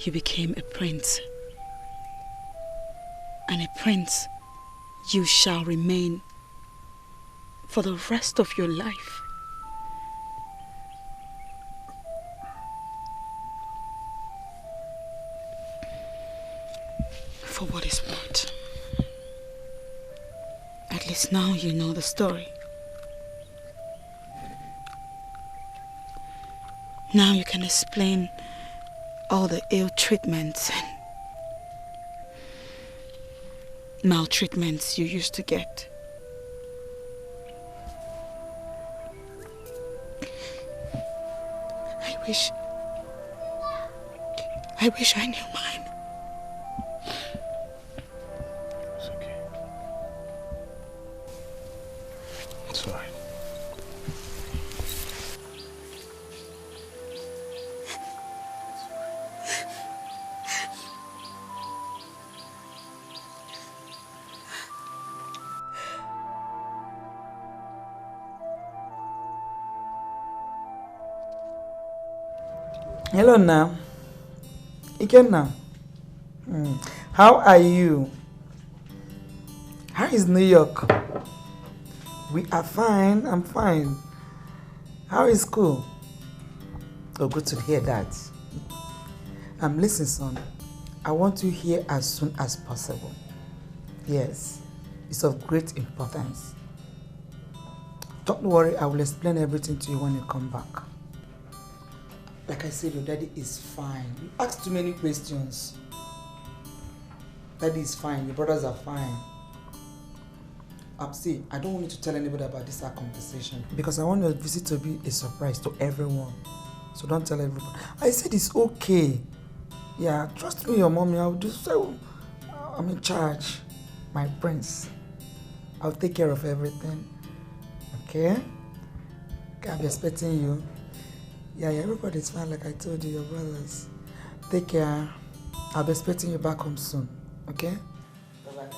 you became a prince. And a prince you shall remain for the rest of your life. For what is what? At least now you know the story. Now you can explain all the ill treatments and maltreatments you used to get. I wish I knew mine. It's okay. It's all right. Hello now. Again now. How are you? How is New York? We are fine. I'm fine. How is school? Oh, good to hear that. Listen, son. I want you here as soon as possible. Yes, it's of great importance. Don't worry, I will explain everything to you when you come back. Like I said, your daddy is fine. You asked too many questions. Daddy is fine. Your brothers are fine. See, I don't want you to tell anybody about this our conversation because I want your visit to be a surprise to everyone. So don't tell everybody. I said it's okay. Yeah, trust me, your mommy. I'll do so. I'm in charge. My prince. I'll take care of everything. Okay? I'll be expecting you. Yeah, everybody's fine like I told you, your brothers. Take care. I'll be expecting you back home soon. Okay? Bye-bye.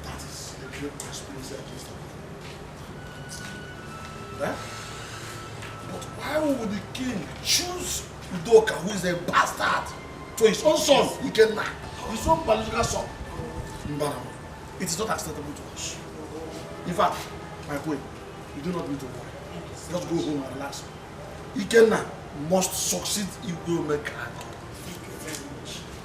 That is a great conspiracy against the eh? But why would the king choose Udoka, who is a bastard, to his own son, Ikenna? His own biological son. It is not acceptable to us. In fact, my boy, you do not need to worry. Just go home and relax. Ikenna must succeed if we make her.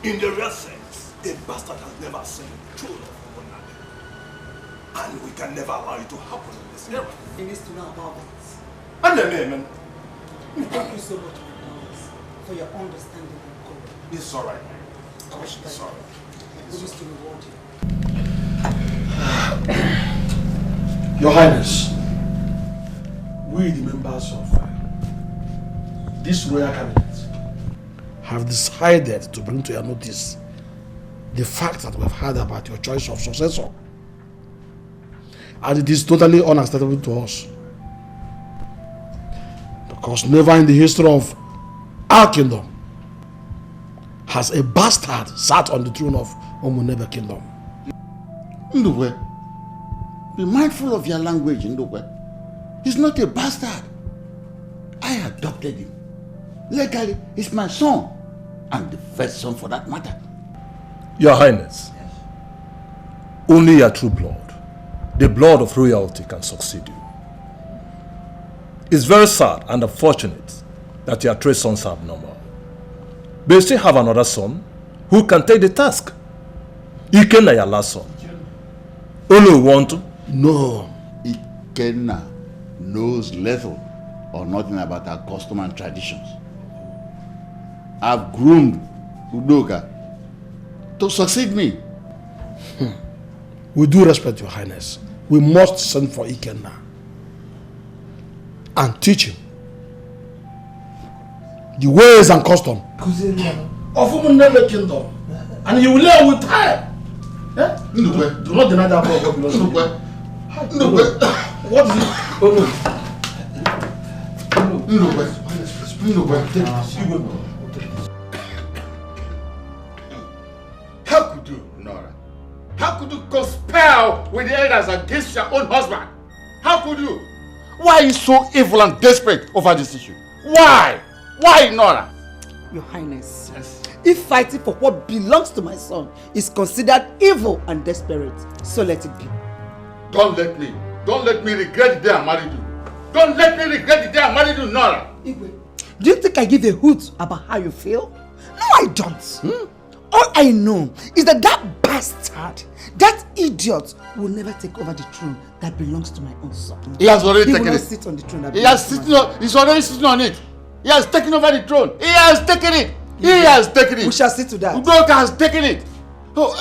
In the real sense, a bastard has never seen the truth of one another. And we can never allow it to happen in this era. He needs to know about it. And the man. Thank you so much, my brothers, for your understanding and courage. It's alright. It's alright. I promise to reward you. Your Highness, we the members of this royal cabinet have decided to bring to your notice the fact that we've heard about your choice of successor. And it is totally unacceptable to us. Because never in the history of our kingdom has a bastard sat on the throne of Omunebe kingdom. Nduwe, be mindful of your language, Nduwe. He's not a bastard. I adopted him. Legally, he's my son. And the first son for that matter. Your Highness, only your true blood, the blood of royalty, can succeed you. It's very sad and unfortunate that your 3 sons are abnormal. But you still have another son who can take the task. Ikenna, your last son. Only want to? No. Ikenna knows little or nothing about our custom and traditions. I've groomed Udoka to succeed me. With due respect, Your Highness, we must send for Ikenna and teach him the ways and custom of Umunele kingdom, and he will learn with time. Do not deny that God belongs to you. What is it? How could you, Nora? How could you conspire with the elders against your own husband? How could you? Why are you so evil and desperate over this issue? Why? Why, Nora? Your Highness, if fighting for what belongs to my son is considered evil and desperate, so let it be. Don't let me regret the day I married you. Don't let me regret the day I married you, Nora. Do you think I give a hoot about how you feel? No, I don't. All I know is that bastard, that idiot, will never take over the throne that belongs to my own son. He has already taken it. He will not sit on the throne that He's already sitting on it. He has taken over the throne. He has taken it. He has taken it. We shall see to that. Udoka has taken it. Oh,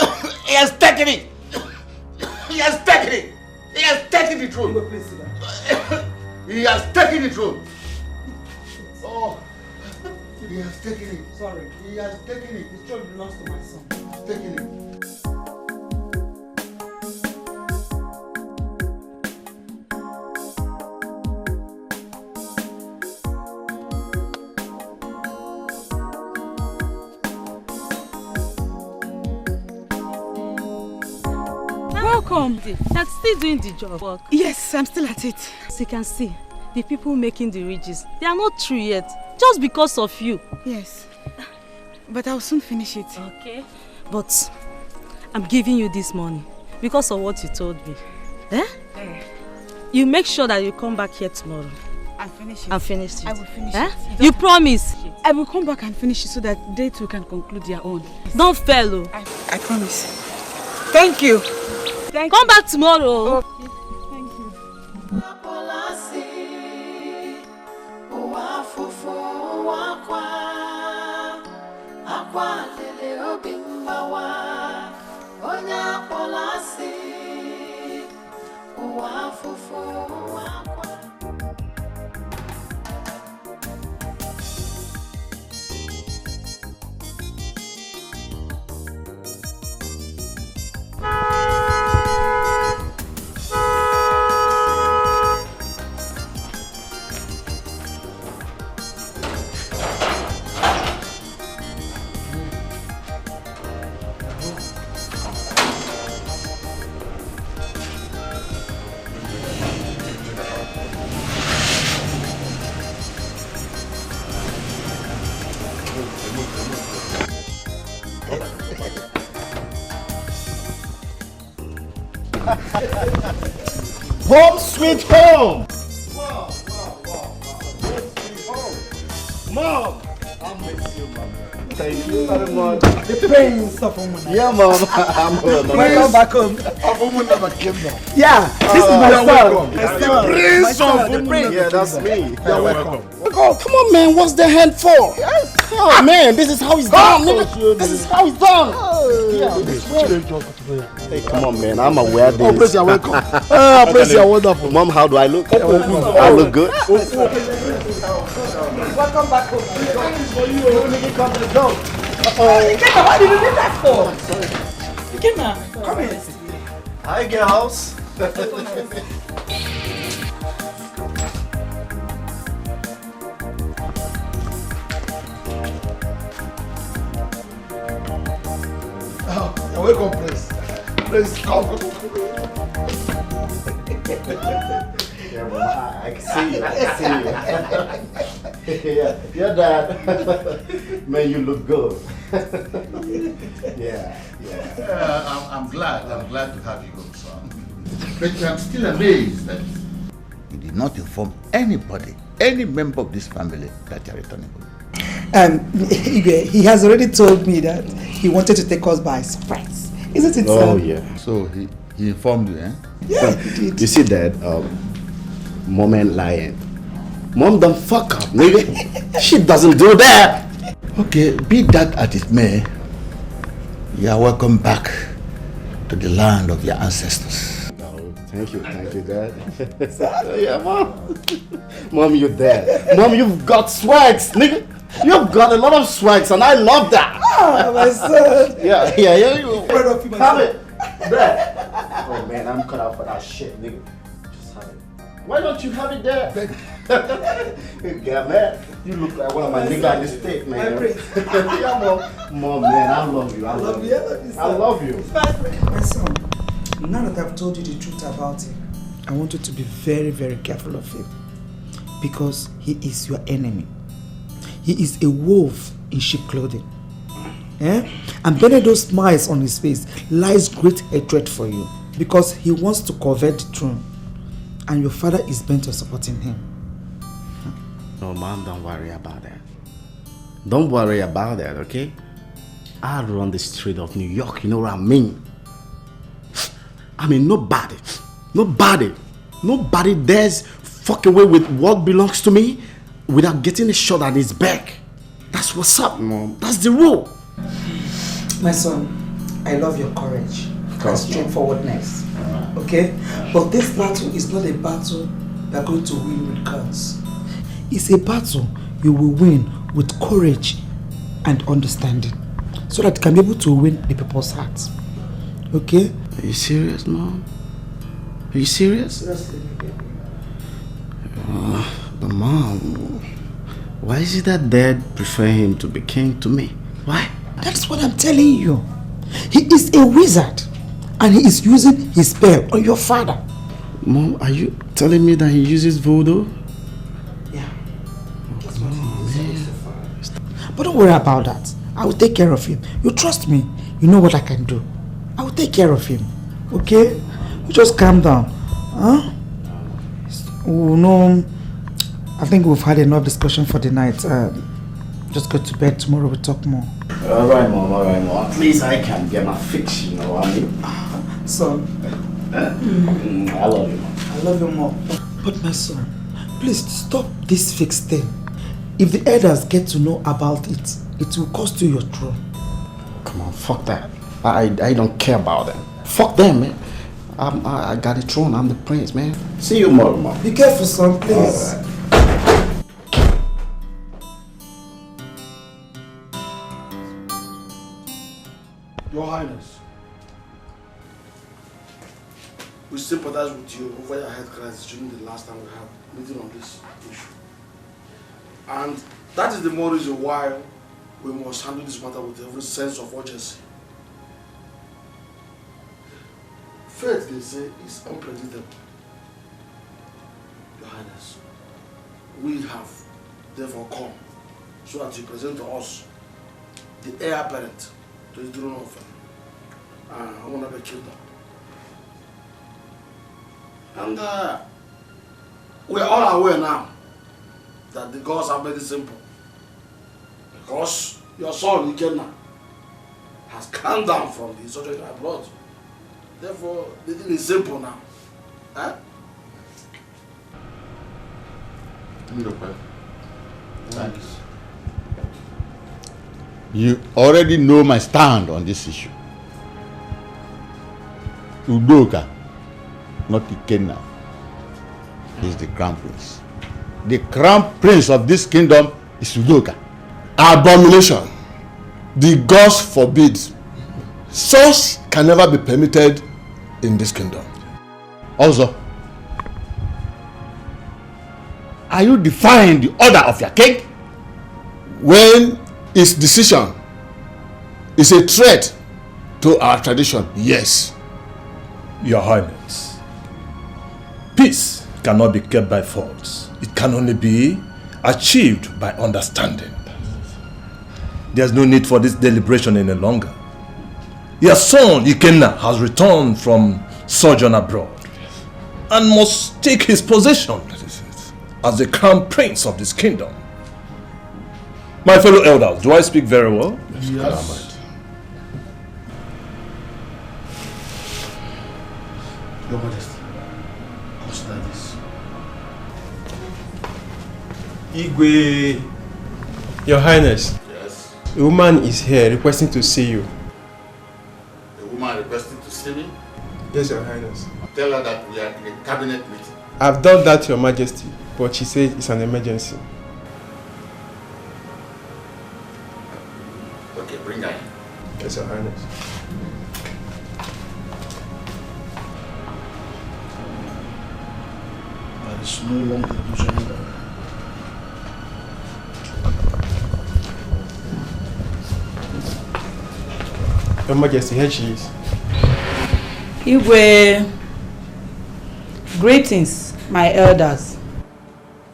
he has taken it. He has taken it. He has taken the throne. He has taken the throne. Oh, he has taken it. Sorry. He has taken it. The throne belongs to my son. He's taken it. Welcome. You're still doing the job. Work. Yes, I'm still at it. As you can see, the people making the ridges, they are not through yet. Just because of you. Yes. But I'll soon finish it. Okay. But I'm giving you this money because of what you told me. Eh? You make sure that you come back here tomorrow. I'll finish it. And finish it. I will finish eh? it. You promise? I will come back and finish it so that they too can conclude their own. Don't fail. I promise. Thank you. Come back tomorrow. Okay. Thank you. Home sweet home! Mom! I miss you, Mom. Thank you very much. The prince of Umuna. Yeah, Mom. I'm home. Welcome back home. Of Umuna Kingdom. Yeah, this is my son. Welcome. The Prince of Umuna. Yeah, that's me. You're welcome. Oh, come on, man. What's the hand for? Yes. Oh, man. This is how it's done, nigga. This is how it's done. Hey, come on, man. I'm aware of this. Oh, praise you're welcome. Oh, praise you're wonderful. Mom, how do I look? I look good. Welcome back home. For you, nigga, come to the door. Ikenna, what did you do that for? Ikenna, come here. Hi, girl house. Oh, you're welcome, Prince. Prince, come. Yeah, Mom, I can see you. I can see you. Yeah, your dad. Man, you look good. Yeah. I'm glad to have you home, son. But I'm still amazed that You did not inform anybody, any member of this family, that you are returning home. He has already told me that he wanted to take us by surprise. Isn't it, Oh, sir? yeah. So he informed you, eh? Yeah, he did. You see that, Mom ain't lying. Mom don't fuck up, nigga. She doesn't do that. Okay, be that as it may, you are welcome back to the land of your ancestors. Oh, thank you, Dad. Yeah, Mom. Mom, you're there. Mom, you've got swags, nigga. You've got a lot of swags, and I love that. Oh, my son. Yeah. You Proud of you, my have son. it. There. Oh, man, I'm cut out for that shit, nigga. Just have it. Why don't you have it there? Yeah, man. You look like one of my niggas in the state, man. Yeah, Mom, man, I love you. I love you. I love you. My son, now that I've told you the truth about him, I want you to be very, very careful of him. Because he is your enemy. He is a wolf in sheep clothing. Eh? And beneath those smiles on his face lies great hatred for you. Because he wants to covet the throne. And your father is bent on supporting him. No, Mom, don't worry about that. Don't worry about that, okay? I run the street of New York, you know what I mean? I mean, nobody dares fuck away with what belongs to me without getting a shot at his back. That's what's up, Mom. That's the rule. My son, I love your courage and straightforwardness. Okay? But this battle is not a battle you are going to win with guns. It's a battle you will win with courage and understanding. So that you can be able to win the people's hearts. Okay? Are you serious, Mom? Are you serious? Seriously. But Mom, why is it that Dad prefer him to be king to me? Why? That's what I'm telling you. He is a wizard. And he is using his spell on your father. Mom, are you telling me that he uses voodoo? Yeah. That's what he is. But don't worry about that. I will take care of him. You trust me. You know what I can do. I will take care of him. Okay? You just calm down. Huh? Oh, no. I think we've had enough discussion for the night. Just go to bed. Tomorrow we'll talk more. Alright, Mom. At least I can get my fix, you know what I mean? Son. I love you, Mom. I love you more. But my son, please stop this fixed thing. If the elders get to know about it, it will cost you your throne. Come on, fuck that. I don't care about them. Fuck them, man. I got a throne. I'm the prince, man. See you tomorrow, Mom. Be careful, son, please. Right. Your Highness, we sympathize with you over your health crisis during the last time we had a meeting on this issue. And that is the more reason why we must handle this matter with every sense of urgency. Fate, they say, is unpredictable. Your Highness, we have therefore come so that you present to us the heir apparent to the throne of Honorable Kingdom. And we are all aware now that the gods have made it simple. Because your son, Ikenna, has calmed down from the subject I brought. Therefore, the thing is simple now. Eh? Thanks. You already know my stand on this issue. Udoka, not Ikenna, is the crown prince. The crown prince of this kingdom is Udoka. Abomination. The gods forbid. Such can never be permitted in this kingdom. Also, are you defying the order of your king? When his decision is a threat to our tradition, yes. Your Highness, peace cannot be kept by force. It can only be achieved by understanding. There's no need for this deliberation any longer. Your son, Ikenna, has returned from sojourn abroad. and must take his position as the crown prince of this kingdom. My fellow elders, do I speak very well? Yes. Your Majesty, consider this. Igwe, Your Highness. Yes. A woman is here requesting to see you. A woman requesting to see me? Yes, Your Highness. Tell her that we are in a cabinet meeting. I've done that, Your Majesty, but she says it's an emergency. Okay, bring her in. Yes, Your Highness. There is no longer illusion. Your Majesty, here she is. Igwe, greetings, my elders.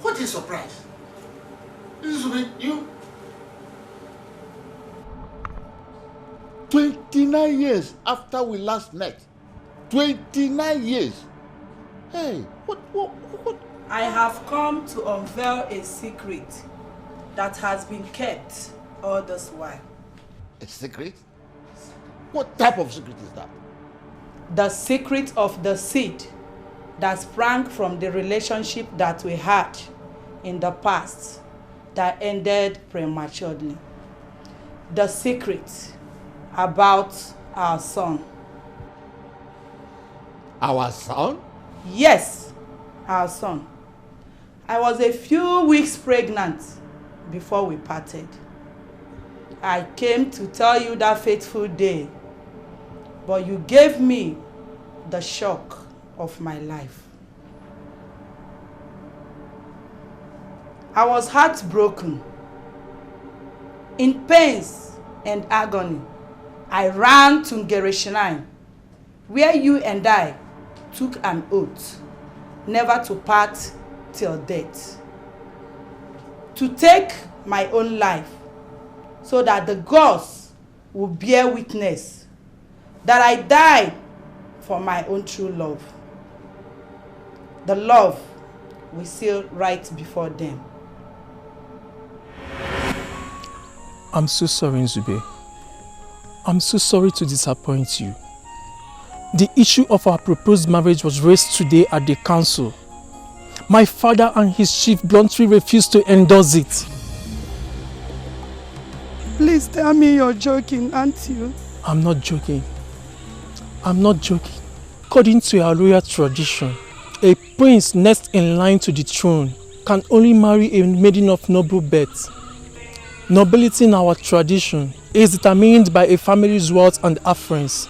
What a surprise! This will be you. 29 years after we last met. 29 years. Hey, what? I have come to unveil a secret that has been kept all this while. A secret? What type of secret is that? The secret of the seed that sprang from the relationship that we had in the past that ended prematurely. The secret about our son. Our son? Yes, our son. I was a few weeks pregnant before we parted. I came to tell you that fateful day, but you gave me the shock of my life. I was heartbroken. In pains and agony, I ran to Ngereshinai, where you and I took an oath never to part till death. To take my own life so that the gods will bear witness that I died for my own true love. The love we seal right before them. I'm so sorry, Nzube. I'm so sorry to disappoint you. The issue of our proposed marriage was raised today at the council. My father and his chief bluntly refused to endorse it. Please tell me you're joking, aren't you? I'm not joking. I'm not joking. According to our royal tradition, a prince next in line to the throne can only marry a maiden of noble birth. Nobility in our tradition is determined by a family's wealth and affluence.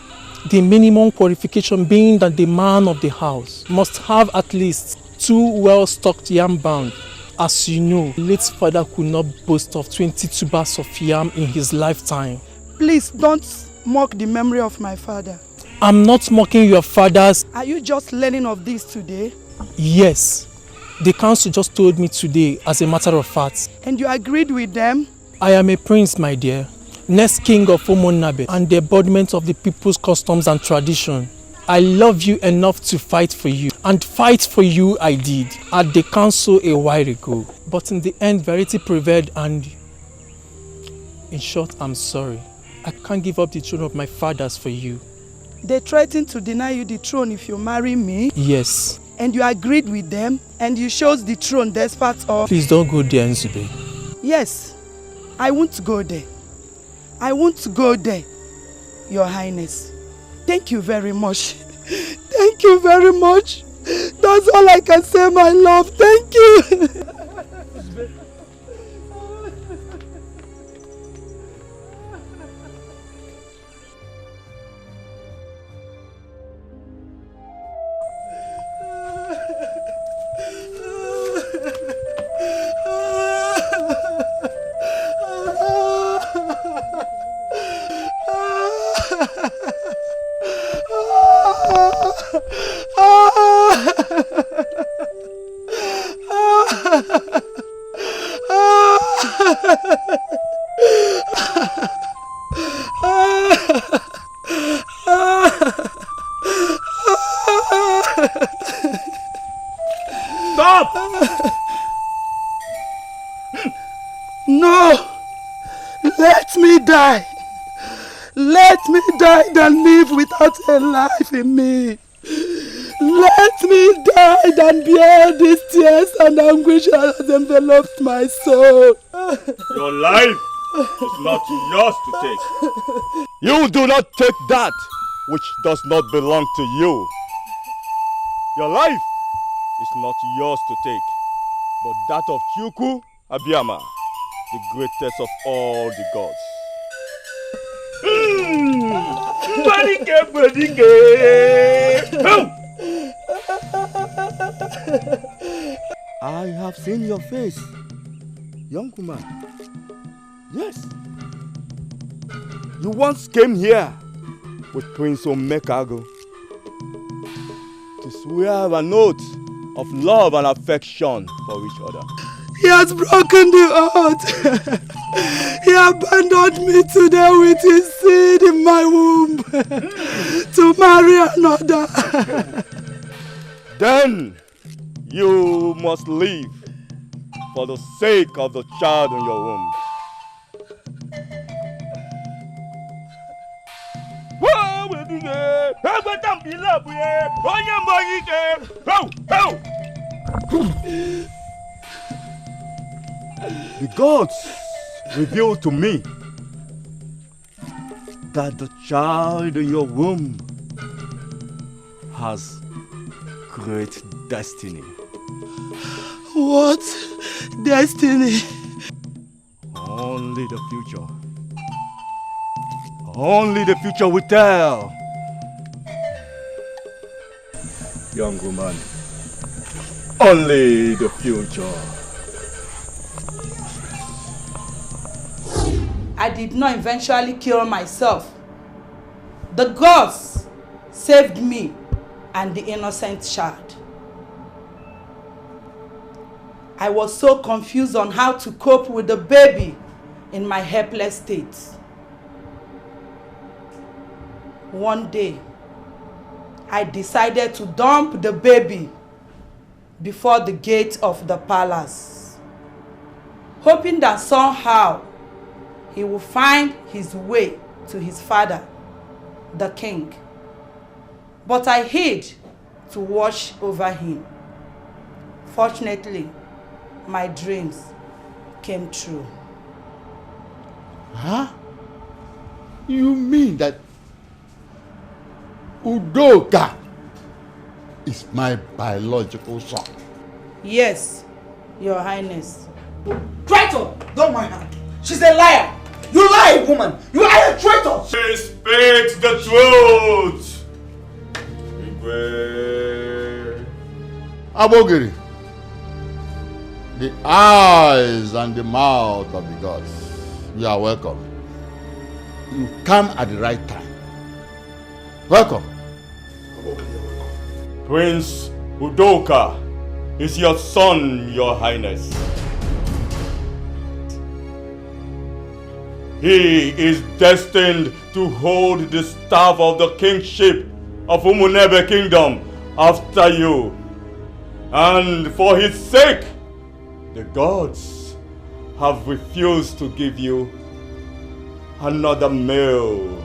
The minimum qualification being that the man of the house must have at least 2 well-stocked yam barns. As you know, late father could not boast of 20 tubers of yam in his lifetime. Please don't mock the memory of my father. I'm not mocking your fathers. Are you just learning of this today? Yes. The council just told me today, as a matter of fact. And you agreed with them? I am a prince, my dear. Next king of Omonabe and the embodiment of the people's customs and tradition. I love you enough to fight for you. And fight for you I did at the council a while ago. But in the end, verity prevailed and... In short, I'm sorry. I can't give up the throne of my fathers for you. They threatened to deny you the throne if you marry me? Yes. And you agreed with them? And you chose the throne despite all... Please don't go there, Nzube. Yes. I won't go there. I won't go there, Your Highness. Thank you very much. Thank you very much. That's all I can say, my love. Thank you. Stop! No! Let me die! Let me die than live without a life in me! Let me die than bear these tears and anguish that has enveloped my soul! Your life is not yours to take. You do not take that which does not belong to you. Your life is not yours to take, but that of Chukwu Abiyama, the greatest of all the gods. I have seen your face, young woman. Yes. You once came here with Prince Omekago to swear an oath of love and affection for each other. He has broken the oath. He abandoned me today with his seed in my womb to marry another. Then you must leave for the sake of the child in your womb. The gods revealed to me that the child in your womb has great destiny. What destiny? Only the future. Only the future will tell. Young woman, only the future. I did not eventually kill myself. The gods saved me and the innocent child. I was so confused on how to cope with the baby in my helpless state. One day, I decided to dump the baby before the gate of the palace, hoping that somehow he will find his way to his father, the king. But I hid to watch over him. Fortunately, my dreams came true. Huh? You mean that Udoka is my biological son? Yes, Your Highness. Traitor! Don't mind her. She's a liar. You lie, woman. You are a traitor. She speaks the truth. Abogiri, the eyes and the mouth of the gods, you are welcome. You come at the right time. Welcome. Prince Udoka is your son, Your Highness. He is destined to hold the staff of the kingship of Umunebe Kingdom after you. And for his sake, the gods have refused to give you another male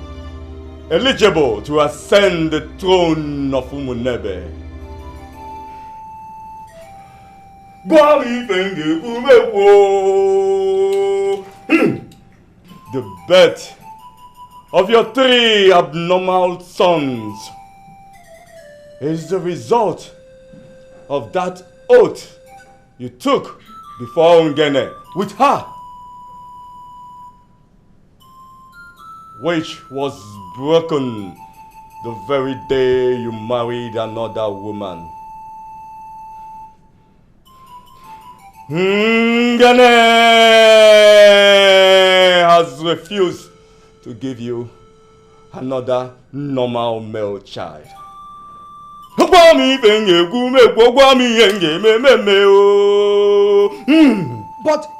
eligible to ascend the throne of Umunebe. The birth of your 3 abnormal sons is the result of that oath you took before Ungene with her, which was broken the very day you married another woman. Ungene has refused to give you another normal male child. But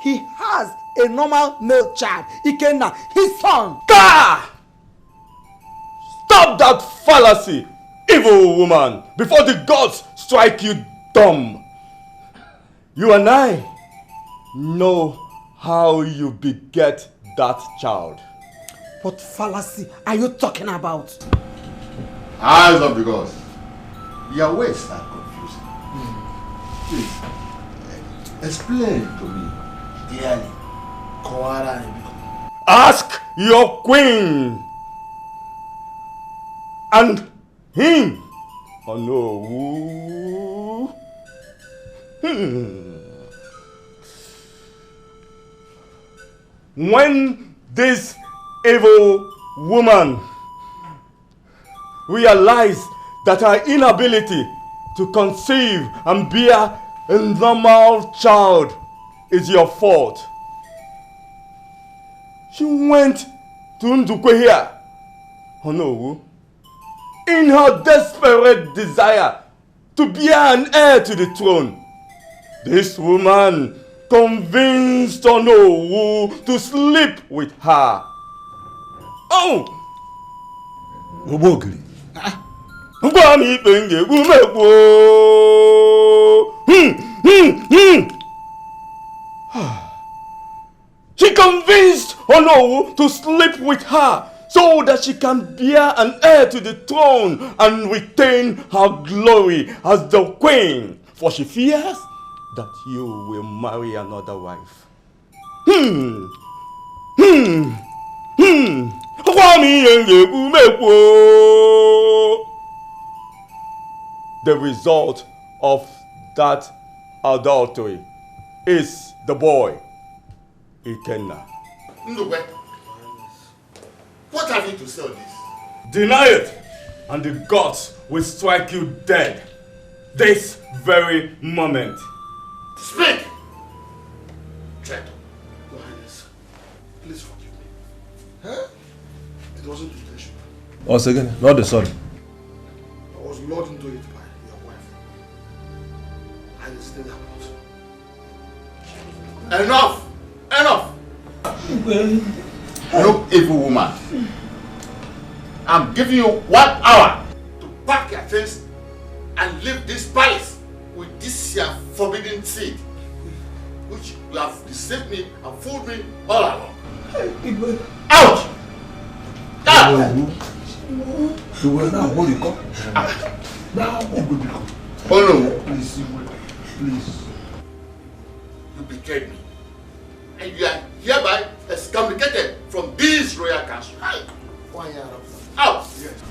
he has a normal male child, Ikenna, his son. Stop that fallacy, evil woman, before the gods strike you dumb. You and I know how you beget that child. What fallacy are you talking about? Eyes of the gods. Your ways are confusing. Please, explain to me clearly. Ask your queen and him. Oh no. When this evil woman realized that her inability to conceive and bear a normal child is your fault, she went to Ndukwe here, oh no, in her desperate desire to bear an heir to the throne. This woman convinced Onowu to sleep with her. Oh! Obogri. She convinced Onowu to sleep with her so that she can bear an heir to the throne and retain her glory as the queen, for she fears that you will marry another wife. The result of that adultery is the boy, Ikenna. Ndukwe, what have you to say on this? Deny it, and the gods will strike you dead this very moment. Speak! Traitor. Your Highness, please forgive me. Huh? It wasn't intentional. Once again, not the son. I was lured into it by your wife. I didn't that. Enough! Enough! You evil woman. I'm giving you 1 hour to pack your things and leave this palace with this your forbidden seed, which you have deceived me and fooled me all along. Out! Out! You will now hold you come. Now, oh no. Please, please. You betrayed me. And you are hereby excommunicated from this royal council. Out! Yes.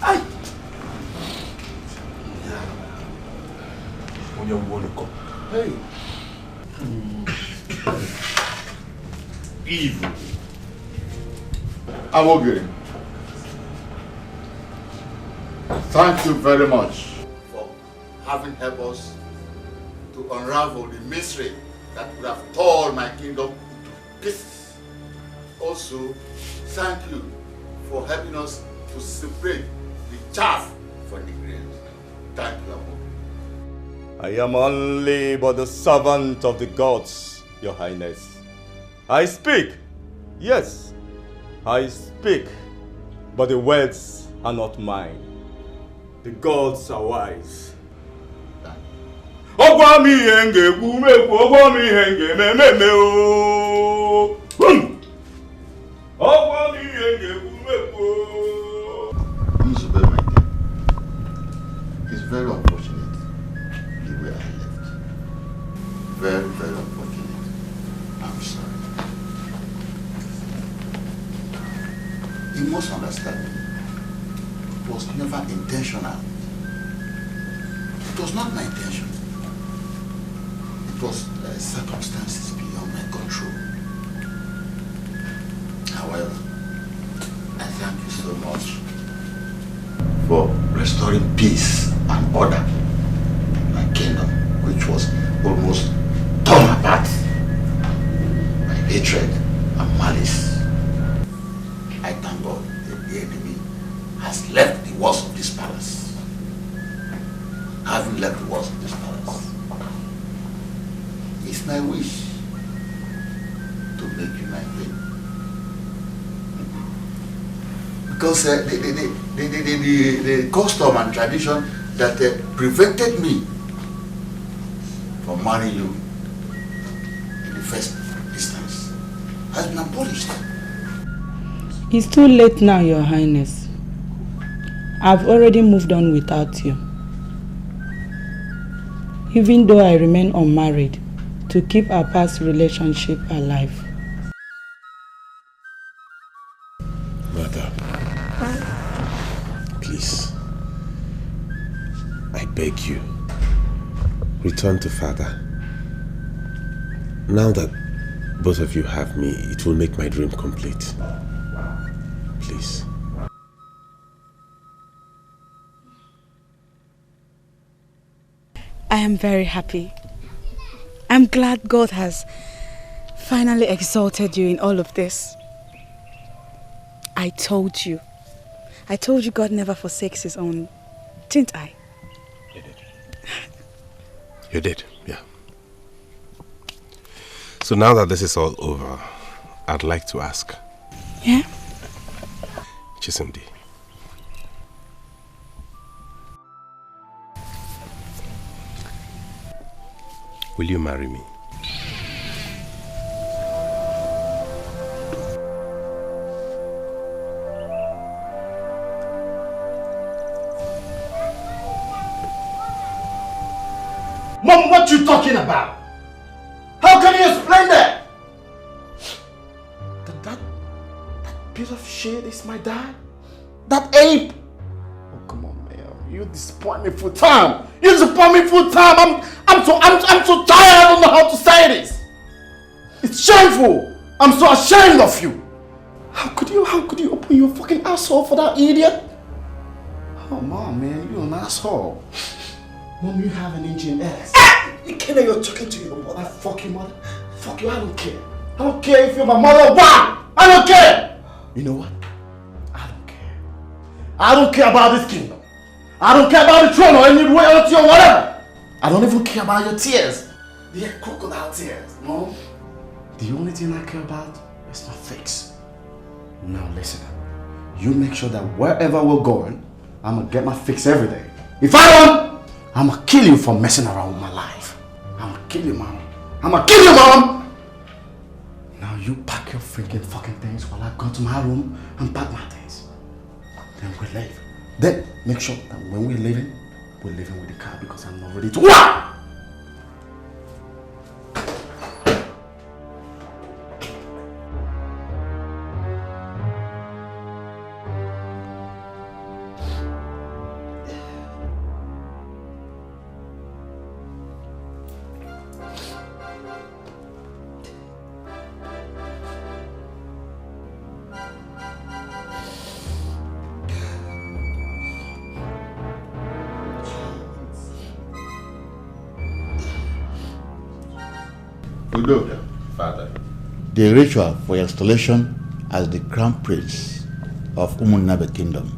Aye. When you want to come. Hey. Evil. I'm okay. Thank you very much for having helped us to unravel the mystery that would have torn my kingdom into pieces. Also, thank you for helping us to separate the chaff from the grain. Thank you, Amoge. I am only but the servant of the gods, Your Highness. I speak, yes, I speak, but the words are not mine. The gods are wise. It's very unfortunate the way I left. Very, very unfortunate. I'm sorry. You must understand, it was never intentional. It was not my intention. It was circumstances beyond my control. However, I thank you so much for restoring peace and order in my kingdom, which was almost torn apart by hatred and malice. I thank God that the enemy has left the walls of this palace. Having left the walls of this palace, it's my wish to make you my queen. Because the custom and tradition that prevented me for marrying you in the first instance has been abolished. It's too late now, Your Highness. I've already moved on without you. Even though I remain unmarried, to keep our past relationship alive. Mother, please, I beg you, return to Father. Now that both of you have me, it will make my dream complete. Please. I am very happy. I'm glad God has finally exalted you in all of this. I told you God never forsakes his own, didn't I? You did. You did, yeah. So now that this is all over, I'd like to ask. Yeah? Chisimdi, will you marry me? Mom, what you talking about? How can you explain that? That piece of shit is my dad? That ape? Oh, come on, man. You disappoint me full time. You disappoint me full time. I'm so tired. I don't know how to say this. It's shameful. I'm so ashamed of you. How could you open your fucking asshole for that idiot? Oh, Mom, man, you're an asshole. Mom, you have an engine ass. You can't know you're talking to your mother. Fuck your mother. Fuck you, I don't care. I don't care if you're my mother. Why? I don't care. You know what? I don't care. I don't care about this kingdom. I don't care about the throne or any royalty or whatever. I don't even care about your tears. They're crocodile tears, no? The only thing I care about is my fix. Now listen, you make sure that wherever we're going, I'm gonna get my fix every day. If I don't, I'm gonna kill you for messing around with my life. I'm gonna kill you, Mom. I'm gonna kill you, Mom! Now you pack your freaking fucking things while I go to my room and pack my things. Then we leave. Then make sure that when we're leaving with the car because I'm not ready to walk! Udo, Father. The ritual for installation as the crown prince of Umunnabe Kingdom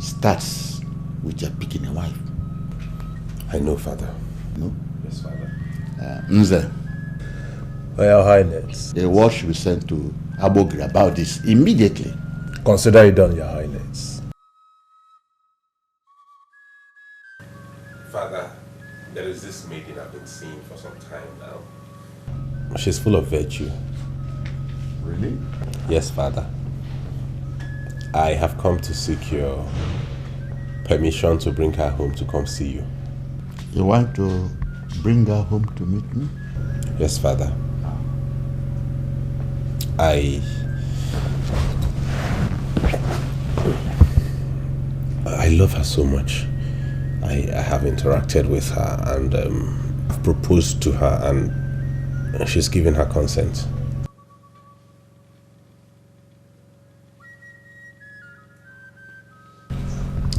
starts with your picking a wife. I know, Father. No? Yes, Father. Nze. Your Highness. The word should be sent to Abogri about this immediately. Consider it done, Your Highness. Father, there is this maiden I've been seeing for some time now. She's full of virtue. Really? Yes, Father. I have come to seek your permission to bring her home to come see you. You want to bring her home to meet me? Yes, Father. I love her so much. I have interacted with her and I've proposed to her and she's given her consent.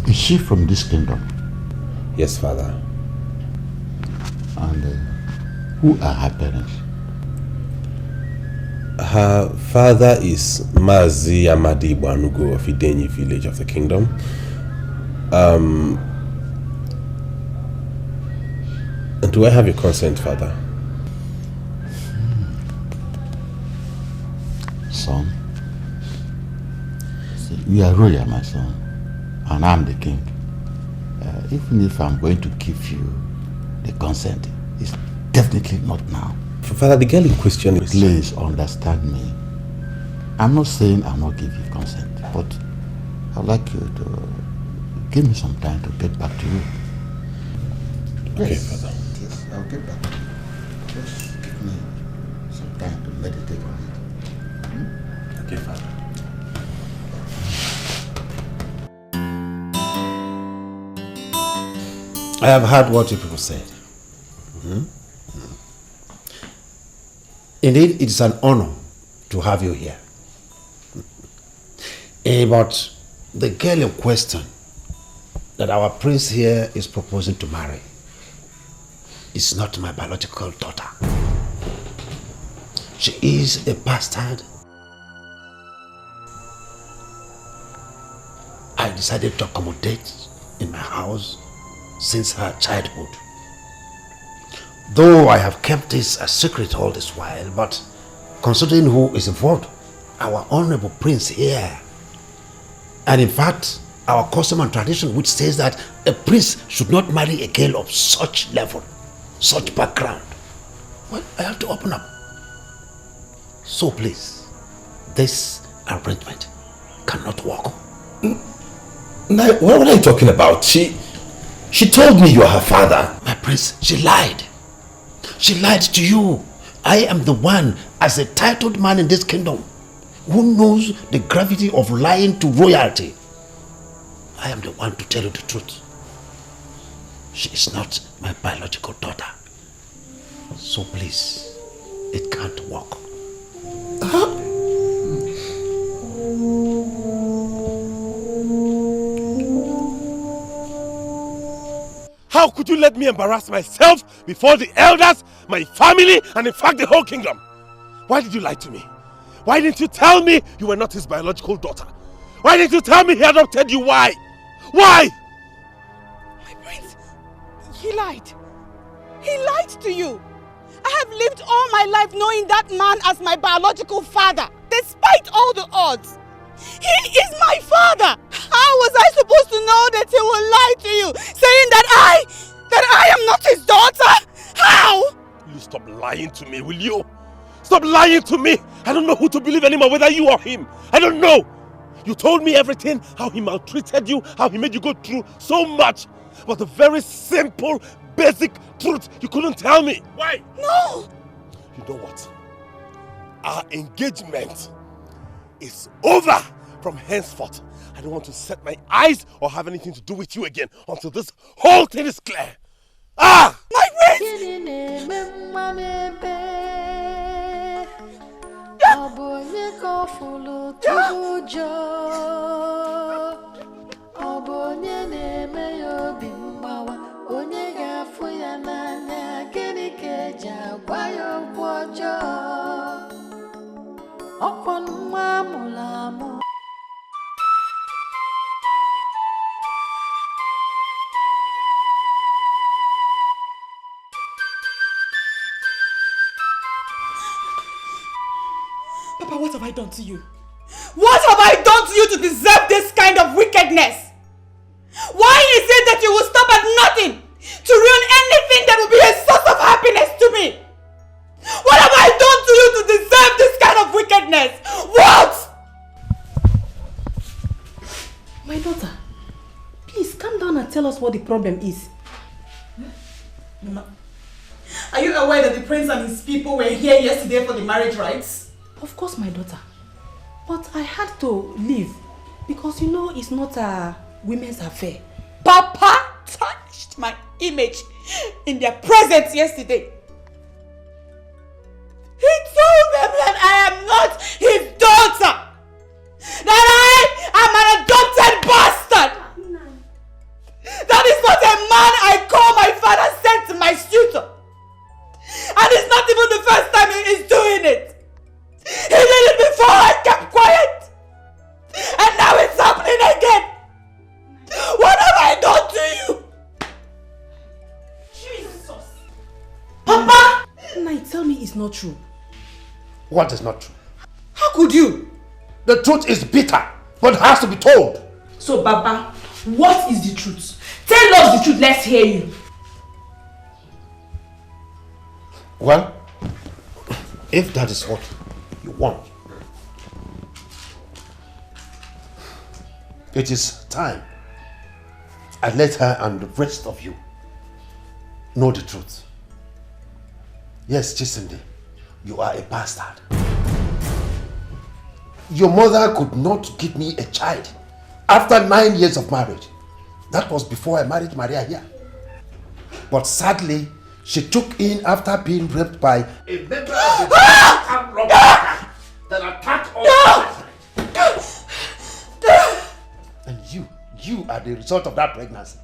Is she from this kingdom? Yes, Father. And who are her parents? Her father is Mazi Amadi Banugo of Idenyi village of the kingdom. And do I have your consent, Father? Son, see, you are royal, my son, and I'm the king. Even if I'm going to give you the consent, it's Definitely not now. Father, the girl in question is... Please understand me. I'm not saying I'll not give you consent, but I'd like you to give me some time to get back to you. Okay, Yes. Father. Yes, I'll get back to you. Just give me some time to meditate on it. Okay, Father. I have heard what you people said. Indeed, it is an honor to have you here. But the girl in question that our prince here is proposing to marry is not my biological daughter. She is a bastard. I decided to accommodate in my house since her childhood. Though I have kept this a secret all this while, but considering who is involved, our honorable prince here, and in fact, our custom and tradition which says that a prince should not marry a girl of such level, such background, well, I have to open up. So please, this arrangement cannot work. What are you talking about? She told me you are her father. My prince, she lied. She lied to you. I am the one, as a titled man in this kingdom, who knows the gravity of lying to royalty. I am the one to tell you the truth. She is not my biological daughter. So please, it can't work. How could you let me embarrass myself before the elders, my family, and in fact the whole kingdom? Why did you lie to me? Why didn't you tell me you were not his biological daughter? Why didn't you tell me he adopted you? Why? Why? My prince, he lied. He lied to you. I have lived all my life knowing that man as my biological father, despite all the odds. He is my father. How was I supposed to know that he will lie to you, saying that I am not his daughter? How? Will you stop lying to me, will you? Stop lying to me! I don't know who to believe anymore, whether you or him. I don't know! You told me everything, how he maltreated you, how he made you go through so much. But the very simple, basic truth you couldn't tell me. Why? No! You know what? Our engagement is over from henceforth. I don't want to set my eyes or have anything to do with you again until this whole thing is clear. Ah! My prince! Papa, what have I done to you? What have I done to you to deserve this kind of wickedness? Why is it that you will stop at nothing to ruin anything that will be a source of happiness to me? What have I done to you to deserve this kind of wickedness? What? My daughter, please calm down and tell us what the problem is. Mama, are you aware that the prince and his people were here yesterday for the marriage rites? Of course, my daughter. But I had to leave because you know it's not a women's affair. Papa touched my image in their presence yesterday. He told them that I am not his daughter. That I am an adopted bastard. That is not a man I call my father sent to my suitor. And it's not even the first time he is doing it. He did it before I kept quiet. And now it's happening again. What have I done to you? Jesus. Papa! Nai, tell me it's not true. What is not true? How could you? The truth is bitter, but has to be told. So, Papa, what is the truth? Tell us the truth, let's hear you. Well, if that is what you want, it is time I let her and the rest of you know the truth. Yes, Chisinde, you are a bastard. Your mother could not give me a child after 9 years of marriage. That was before I married Maria here. But sadly, she took in after being raped by a member of the armed robber that attacked all. And you are the result of that pregnancy.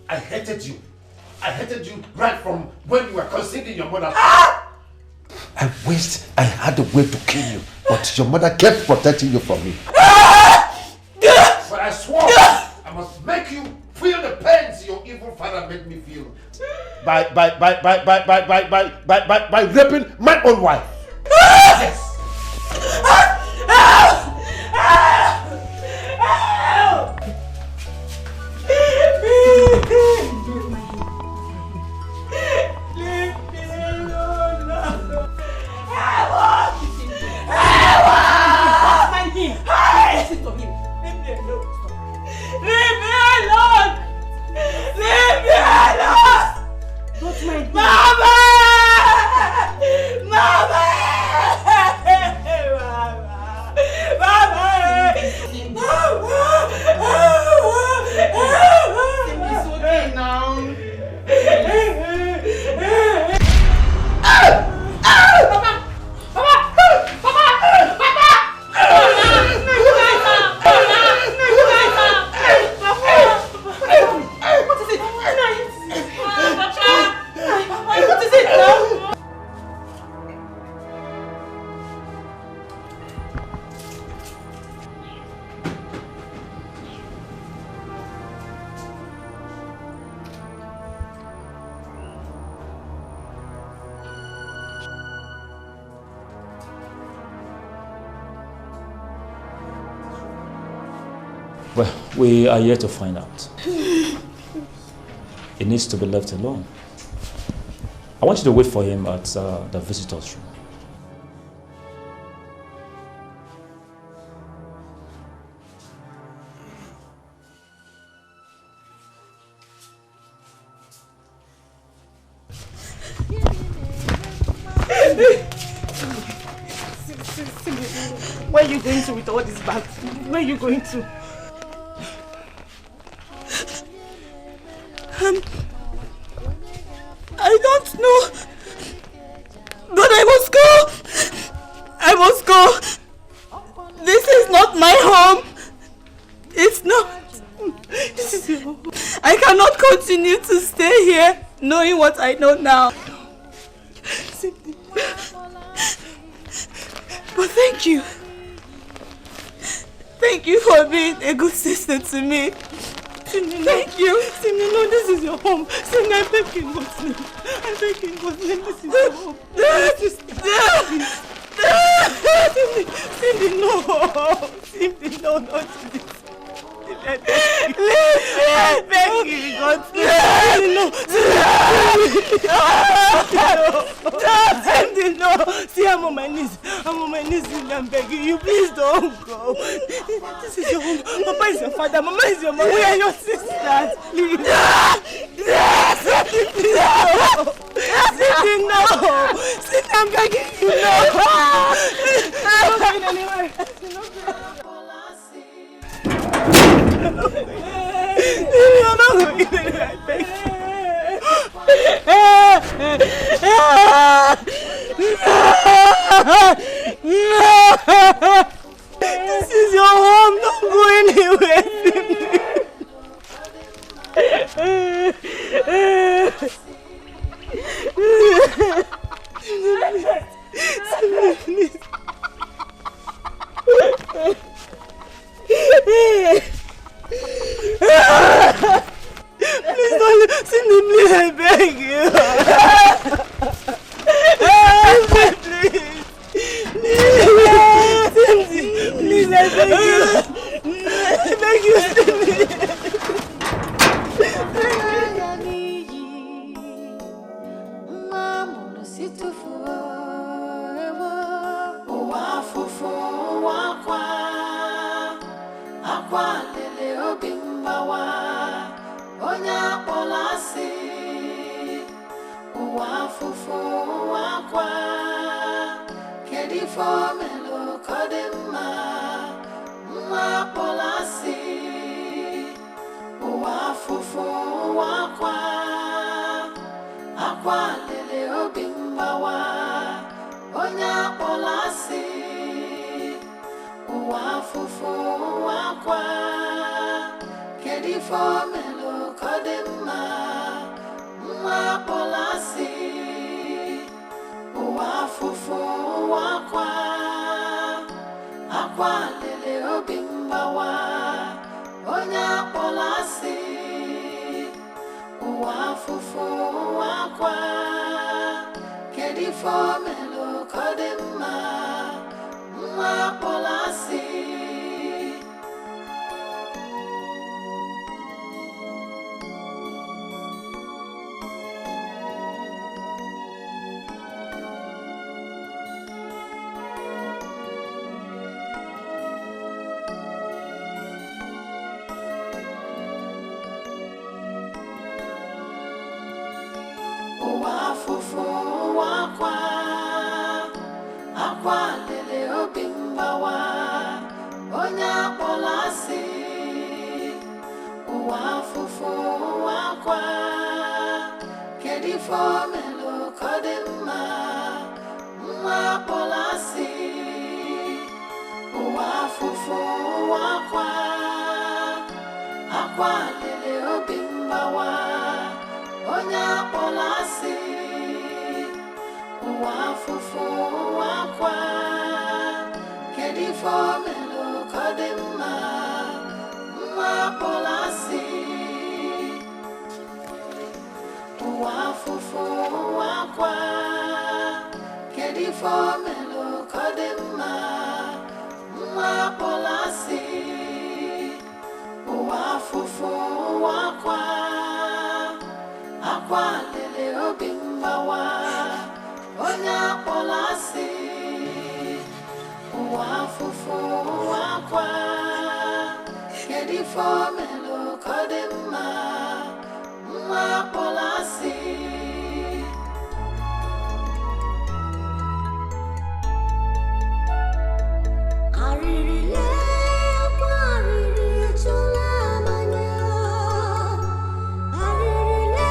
I hated you. I hated you right from when you were conceived in your mother's I wished I had a way to kill you, but your mother kept protecting you from me. But I swore I must make you feel the pains your evil father made me feel by raping my own wife. Yes. Well, we are yet to find out. It needs to be left alone. I want you to wait for him at the visitor's room. Where are you going to with all these bags? Where are you going to? I don't know. But I must go. I must go. This is not my home. It's not. This is your home. I cannot continue to stay here knowing what I know now. But thank you. Thank you for being a good sister to me. Thank you. Simni, no, this is your home. Simni, I beg you, Muslim. I beg you, Muslim, this is your home. Simni, no. Simni, no, not this. I beg you, God. No. See, I'm on my knees. I'm begging you. Please don't go. This is your home. Papa is your father. Mama is your mother. We are your sisters. Please. No. Sit, I'm begging you. No. I'm not going anywhere. I'm not going anywhere. I beg you. This is your home. Don't go anywhere. Please. Please don't Cindy, please, I beg you. Please, Cindy, please, I beg you. I beg obi mgbawa onye akpọlasị ụwa afụfụ ụwa akwa kedu ife o melụ ka ọ dị mma nwa akpọlasị ụwa afụfụ ụwa akwa akwa lele obi mgbawa onye akpọlasị ụwa afụfụ ụwa akwa kedu ife o melụ ka ọ dị mma nwa akpọlasị ụwa afụfụ ụwa akwa akwa lele obi mgbawa onye akpọlasị ụwa afụfụ ụwa akwa kedu ife o melụ ka ọ dị mma nwa akpọlasị ụwa afụfụ ụwa akwa akwa lele obi mgbawa onye akpọlasị ụwa afụfụ ụwa akwa kedu ife o melụ ka ọ dị mma nwa akpọlasị ụwa afụfụ ụwa akwa akwa lele obi mgbawa onye akpọlasị ụwa afụfụ ụwa akwa kedu ife o melụ ka ọ dị mma nwa akpọlasị ụwa afụfụ ụwa akwa kedu ife o melụ ka ọ dị mma nwa akpọlasị ụwa afụfụ ụwa akwa akwa lele obi mgbawa onye akpọlasị ụwa afụfụ ụwa akwa kedu ife o melụ ka ọ dị mma nwa akpọlasị arịrịle akwa arịrị ejula amanya arịrịle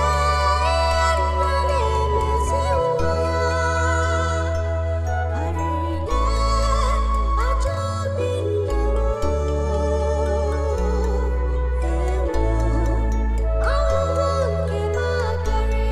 Carry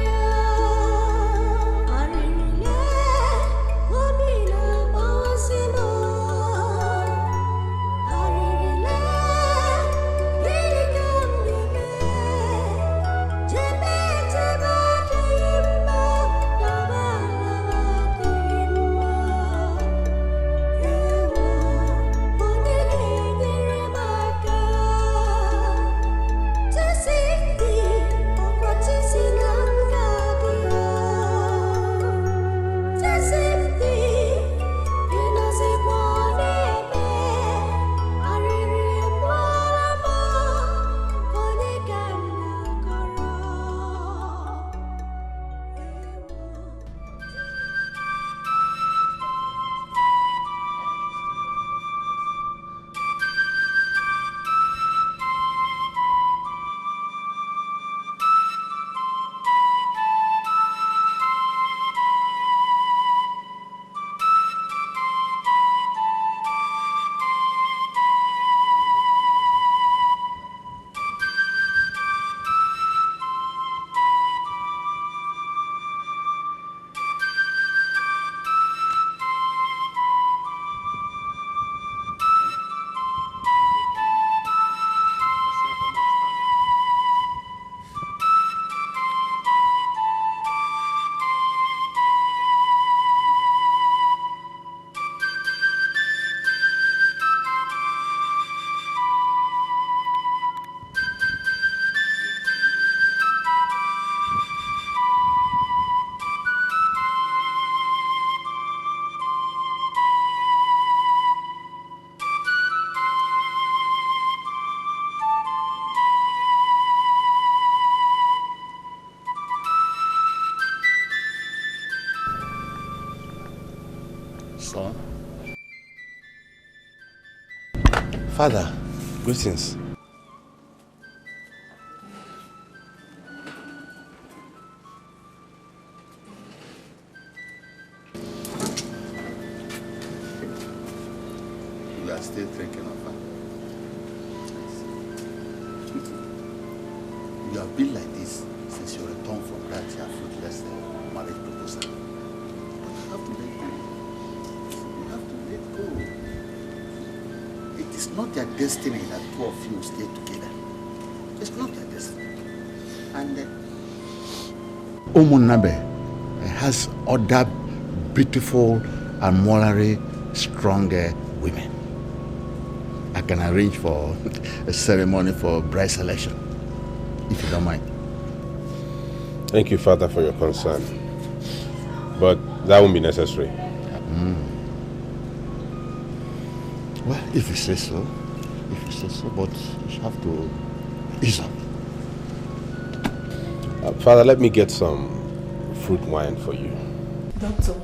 Father, greetings. You are still thinking of her. You have been like this since your return from that your fruitless marriage proposal. But you have to let go. You have to let go. It is not their destiny that two of you stay together. It's not their destiny. And Umunabe has other beautiful and morally stronger women. I can arrange for a ceremony for bride selection, if you don't mind. Thank you, Father, for your concern. But that won't be necessary. Well, if you say so, but you have to ease up. Father, let me get some fruit wine for you. Doctor,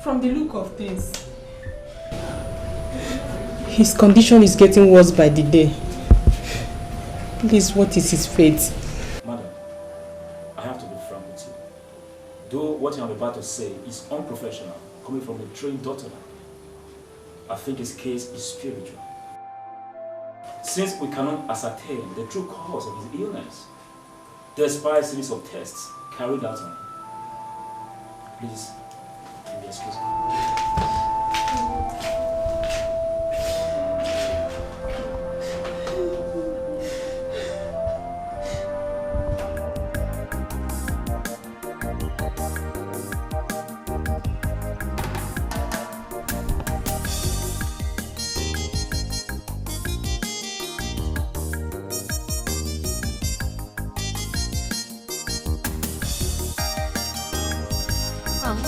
from the look of things, his condition is getting worse by the day. Please, what is his fate? Madam, I have to be frank with you. Though what I'm about to say is unprofessional, coming from a trained doctor, I think his case is spiritual. Since we cannot ascertain the true cause of his illness, despite a series of tests carried out on him, please, give me excuse me.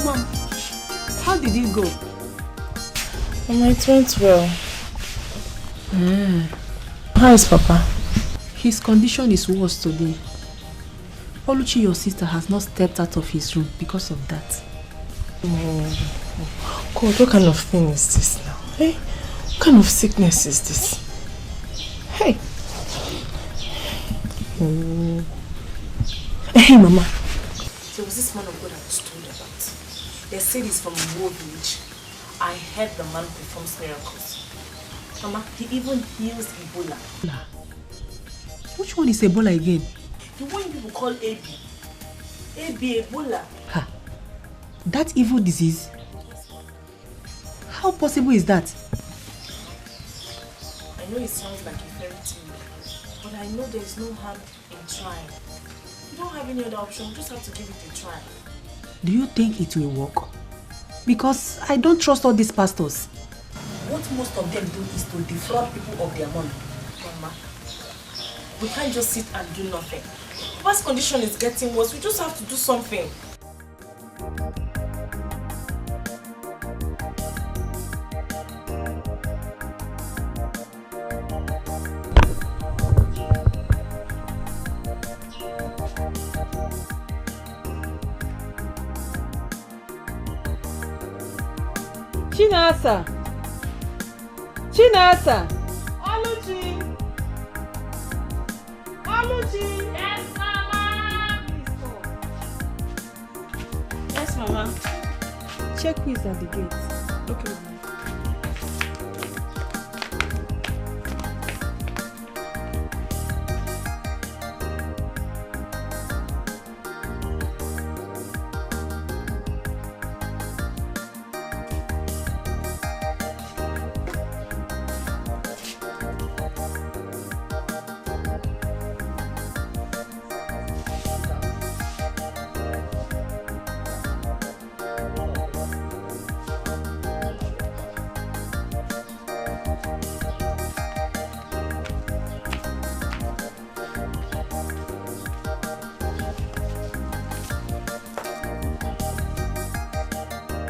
Mom, how did it go? It went well. How is Papa? His condition is worse today. Oluchi, your sister, has not stepped out of his room because of that. God, what kind of thing is this now? Hey, what kind of sickness is this? Hey. Hey, Mama. There was this man of God I was told about. They said he's from a war village. I heard the man performs miracles. Mama, he even heals Ebola. Which one is Ebola again? The one people call AB. AB, Ebola. Ha! That evil disease? How possible is that? I know it sounds like a fairy tale, but I know there is no harm in trying. You don't have any other option, you just have to give it a try. Do you think it will work? Because I don't trust all these pastors. What most of them do is to defraud people of their money. Mama, we can't just sit and do nothing. Papa's condition is getting worse, we just have to do something. Chinasa! Chinasa! Oluchi! Oluchi! Yes, Mama! Yes, Mama. Check who is at the gate. Okay, Mama.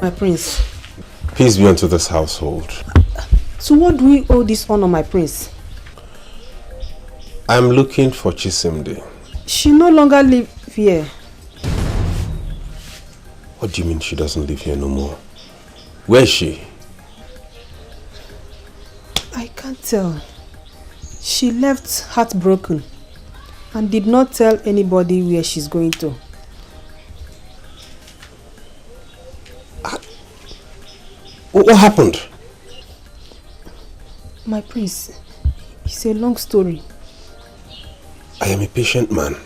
My prince. Peace be unto this household. So what do we owe this honor, my prince? I'm looking for Chisimde. She no longer lives here. What do you mean she doesn't live here no more? Where is she? I can't can't tell. She left heartbroken and did not tell anybody where she's going to. What happened? My prince, it's a long story. I am a patient man.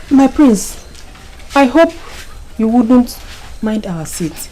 My prince, I hope you wouldn't mind our seat.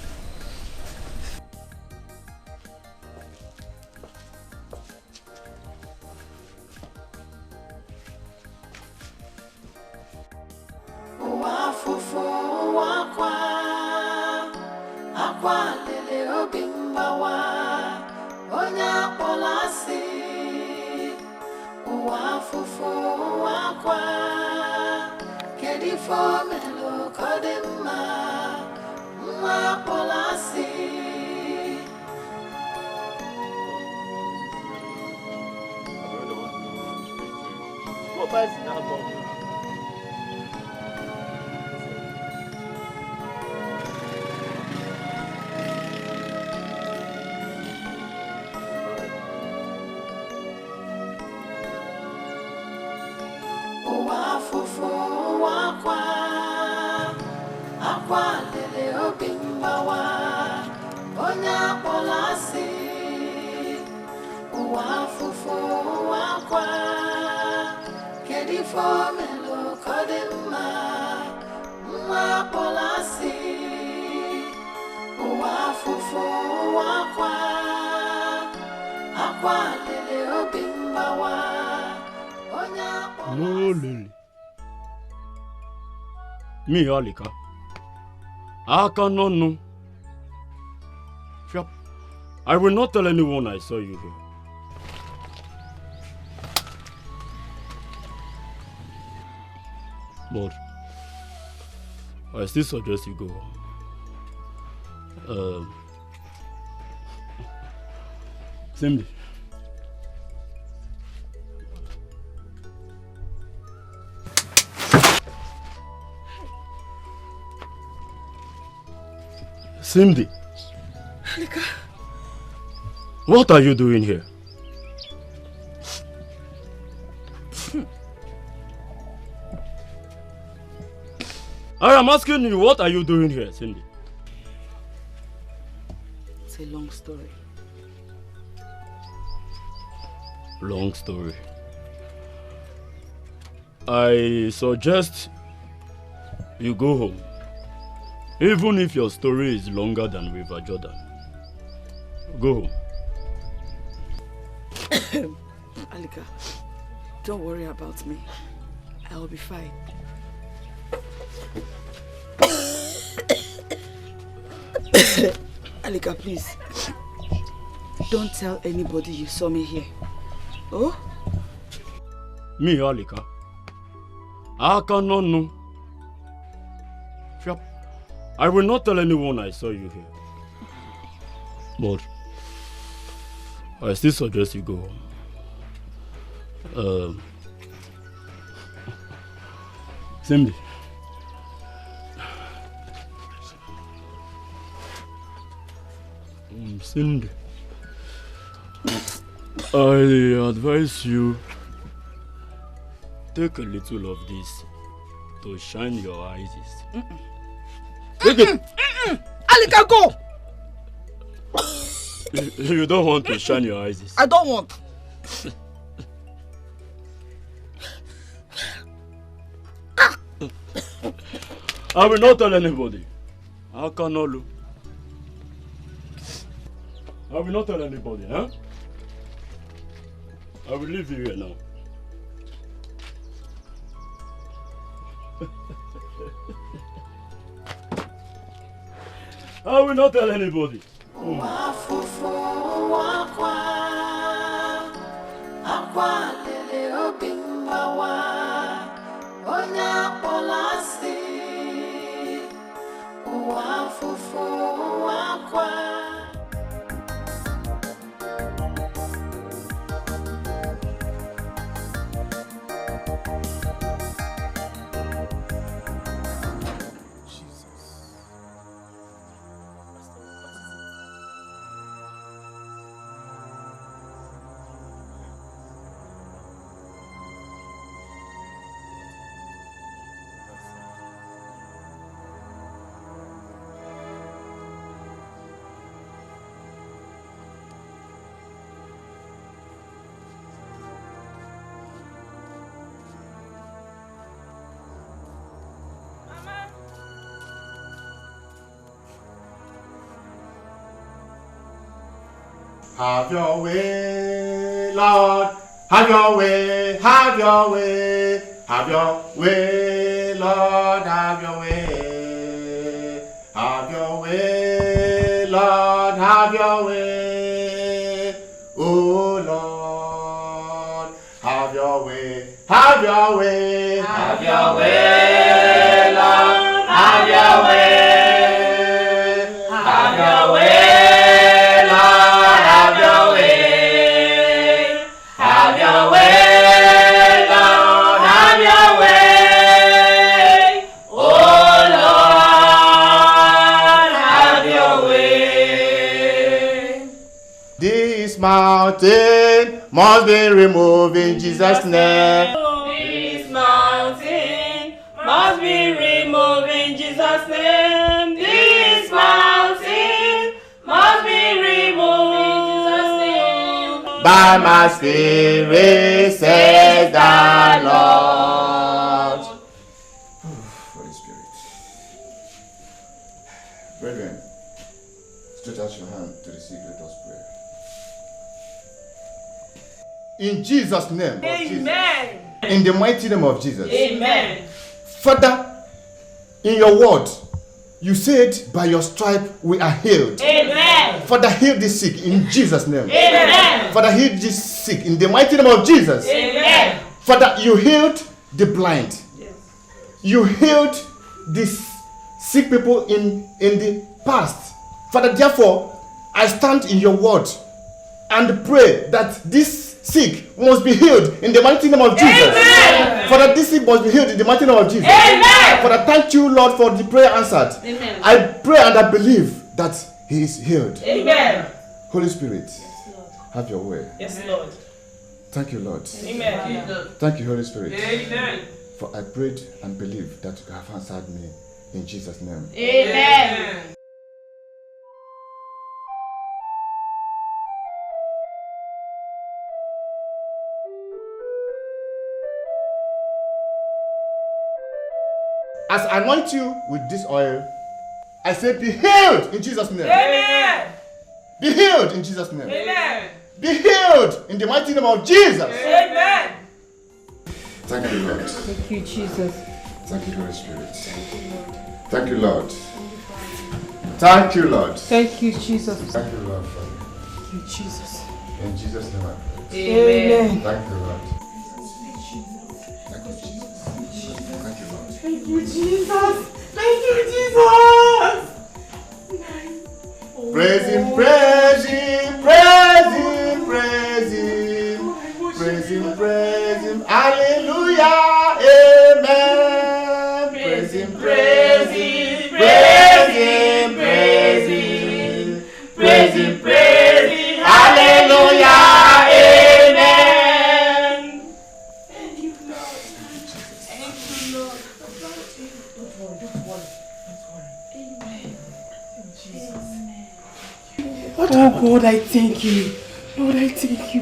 No, Lily. Me, Alika. I cannot know. I will not tell anyone I saw you here. But I still suggest you go. Cindy. Cindy. Alika. What are you doing here? I am asking you, what are you doing here, Cindy? It's a long story. Long story. I suggest you go home, even if your story is longer than River Jordan. Go home. Alika, don't worry about me. I'll be fine. Alika, please. Don't tell anybody you saw me here. Oh? Me, Alika. I cannot know. I will not tell anyone I saw you here. But I still suggest you go home. Cindy. Cindy. I advise you take a little of this to shine your eyes. Take it. Alika, go! You don't want to shine your eyes. I don't want. I will not tell anybody. I cannot look. I will not tell anybody, huh? I will leave you here now. I will not tell anybody. Have your way, Lord. Have your way, have your way. Have your way, Lord, have your way. Have your way, Lord, have your way. Oh Lord, have your way, have your way. Have your way, Lord, have your way. Have your way, Lord, have your way. Have your way. Mountain must be removed in Jesus' name. This mountain must be removed in Jesus' name. This mountain must be removed in Jesus' name. By my spirit, says the Lord. Holy Spirit. Brethren, stretch out your hand to receive. Let us pray. In Jesus' name. Amen. In the mighty name of Jesus. Amen. Father, in your word, you said by your stripe we are healed. Amen. Father, heal the sick in Jesus' name. Amen. Father, heal the sick in the mighty name of Jesus. Amen. Father, you healed the blind. Yes. You healed the sick people in the past. Father, therefore, I stand in your word and pray that this sick must be healed in the mighty name of Jesus. Amen. Father, this sick must be healed in the mighty name of Jesus. Amen. Father, thank you, Lord, for the prayer answered. Amen. I pray and I believe that he is healed. Amen. Holy Spirit, have your way. Yes, Lord. Thank you, Lord. Amen. Thank you, Holy Spirit. Amen. For I prayed and believe that you have answered me in Jesus' name. Amen. As I anoint you with this oil, I say, be healed in Jesus' name. Amen. Be healed in Jesus' name. Amen. Be healed in the mighty name of Jesus. Amen. Thank you, Lord. Thank you, Jesus. Thank you, Holy Spirit. Thank you, Lord. Thank you, Lord. Thank you, Jesus. Thank you, Lord. Thank you, Jesus. In Jesus' name I pray. Amen. Thank you, Lord. Thank you, Jesus. Thank you, Jesus. Praise him, praise him, praise him, praise him, praise him, praise him, hallelujah, amen. Praise him, praise him, praise him, praise him, praise him, praise him, hallelujah, amen. Thank you, Lord. Thank you, Lord. Don't worry. Amen. Oh God, I thank you. Lord, I thank you.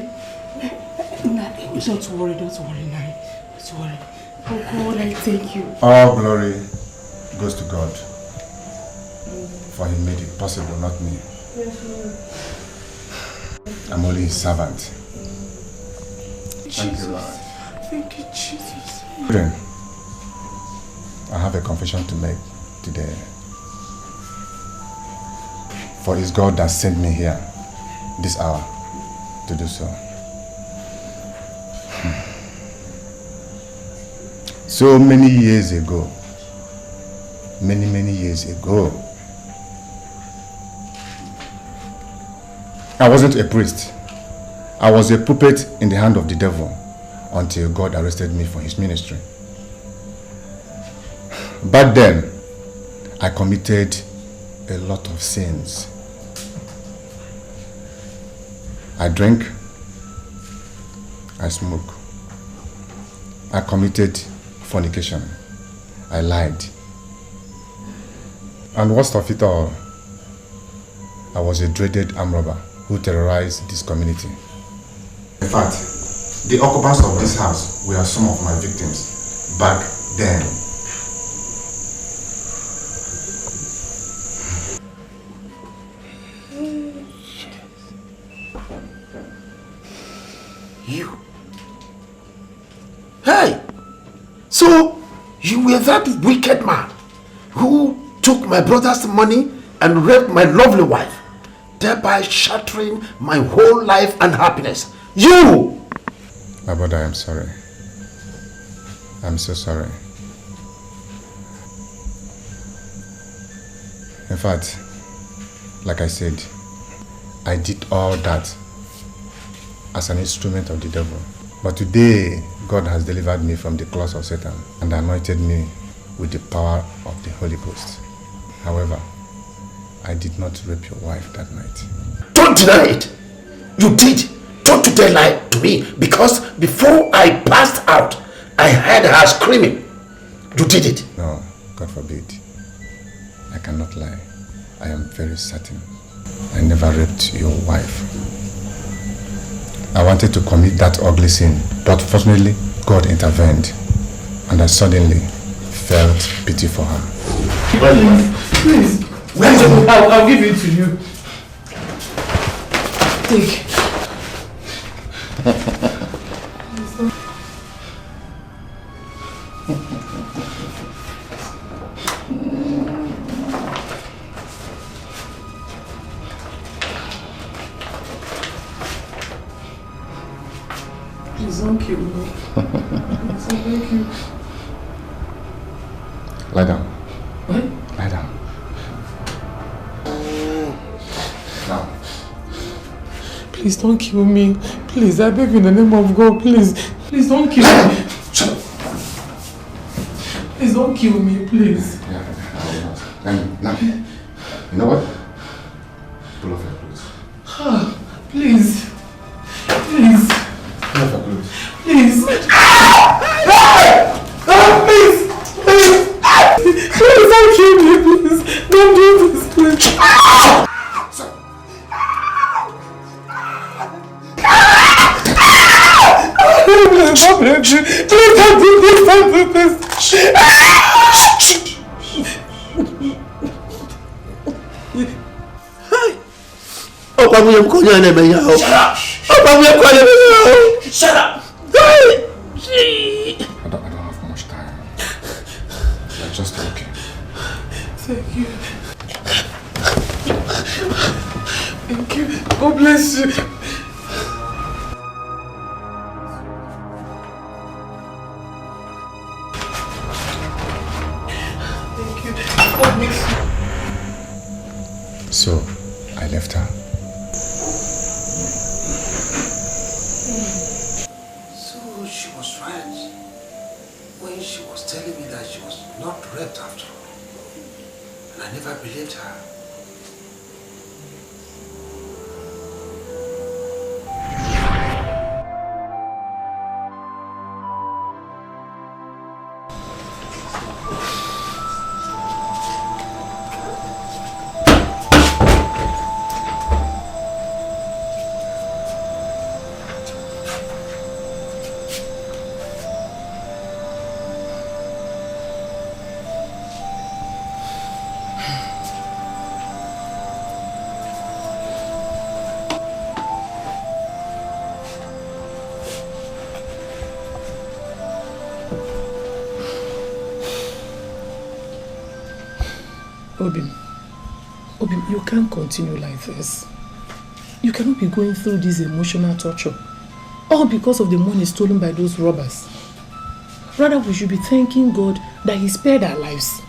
Don't worry, Nai. Don't worry. Oh God, I thank you. All glory goes to God, for he made it possible, not me. Yes, Lord. I'm only his servant. Thank Jesus. you, Lord. Thank you, Jesus. Children, I have a confession to make today. For it's God that sent me here this hour to do so. So many years ago, many years ago, I wasn't a priest. I was a puppet in the hand of the devil until God arrested me for his ministry. Back then, I committed a lot of sins. I drank, I smoke, I committed fornication, I lied. And worst of it all, I was a dreaded armed robber who terrorized this community. In fact, the occupants of this house were some of my victims back then. You? Hey! So, you were that wicked man who took my brother's money and raped my lovely wife, thereby shattering my whole life and happiness. You! My brother, I'm sorry. I'm so sorry. In fact, like I said, I did all that as an instrument of the devil. But today, God has delivered me from the claws of Satan and anointed me with the power of the Holy Ghost. However, I did not rape your wife that night. Don't deny it! You did! Don't you dare lie to me, because before I passed out, I heard her screaming. You did it. No, God forbid. I cannot lie. I am very certain. I never raped your wife. I wanted to commit that ugly sin, but fortunately, God intervened, and I suddenly felt pity for her. Please. Where is it? I'll give it to you. Take. Please don't kill me. Please, I beg you. Lie down. What? Lie down. Now. Please don't kill me. Please, I beg you in the name of God. Please. Please don't kill me. Shut up. Please don't kill me, please. Yeah, now. You know what? Pull off your clothes. Please. Please. Pull off your clothes. Please. Please. Please. Please don't kill me, please. Don't do this, please. Please don't do this, don't do this. Shut up! I don't have much time. You're just okay. Thank you. Thank you. God bless you. Thank you. God bless you. So, I left her. So she was right when she was telling me that she was not raped after all. And I never believed her. Obim, you can't continue like this. You cannot be going through this emotional torture, all because of the money stolen by those robbers. Rather, we should be thanking God that He spared our lives,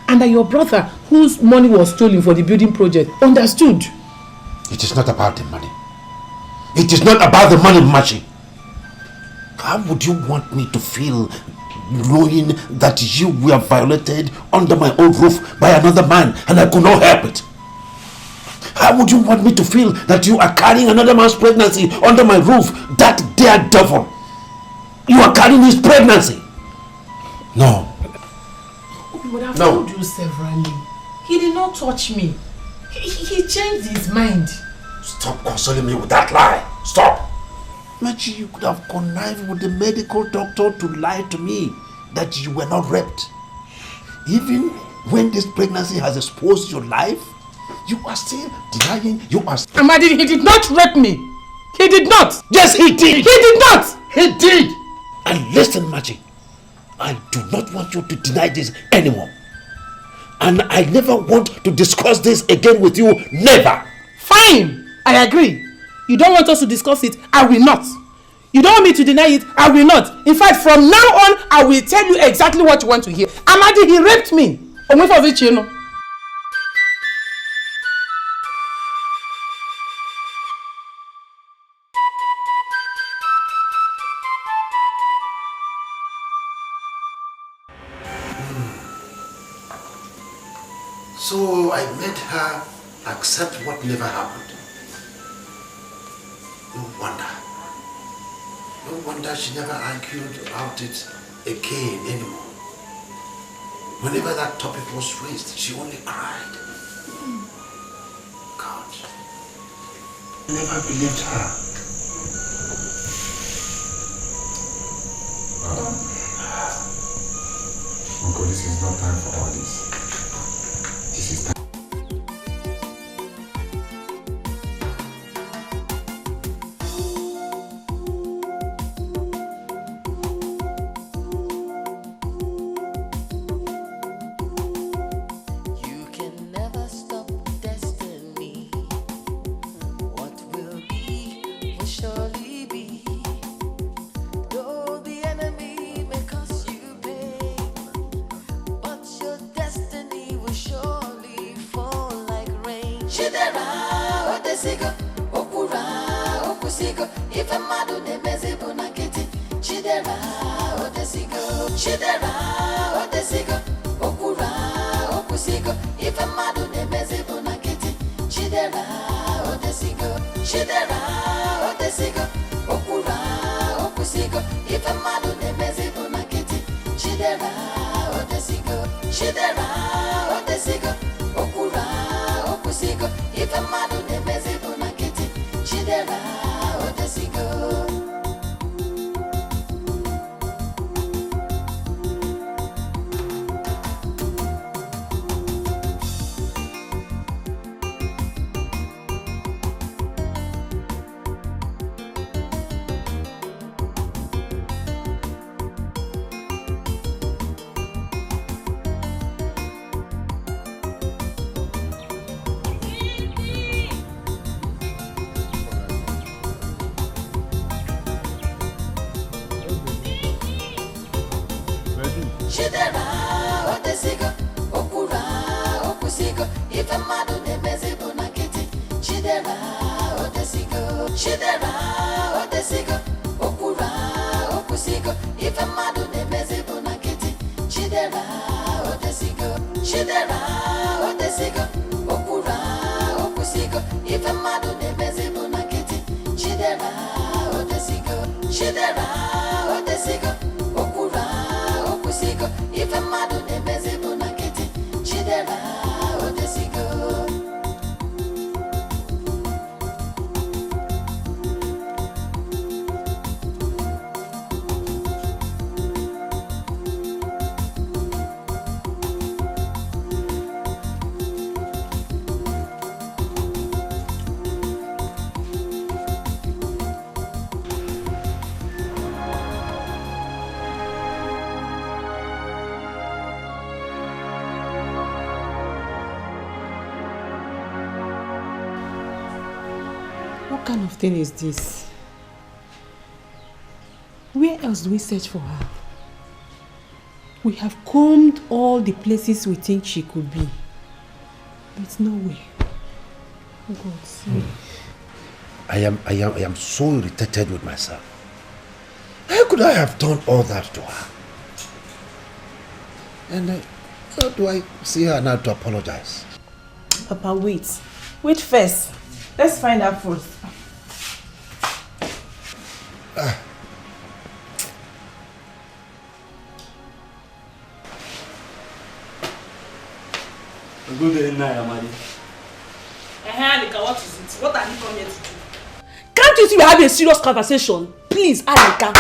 and that your brother, whose money was stolen for the building project, understood. It is not about the money. It is not about the money, Machi. How would you want me to feel knowing that you were violated under my own roof by another man and I could not help it? How would you want me to feel that you are carrying another man's pregnancy under my roof? That daredevil! You are carrying his pregnancy! No. But I've told you severally. He did not touch me. He changed his mind. Stop consoling me with that lie. Stop. Machi, you could have connived with the medical doctor to lie to me that you were not raped. Even when this pregnancy has exposed your life, You are still denying. You are. Amadi, he did not rape me. He did not. Yes, he did. He did not. He did. And listen, Magic, I do not want you to deny this anymore. And I never want to discuss this again with you. Never. Fine. I agree. You don't want us to discuss it. I will not. You don't want me to deny it. I will not. In fact, from now on, I will tell you exactly what you want to hear. Amadi, he raped me. So I made her accept what never happened. No wonder she never argued about it again anymore. Whenever that topic was raised, she only cried. God, I never believed her. Uncle, this is not time for all this. This is time. You can never stop destiny. What will be will surely be. Though the enemy may cause you pain, but your destiny will surely fall like rain. Chidera, Odesigo, Okura, Okusigo, if a madu ne mezibu na kiti. Chidera, Odesigo, Chidera, Odesigo, Okura, Okusigo, if a madu ne mezibu na kiti. Chidera, Odesigo, Chidera, Odesigo, Okura, Okusigo, if a madu ne mezibu na kiti. Chidera, Odesigo, Chidera, Odesigo, Okura, Okusigo, if a madu ne mezibu na kiti. Chidera, Odesigo. Chidera, Odesigo, Okura, Okusigo, if a madu ne mezibu na kiti. Chidera, Odesigo, Chidera, Odesigo, Okura, Okusigo, if a madu ne mezibu na kiti. Chidera, Odesigo, Chidera, Odesigo, Okura, Okusigo, if a madu ne mezibu na kiti. Chidera, Odesigo, Chidera, Odesigo, Okura, Okusigo, if a madu ne mezibu na kiti. Chidera, Odesigo. What kind of thing is this? Where else do we search for her? We have combed all the places we think she could be. But no way. Oh God, see. I am so irritated with myself. How could I have done all that to her? And how do I see her now to apologize? Papa, wait. Wait first. Let's find out first. Good day, Amadi. Alika, what is it? What are you coming here to do? Can't you see we're having a serious conversation? Please, Alika.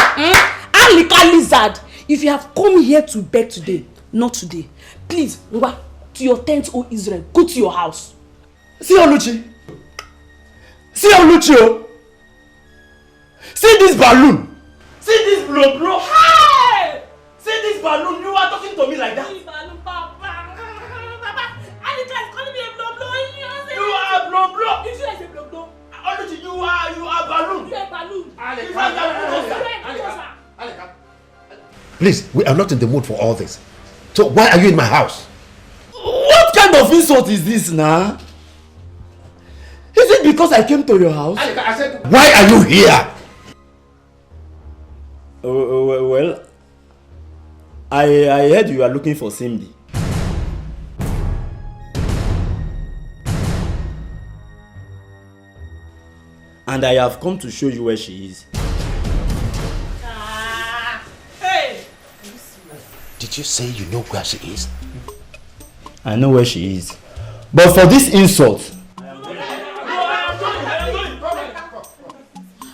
Alika lizard. If you have come here to beg today, not today. Please, Ngwa, to your tent, O Israel. Go to your house. See Oluchi. See Oluchi. See this balloon. See this blow. Hey! See this balloon. You are talking to me like that. Balloon, Papa. Alika is calling me a blow. You are a blow. You should say blow. Oluchi, you are balloon. You are balloon. Alika. Please, we are not in the mood for all this. So why are you in my house? What kind of insult is this now? Is it because I came to your house? Alika, I said, why are you here? Well, I heard you are looking for Cindy. And I have come to show you where she is. Hey! Did you say you know where she is? I know where she is. But for this insult,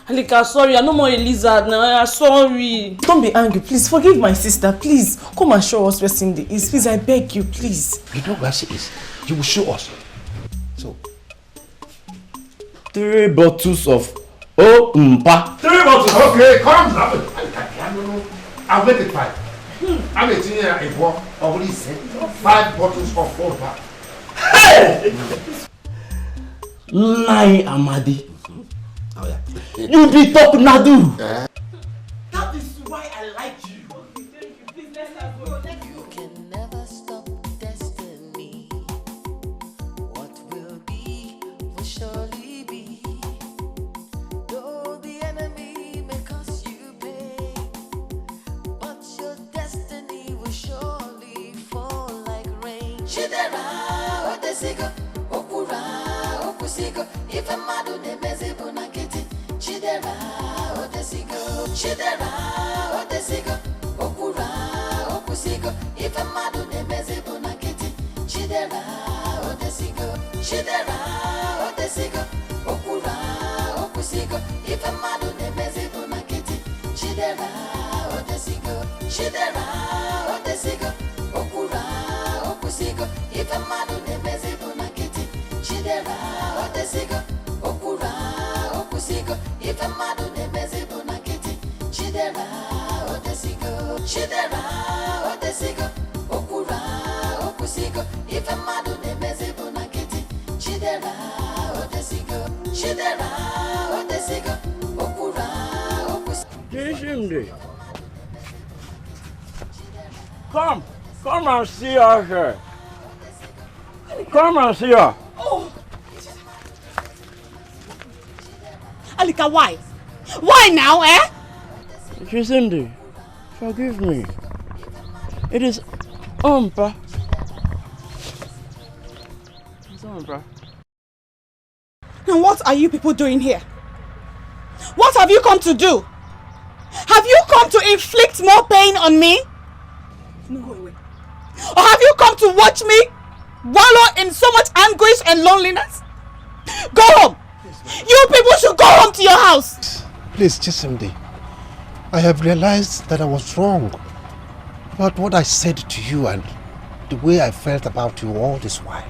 Alika, sorry, I'm no more a lizard now. I'm sorry. Don't be angry, please. Forgive my sister, please. Come and show us where Cindy is. Please, I beg you, please. You know where she is. You will show us. So, 3 bottles of Mpa. 3 bottles. Okay, calm down. I'll make it 5. I'm a senior in war. Already said 5 bottles of Mpa. Hey! Nai Amadi. Oh, yeah. You be talk Nadu. That is why I like you. You can never stop destiny. What will be will surely be. Though the enemy may cost you pain, but your destiny will surely fall like rain. Shidera, Odesigo, Okura, Okusigo, if a madu nemeze bonaketi. Shidera, Odesigo, Okura, Okusigo, if a madu nemeze bonaketi. Shidera, Odesigo, Okura, Okusigo, if a madu nemeze bonaketi. Shidera, Odesigo, Okura, Okusigo, if a madu nemeze bonaketi. Shidera, Odesigo, Okura, Okusigo, if a madu nemeze bonaketi. Shidera, Odesigo, Okura, Okusigo, if a madu nemeze bonaketi. Shidera, Odesigo, Okura, Cindy. Come and see her here. Come and see her. Oh. Alika, why? Why now, eh? Cindy, forgive me. It is Mpa. It's Mpa. And what are you people doing here? What have you come to do? Have you come to inflict more pain on me? No way. Or have you come to watch me wallow in so much anguish and loneliness? Go home! You people should go home to your house! Please, Chisimdi, I have realized that I was wrong about what I said to you and the way I felt about you all this while.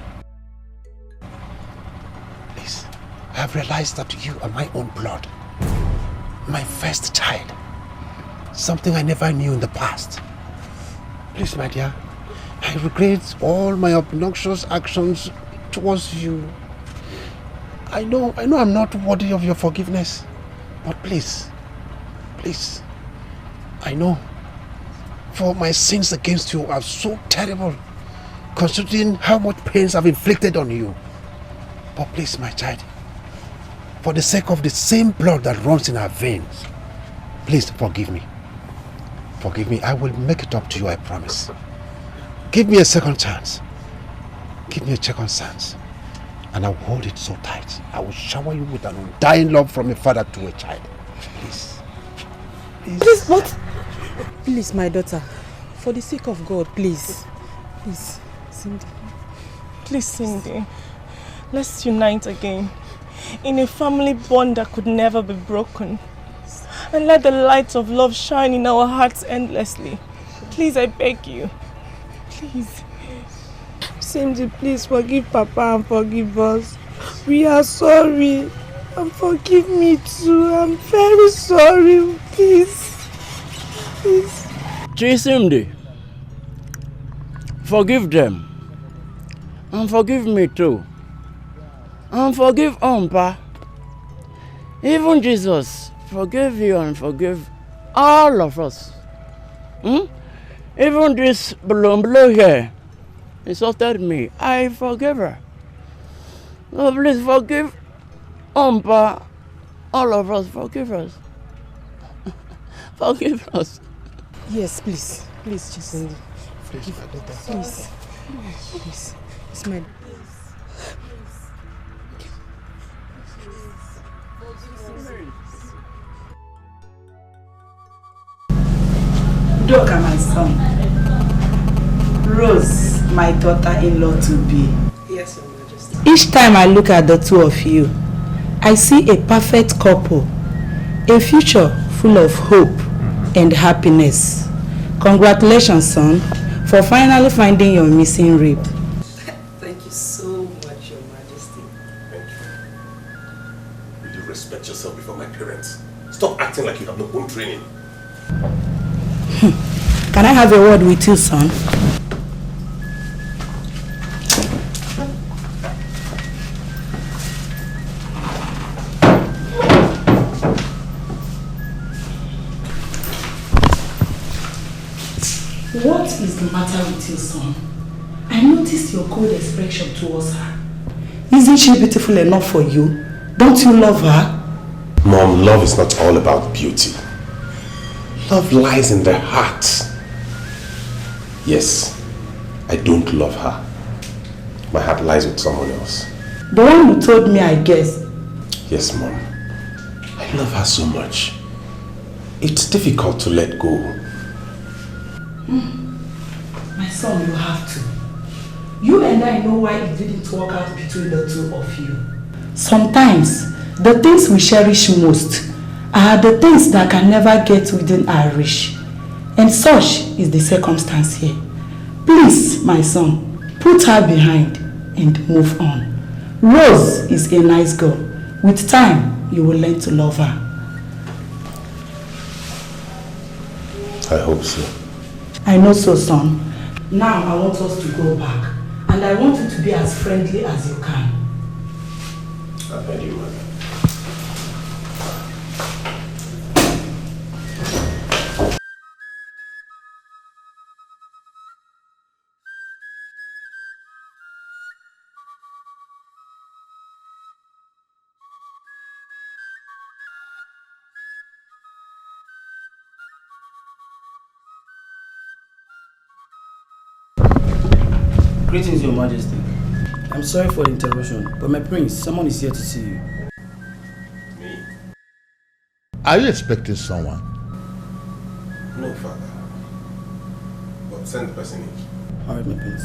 Please, I have realized that you are my own blood, my first child, something I never knew in the past. Please, my dear, I regret all my obnoxious actions towards you. I know I'm not worthy of your forgiveness, but please, I know, for my sins against you are so terrible, considering how much pains I've inflicted on you. But please, my child, for the sake of the same blood that runs in our veins, please forgive me. Forgive me, I will make it up to you, I promise. Give me a second chance. Give me a second chance. And I will hold it so tight. I will shower you with an undying love from a father to a child. Please. Please, what? Please, my daughter. For the sake of God, please. Please, Cindy. Please, Cindy. Let's unite again. In a family bond that could never be broken. And let the light of love shine in our hearts endlessly. Please, I beg you. Please. Simdi, please forgive Papa and forgive us. We are sorry. And forgive me too. I'm very sorry. Please. Please. Chisimdi, forgive them. And forgive me too. And forgive Ompa. Even Jesus forgive you and forgive all of us. Even this blow here insulted me. I forgive her. Oh, please forgive Ompa. All of us, forgive us. Forgive us. Yes, please. Please, Chisimdi. Forgive her, please. Please. It's my... Doka, my son. Rose, my daughter-in-law to be. Yes, Your Majesty. Each time I look at the two of you, I see a perfect couple, a future full of hope and happiness. Congratulations, son, for finally finding your missing rib. Thank you so much, Your Majesty. Thank you. Will you respect yourself before my parents? Stop acting like you have no home training. Can I have a word with you, son? What is the matter with you, son? I noticed your cold expression towards her. Isn't she beautiful enough for you? Don't you love her? Mom, love is not all about beauty. Love lies in the heart. Yes, I don't love her. My heart lies with someone else. The one you told me, I guess. Yes, Mom. I love her so much. It's difficult to let go. My son, you have to. You and I know why it didn't work out between the two of you. Sometimes, the things we cherish most are the things that can never get within our reach. And such is the circumstance here. Please, my son, put her behind and move on. Rose is a nice girl. With time, you will learn to love her. I hope so. I know so, son. Now I want us to go back. And I want you to be as friendly as you can. I've heard you, Mother. Greetings, Your Majesty. I'm sorry for the interruption, but my prince, someone is here to see you. Me? Are you expecting someone? No, Father. But send the person in. Alright, my prince.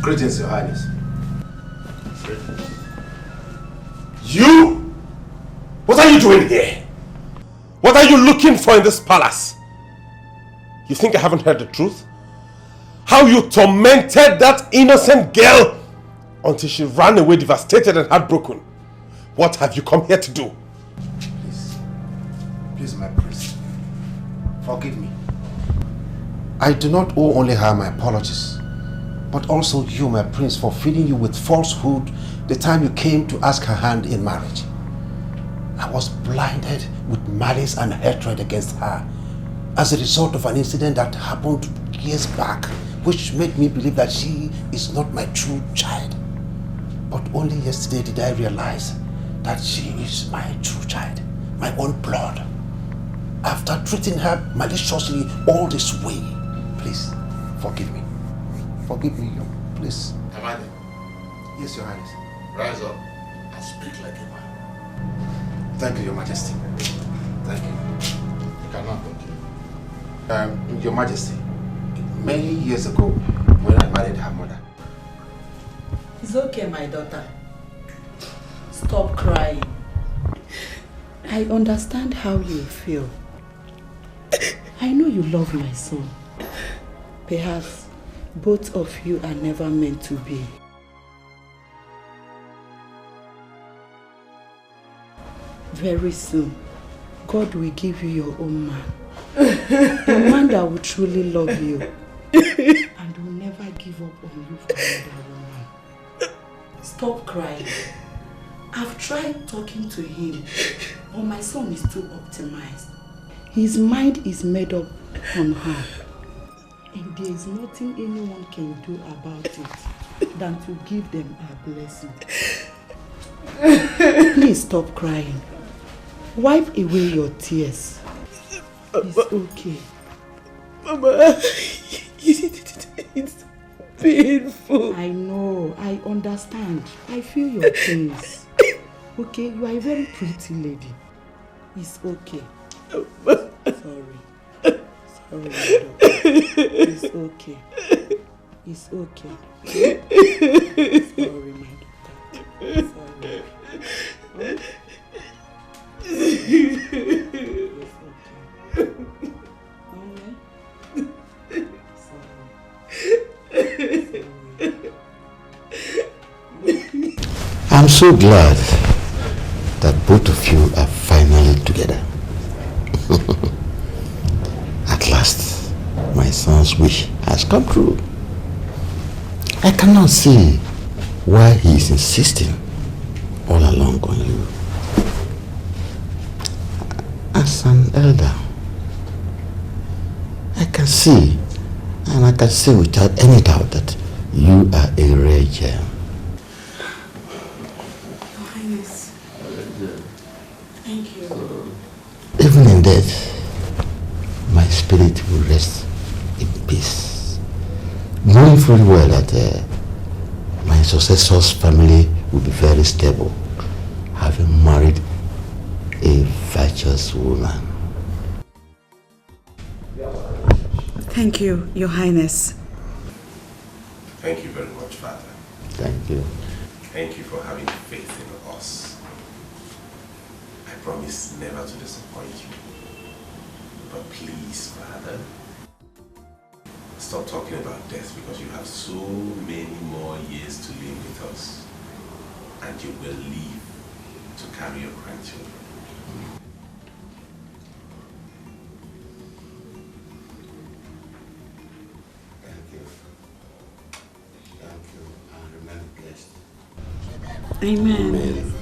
Greetings, Your Highness. You? What are you doing here? What are you looking for in this palace? You think I haven't heard the truth? How you tormented that innocent girl until she ran away devastated and heartbroken. What have you come here to do? Please, my priest, forgive me. I do not owe only her my apologies, but also you, my prince, for feeding you with falsehood the time you came to ask her hand in marriage. I was blinded with malice and hatred against her as a result of an incident that happened years back, which made me believe that she is not my true child. But only yesterday did I realize that she is my true child, my own blood. After treating her maliciously all this way, please, forgive me. Forgive me, please. Am I there? Yes, Your Highness. Rise up and speak like a man. Thank you, Your Majesty. Thank you. You cannot continue. Your Majesty, many years ago, when I married her mother. It's okay, my daughter. Stop crying. I understand how you feel. I know you love my son. Perhaps both of you are never meant to be. Very soon, God will give you your own man. A man that will truly love you and will never give up on you for another woman. Stop crying. I've tried talking to him, but my son is too optimized. His mind is made up on her. And there is nothing anyone can do about it than to give them a blessing. Please stop crying. Wipe away your tears. It's okay. Mama, it's painful. I know, I understand. I feel your pains. Okay, you are a very pretty lady. It's okay. Sorry. Sorry, my daughter. It's okay. It's okay. Sorry, my daughter. Sorry. Huh? It's okay. I'm so glad that both of you are finally together. At last, my son's wish has come true. I cannot see why he is insisting all along on you. As an elder, I can see, and I can say without any doubt that you are a rare gem. Your Highness, thank you. Even in death, my spirit will rest in peace, knowing fully well that my successor's family will be very stable, having married a virtuous woman. Thank you, Your Highness. Thank you very much, Father. Thank you. Thank you for having faith in us. I promise never to disappoint you. But please, Father, stop talking about death because you have so many more years to live with us. And you will live to carry your grandchildren. Amen. Amen.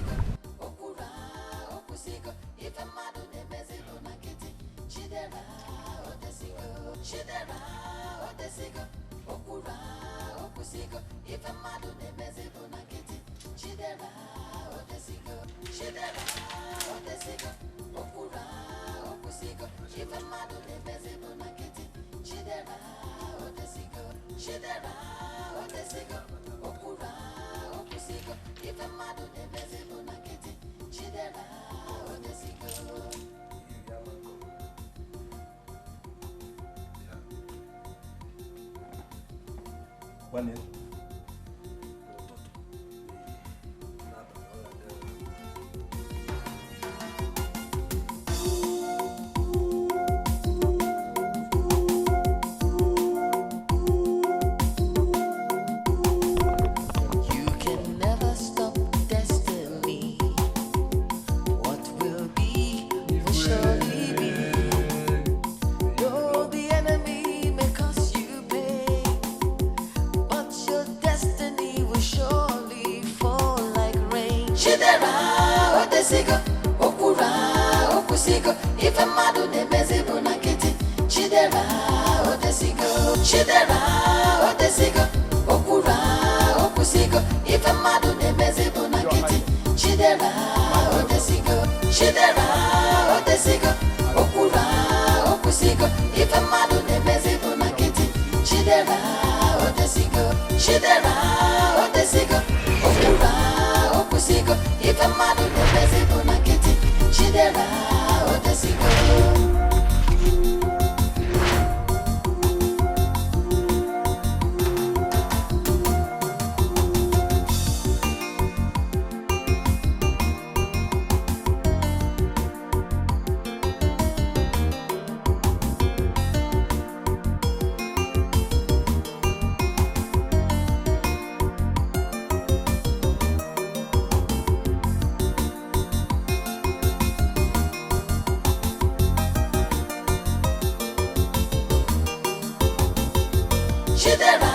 Chidera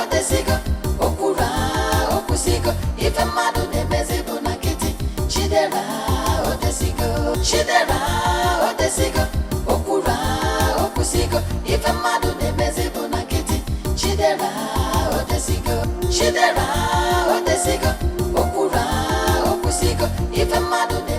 odesigo okura okusiko ife mmadụ na-emezi bụ na nkịtị. Chidera odesigo okura okusiko ife mmadụ na-emezi bụ na nkịtị. Chidera odesigo okura okusiko ife mmadụ na